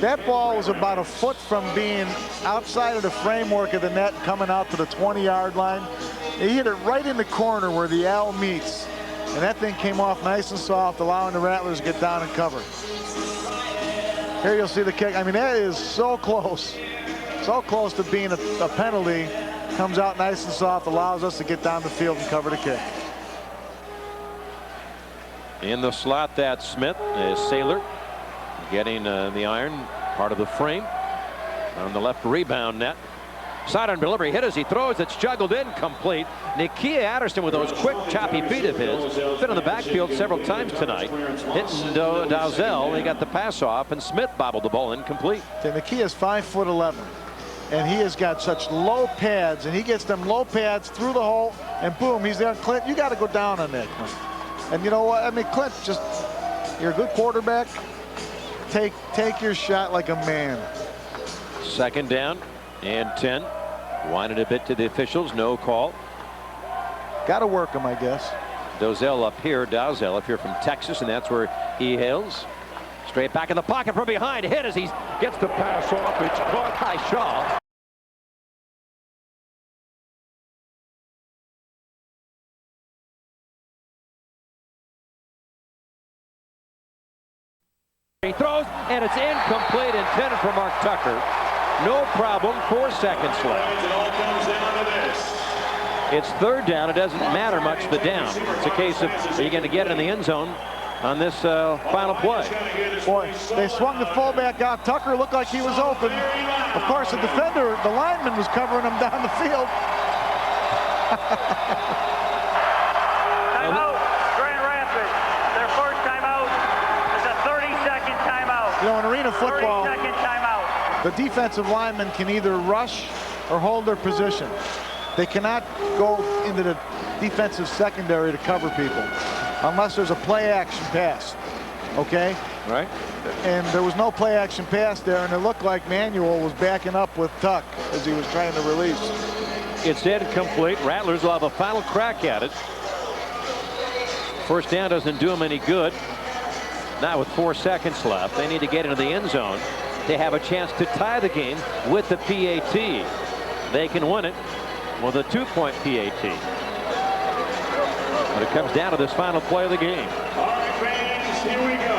That ball was about a foot from being outside of the framework of the net, coming out to the 20-yard line. He hit it right in the corner where the L meets. And that thing came off nice and soft, allowing the Rattlers to get down and cover. Here you'll see the kick. I mean, that is so close. So close to being a penalty. Comes out nice and soft, allows us to get down the field and cover the kick. In the slot, that's Smith. Is Saylor getting the iron, part of the frame. On the left rebound net. Sidearm delivery hit as he throws. It's juggled in, complete. Nikia Addison with those quick, choppy feet of his. Been on the backfield several times tonight. Hitting Dowsell. He got the pass off, and Smith bobbled the ball incomplete. Nikia's 5'11", and he has got such low pads, and he gets them low pads through the hole, and boom, he's there. Clint, you got to go down on that, Clint. And you know what? I mean, Clint, just you're a good quarterback. Take your shot like a man. Second down and 10. Winded a bit to the officials. No call. Got to work him, I guess. Dowsell up here from Texas, and that's where he hails. Straight back in the pocket from behind. Hit as he gets the pass off. It's caught by Shaw. He throws, and it's incomplete, intended for Mark Tucker. No problem. 4 seconds left. It's third down. It doesn't matter much the down. It's a case of, are you going to get it in the end zone on this final play? Boy, they swung the fullback out. Tucker looked like he was open. Of course, the defender, the lineman, was covering him down the field. Timeout, Grand Rapids. Their first timeout is a 30-second timeout. You know, in arena football, 30-second timeout. the defensive lineman can either rush or hold their position. They cannot go into the defensive secondary to cover people unless there's a play action pass. Okay? Right. And there was no play action pass there, and it looked like Manuel was backing up with Tuck as he was trying to release. It's incomplete. Rattlers will have a final crack at it. First down doesn't do them any good. Now with 4 seconds left, they need to get into the end zone to have a chance to tie the game with the PAT. They can win it with a 2-point PAT. But it comes down to this final play of the game. All right, fans, here we go.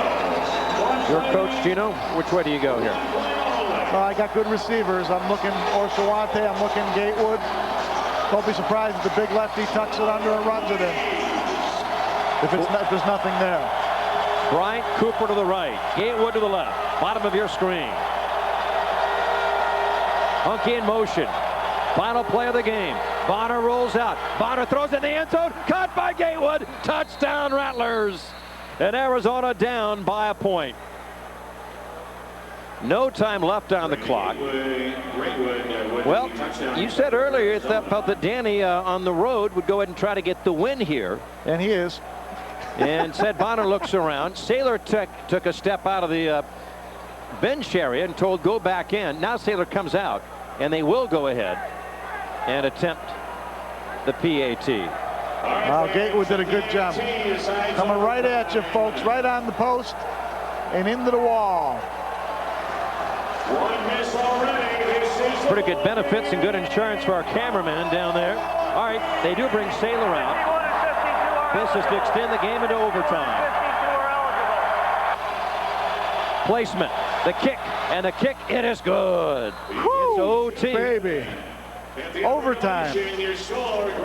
Your coach, Gino, which way do you go here? Well, I got good receivers. I'm looking Orshawante. I'm looking Gatewood. Don't be surprised if the big lefty tucks it under and runs it in. If there's nothing there. Bryant Cooper to the right. Gatewood to the left. Bottom of your screen. Hunky in motion. Final play of the game. Bonner rolls out. Bonner throws in the end zone. Caught by Gatewood. Touchdown Rattlers. And Arizona down by a point. No time left on the clock. Well, you said earlier you felt that Danny on the road would go ahead and try to get the win here. And he is. And said Bonner looks around. Saylor took a step out of the bench area and told go back in. Now Saylor comes out, and they will go ahead and attempt the PAT. Wow, Gatewood did a good job. Coming right at you, folks, right on the post and into the wall. One miss already. Pretty good benefits and good insurance for our cameraman down there. All right, they do bring Saylor out. This is to extend the game into overtime. Placement, the kick, and the kick, it is good. It's OT. Baby. Overtime.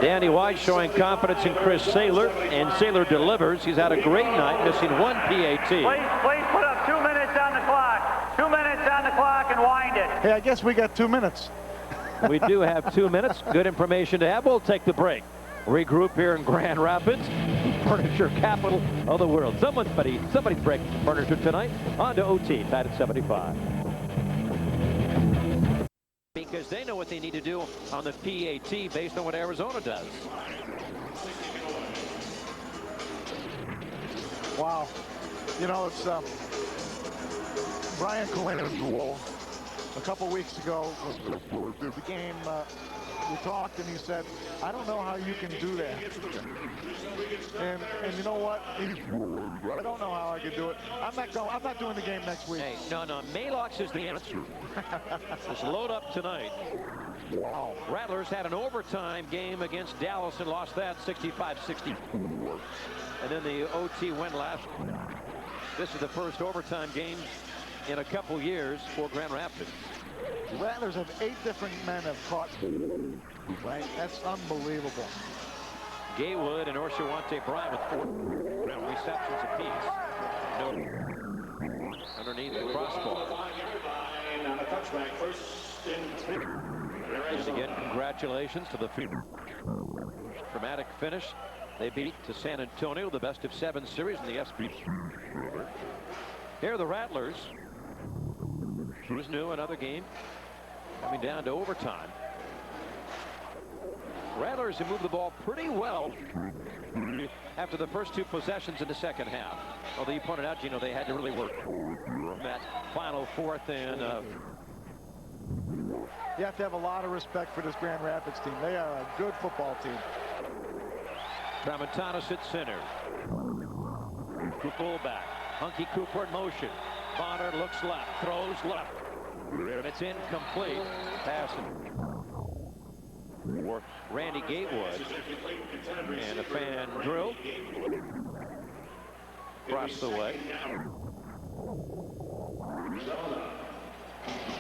Danny White showing confidence in Chris Saylor, and Saylor delivers. He's had a great night, missing 1 PAT. Please put up 2 minutes on the clock. 2 minutes on the clock and wind it. Hey, I guess we got 2 minutes. We do have 2 minutes. Good information to have. We'll take the break. Regroup here in Grand Rapids, furniture capital of the world. Somebody's breaking furniture tonight. On to OT, tied at 75. Because they know what they need to do on the PAT based on what Arizona does. Wow. You know, it's Brian Colangelo a couple weeks ago, the game, we talked and he said, I don't know how you can do that. And you know what? I don't know how I can do it. I'm not doing the game next week. Hey, no, Maalox is the answer. Just load up tonight. Wow. Rattlers had an overtime game against Dallas and lost that 65-60. And then the OT win last. This is the first overtime game in a couple years for Grand Rapids. The Rattlers have 8 different men have caught. Right? That's unbelievable. Gatewood and Orshawante Bryant with 4 receptions apiece. No. Underneath the crossbar. And again, congratulations to the dramatic finish. They beat to San Antonio, the best of 7 series in the SP. Here are the Rattlers. Who's new? Another game coming down to overtime. Rattlers have moved the ball pretty well after the first 2 possessions in the second half. Although you pointed out, Gino, they had to really work that final 4th and. You have to have a lot of respect for this Grand Rapids team. They are a good football team. Tramontanis at center. Fullback. Hunky Cooper in motion. Bonner looks left, throws left. And it's incomplete. Passing. For Randy Gatewood. And a fan drill. Across the way.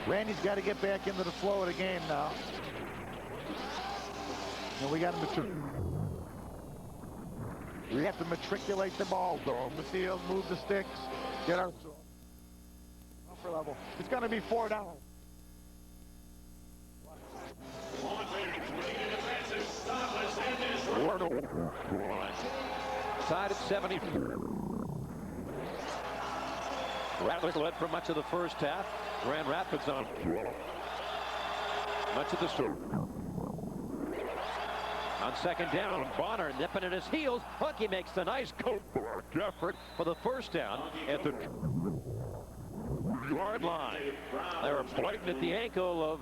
Randy's got to get back into the flow of the game now. And we got him we have to matriculate the ball, go on the field, move the sticks, get our upper level. It's going to be 4 down. Tied at 70. Rattlers led for much of the first half. Grand Rapids on. Much of the story. On second down, Bonner nipping at his heels. Hunky makes the nice effort for the first down at the yard line. They were biting at the ankle of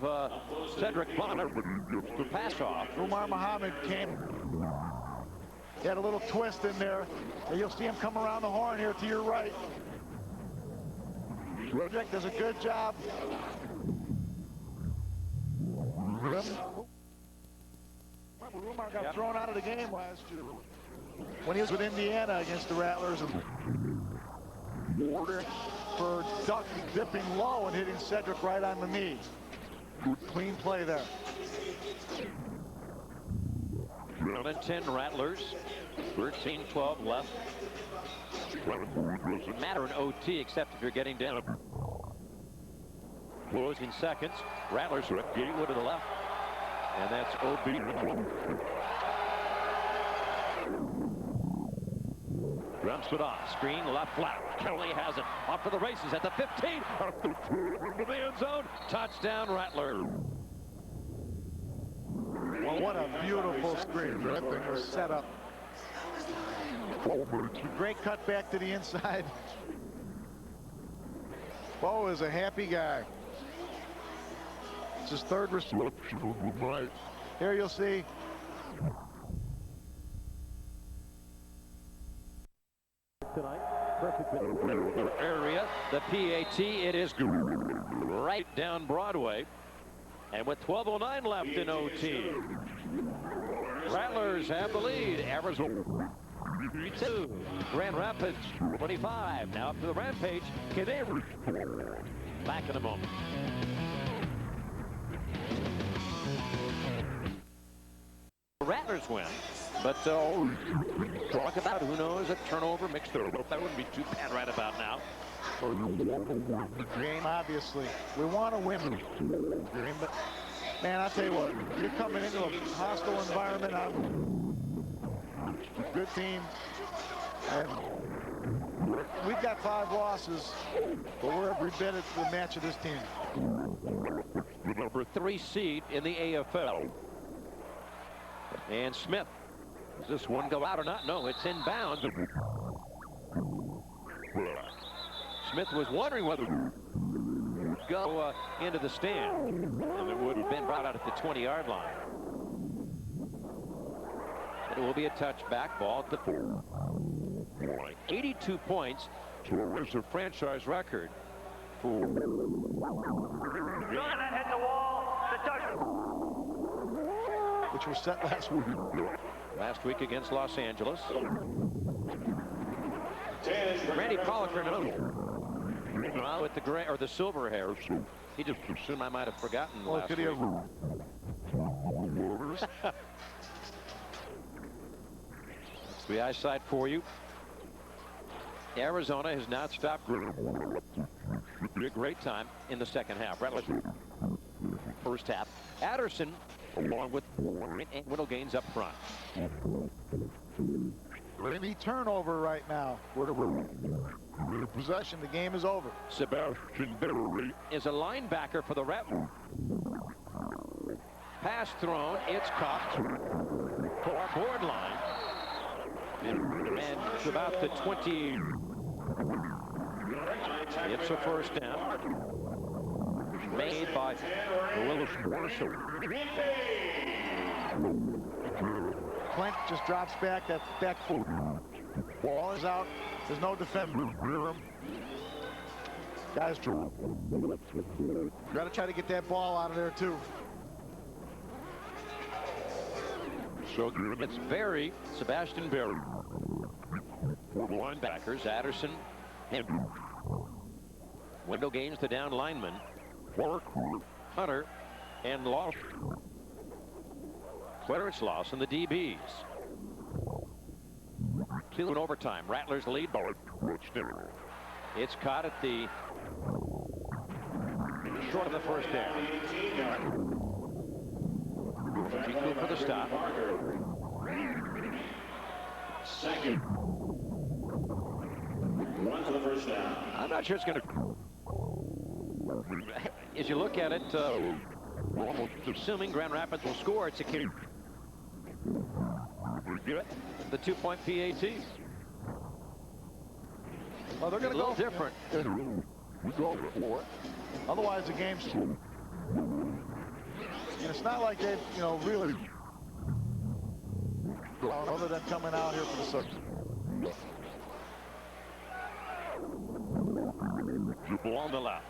Cedric Bonner to pass off. Umar Muhammad came. He had a little twist in there. And you'll see him come around the horn here to your right. Cedric does a good job. Umar got thrown out of the game last year when he was with Indiana against the Rattlers. For duck dipping low and hitting Cedric right on the knee. Clean play there. 10 Rattlers, 13-12 left. Doesn't matter in OT except if you're getting down. Closing seconds. Rattlers are up Gatewood to the left. And that's OB. Drums it off. Screen left flat. Kelly has it. Off to the races at the 15. Into the end zone. Touchdown Rattler. Well, what a beautiful screen. That thing was set up. Great cut back to the inside. Bo is a happy guy. It's his third reception of the night. Here you'll see. Tonight, perfect area. The PAT, it is right down Broadway. And with 12:09 left in OT, Rattlers have the lead. Arizona 2, Grand Rapids 25. Now up to the Rampage. Can they? Back in a moment. Rattlers win, but talk about who knows a turnover mixed up. That wouldn't be too bad right about now. The game, obviously. We want to win the game, but man, I'll tell you what, you're coming into a hostile environment on a good team, and we've got 5 losses, but we're every bit at the match of this team. The number 3 seed in the AFL. And Smith, does this one go out or not? No, it's inbounds. Smith was wondering whether to go into the stand, and it would have been brought out at the 20-yard line. But it will be a touchback ball at the 4. 82 points to a franchise record. Hit the wall. The touchdown. Which was set last week. Last week against Los Angeles. Randy Pollocker with the gray or the silver hair. He just assumed I might have forgotten last week. That's the eyesight for you. Arizona has not stopped. A great time in the second half. Rattlers first half. Adderson along with little gains up front. Any turnover right now. We're in possession. The game is over. Sebastian Berry is a linebacker for the Rattlers. Pass thrown. It's caught. Far board line. And it's about the 20. It's a first down. Made by Willis Marshall. Clint just drops back. That's back foot. Ball is out. There's no defender. Guys, got to try to get that ball out of there too. So it's Berry, Sebastian Berry. Linebackers, Adderson, Henry. Window gains the down lineman. Hunter and Loss. Clarence Lawson, the DBs. 2 in overtime. Rattlers lead. It's caught at the short of the first down. G2 for the stop. Second. 1 for the first down. I'm not sure it's going to. As you look at it, Assuming Grand Rapids will score, it's a kick. The 2-point PAT. Well, they're going to go different. Otherwise, the game's. It's not like they've, really. Other than coming out here for the circus. On the left.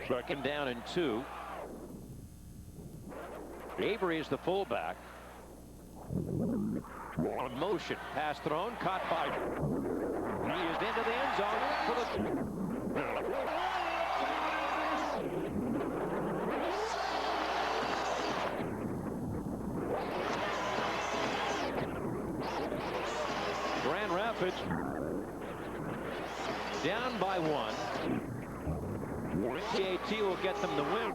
Second down and 2. Avery is the fullback. On motion. Pass thrown. Caught by. He is into the end zone for the. Grand Rapids down by 1. PAT will get them the win.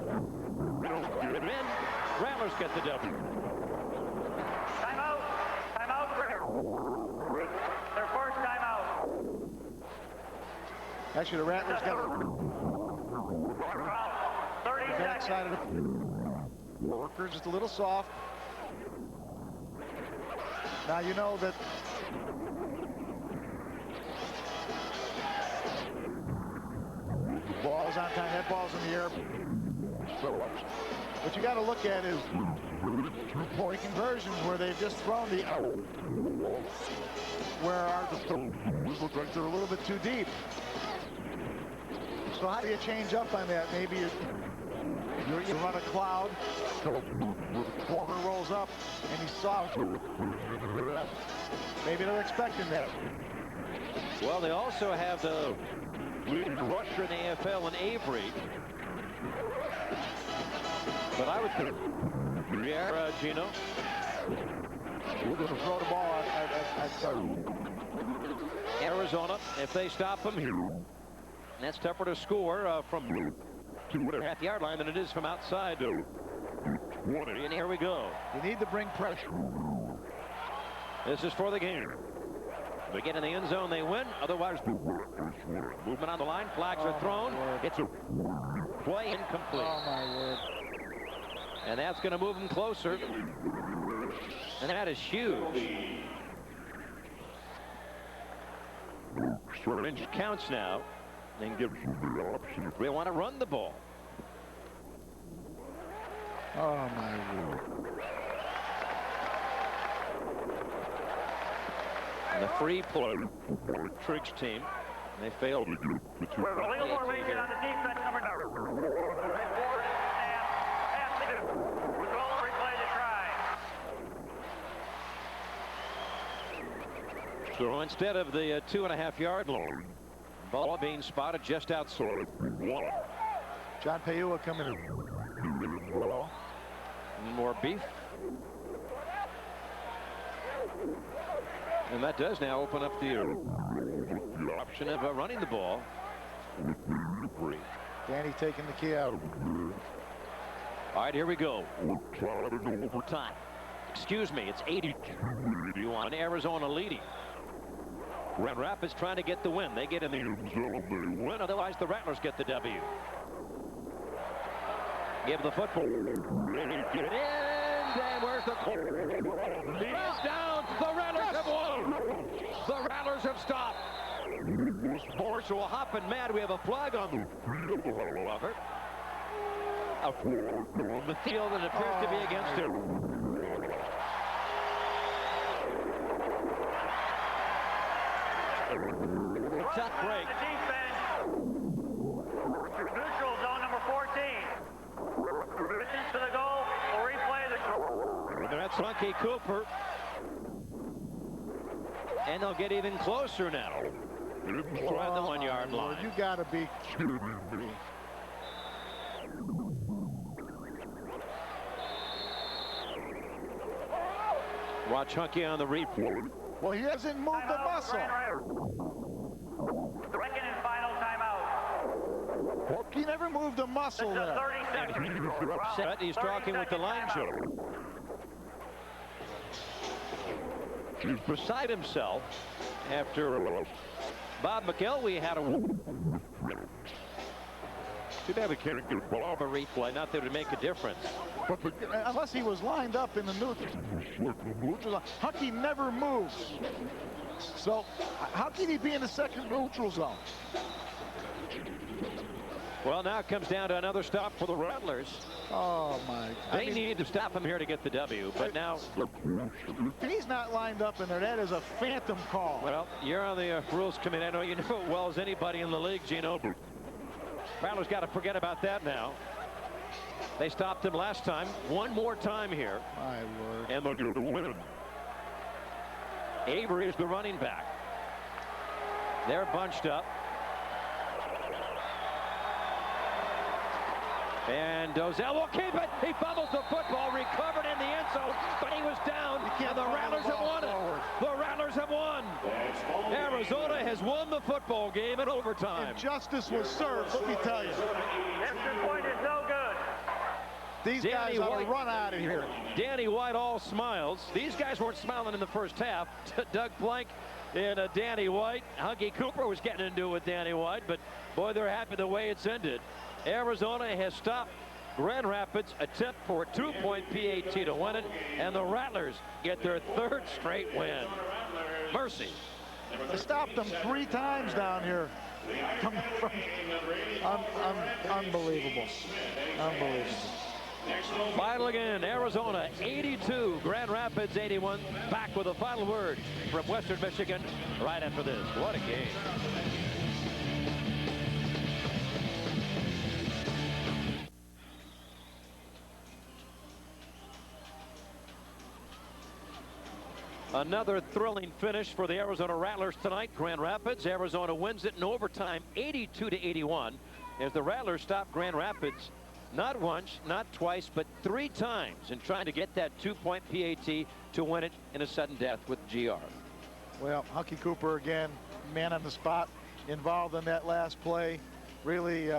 Rattlers get the W. Timeout. Timeout. Their first timeout. Actually, the Rattlers got 30 seconds. Excited. Worker just a little soft. Now you know that. Ball's on time. That ball's in the air. What you got to look at is 2-point conversions where they've just thrown the where our look like they're a little bit too deep. So how do you change up on that? Maybe you run a cloud. Corner rolls up and he's soft. Maybe they're expecting that. Well, they also have the leading rusher in the AFL in Avery. But I would think, Gino. We're going to throw the ball at Arizona, if they stop him, that's tougher to score from half-yard line than it is from outside. 20. And here we go. You need to bring pressure. This is for the game. They get in the end zone, they win. Otherwise, movement on the line. Flags are thrown. It's a play incomplete. Oh, my word. And that's going to move them closer. And that is huge. Lynch counts now. Then give the option. We want to run the ball. Oh, my word. And the free play. Triggs team. They failed. A little more region on the defense, number 4. Replay to try. So instead of the 2.5-yard line, ball being spotted just outside. John Payua coming in. More beef. And that does now open up the option of running the ball. Danny taking the key out. All right, here we go. Overtime. Excuse me, it's 80-21. Arizona leading. Grand Rapids trying to get the win. They get in the win. Otherwise, the Rattlers get the W. Give the football. Get it in. And where's the He's down. The Rattlers have won. The Rattlers have stopped. Sports will hop and mad. We have a flag on the field that appears to be against him. Tough break. The defense. Neutral zone number 14. Distance to the goal. We'll replay the. That's Lucky Cooper. And they'll get even closer now. Around the 1-yard line. You got to be kidding me. Watch Hunky on the replay. Well, he hasn't moved the muscle. Second and final timeout. He never moved a muscle there. 30 seconds. Upset. He's talking with the line shuttle. He's beside himself after Bob McElwee had a. replay, not that it would make a difference. But unless he was lined up in the neutral zone. Hucky never moves. So how can he be in the second neutral zone? Well, now it comes down to another stop for the Rattlers. Oh, my. They need to stop him here to get the W, but now... If he's not lined up in there, that is a phantom call. Well, you're on the rules committee. I know you know it well as anybody in the league, Gino. Rattlers got to forget about that now. They stopped him last time. One more time here. My word. And they're going to win. Avery is the running back. They're bunched up. And Dozell will keep it. He fumbles the football, recovered in the end zone, but he was down, and the Rattlers have won it. The Rattlers have won. Arizona has won the football game in overtime. And justice was served, let me tell you. Extra point is no good. These guys ought to run out of here. Danny White all smiles. These guys weren't smiling in the first half. Doug Blank and Danny White. Hunky Cooper was getting into it with Danny White, but boy, they're happy the way it's ended. Arizona has stopped Grand Rapids' attempt for a 2-point PAT to win it, and the Rattlers get their third straight win. Mercy. They stopped them 3 times down here. Unbelievable. Unbelievable. Final again, Arizona 82, Grand Rapids 81. Back with a final word from Western Michigan right after this. What a game. Another thrilling finish for the Arizona Rattlers tonight. Grand Rapids, Arizona wins it in overtime 82-81 as the Rattlers stop Grand Rapids not once, not twice, but 3 times in trying to get that 2-point PAT to win it in a sudden death with GR. Well, Hunky Cooper again, man on the spot, involved in that last play. Really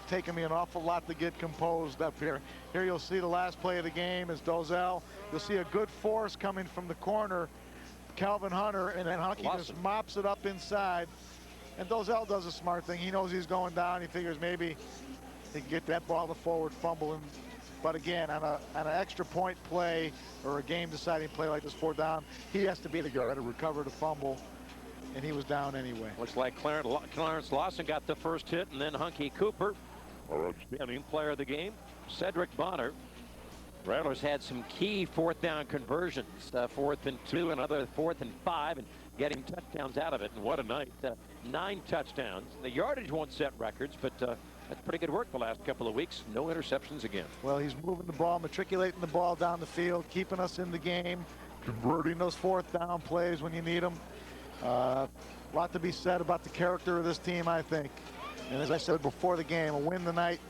taking me an awful lot to get composed up here. Here you'll see the last play of the game is Dozell. You'll see a good force coming from the corner, Calvin Hunter, and then Hunky just mops it up inside. And Dozell does a smart thing. He knows he's going down. He figures maybe he can get that ball to forward fumble. But again, on an extra point play or a game-deciding play like this 4th down, he has to be the guy to recover the fumble, and he was down anyway. Looks like Clarence Lawson got the first hit, and then Hunky Cooper, outstanding player of the game, Cedric Bonner. Rattlers had some key 4th down conversions, 4th and 2, another 4th and 5, and getting touchdowns out of it. And what a night. 9 touchdowns. The yardage won't set records, but that's pretty good work the last couple of weeks. No interceptions again. Well, he's moving the ball, matriculating the ball down the field, keeping us in the game, converting those 4th down plays when you need them. A lot to be said about the character of this team, I think. And as I said before the game, a win tonight.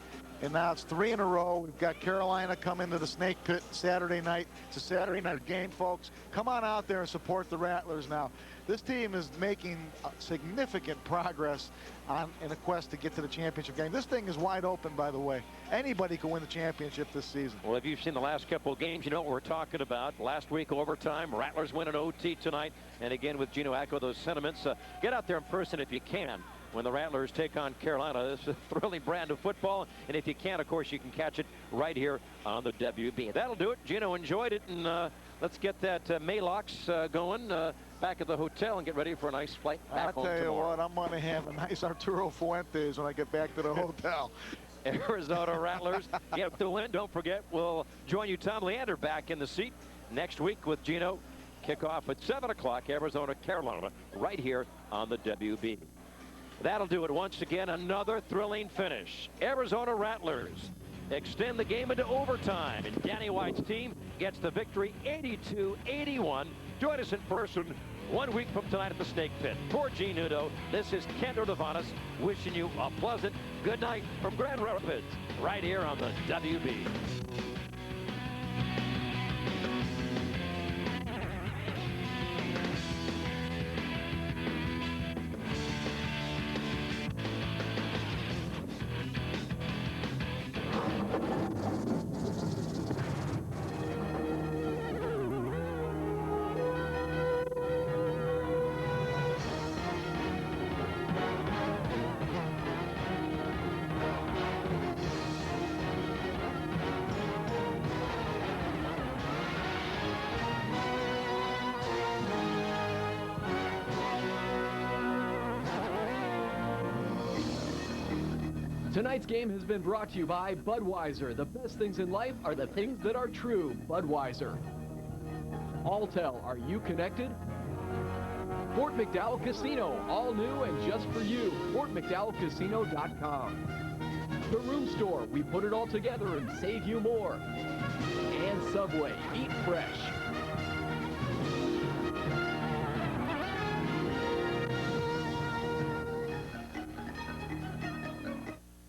And now it's 3 in a row. We've got Carolina coming to the Snake Pit Saturday night. It's a Saturday night game, folks. Come on out there and support the Rattlers now. This team is making significant progress in a quest to get to the championship game. This thing is wide open, by the way. Anybody can win the championship this season. Well, if you've seen the last couple of games, you know what we're talking about. Last week, overtime. Rattlers win an OT tonight. And again, with Gino echo those sentiments. Get out there in person if you can when the Rattlers take on Carolina. This is a thrilling brand of football. And if you can, of course, you can catch it right here on the WB. That'll do it. Gino enjoyed it. And let's get that Maylocks going back at the hotel and get ready for a nice flight back home tomorrow. I'll tell you what, I'm going to have a nice Arturo Fuentes when I get back to the hotel. Arizona Rattlers get the win. Don't forget, we'll join you, Tom Leander, back in the seat next week with Gino. Kickoff at 7 o'clock, Arizona, Carolina, right here on the WB. That'll do it once again. Another thrilling finish. Arizona Rattlers extend the game into overtime, and Danny White's team gets the victory 82-81. Join us in person 1 week from tonight at the Snake Pit. For Gene Nudo, this is Kendall Devanis wishing you a pleasant good night from Grand Rapids right here on the WB. Tonight's game has been brought to you by Budweiser. The best things in life are the things that are true. Budweiser. Alltel, are you connected? Fort McDowell Casino, all new and just for you. FortMcDowellCasino.com. The Room Store, we put it all together and save you more. And Subway, eat fresh.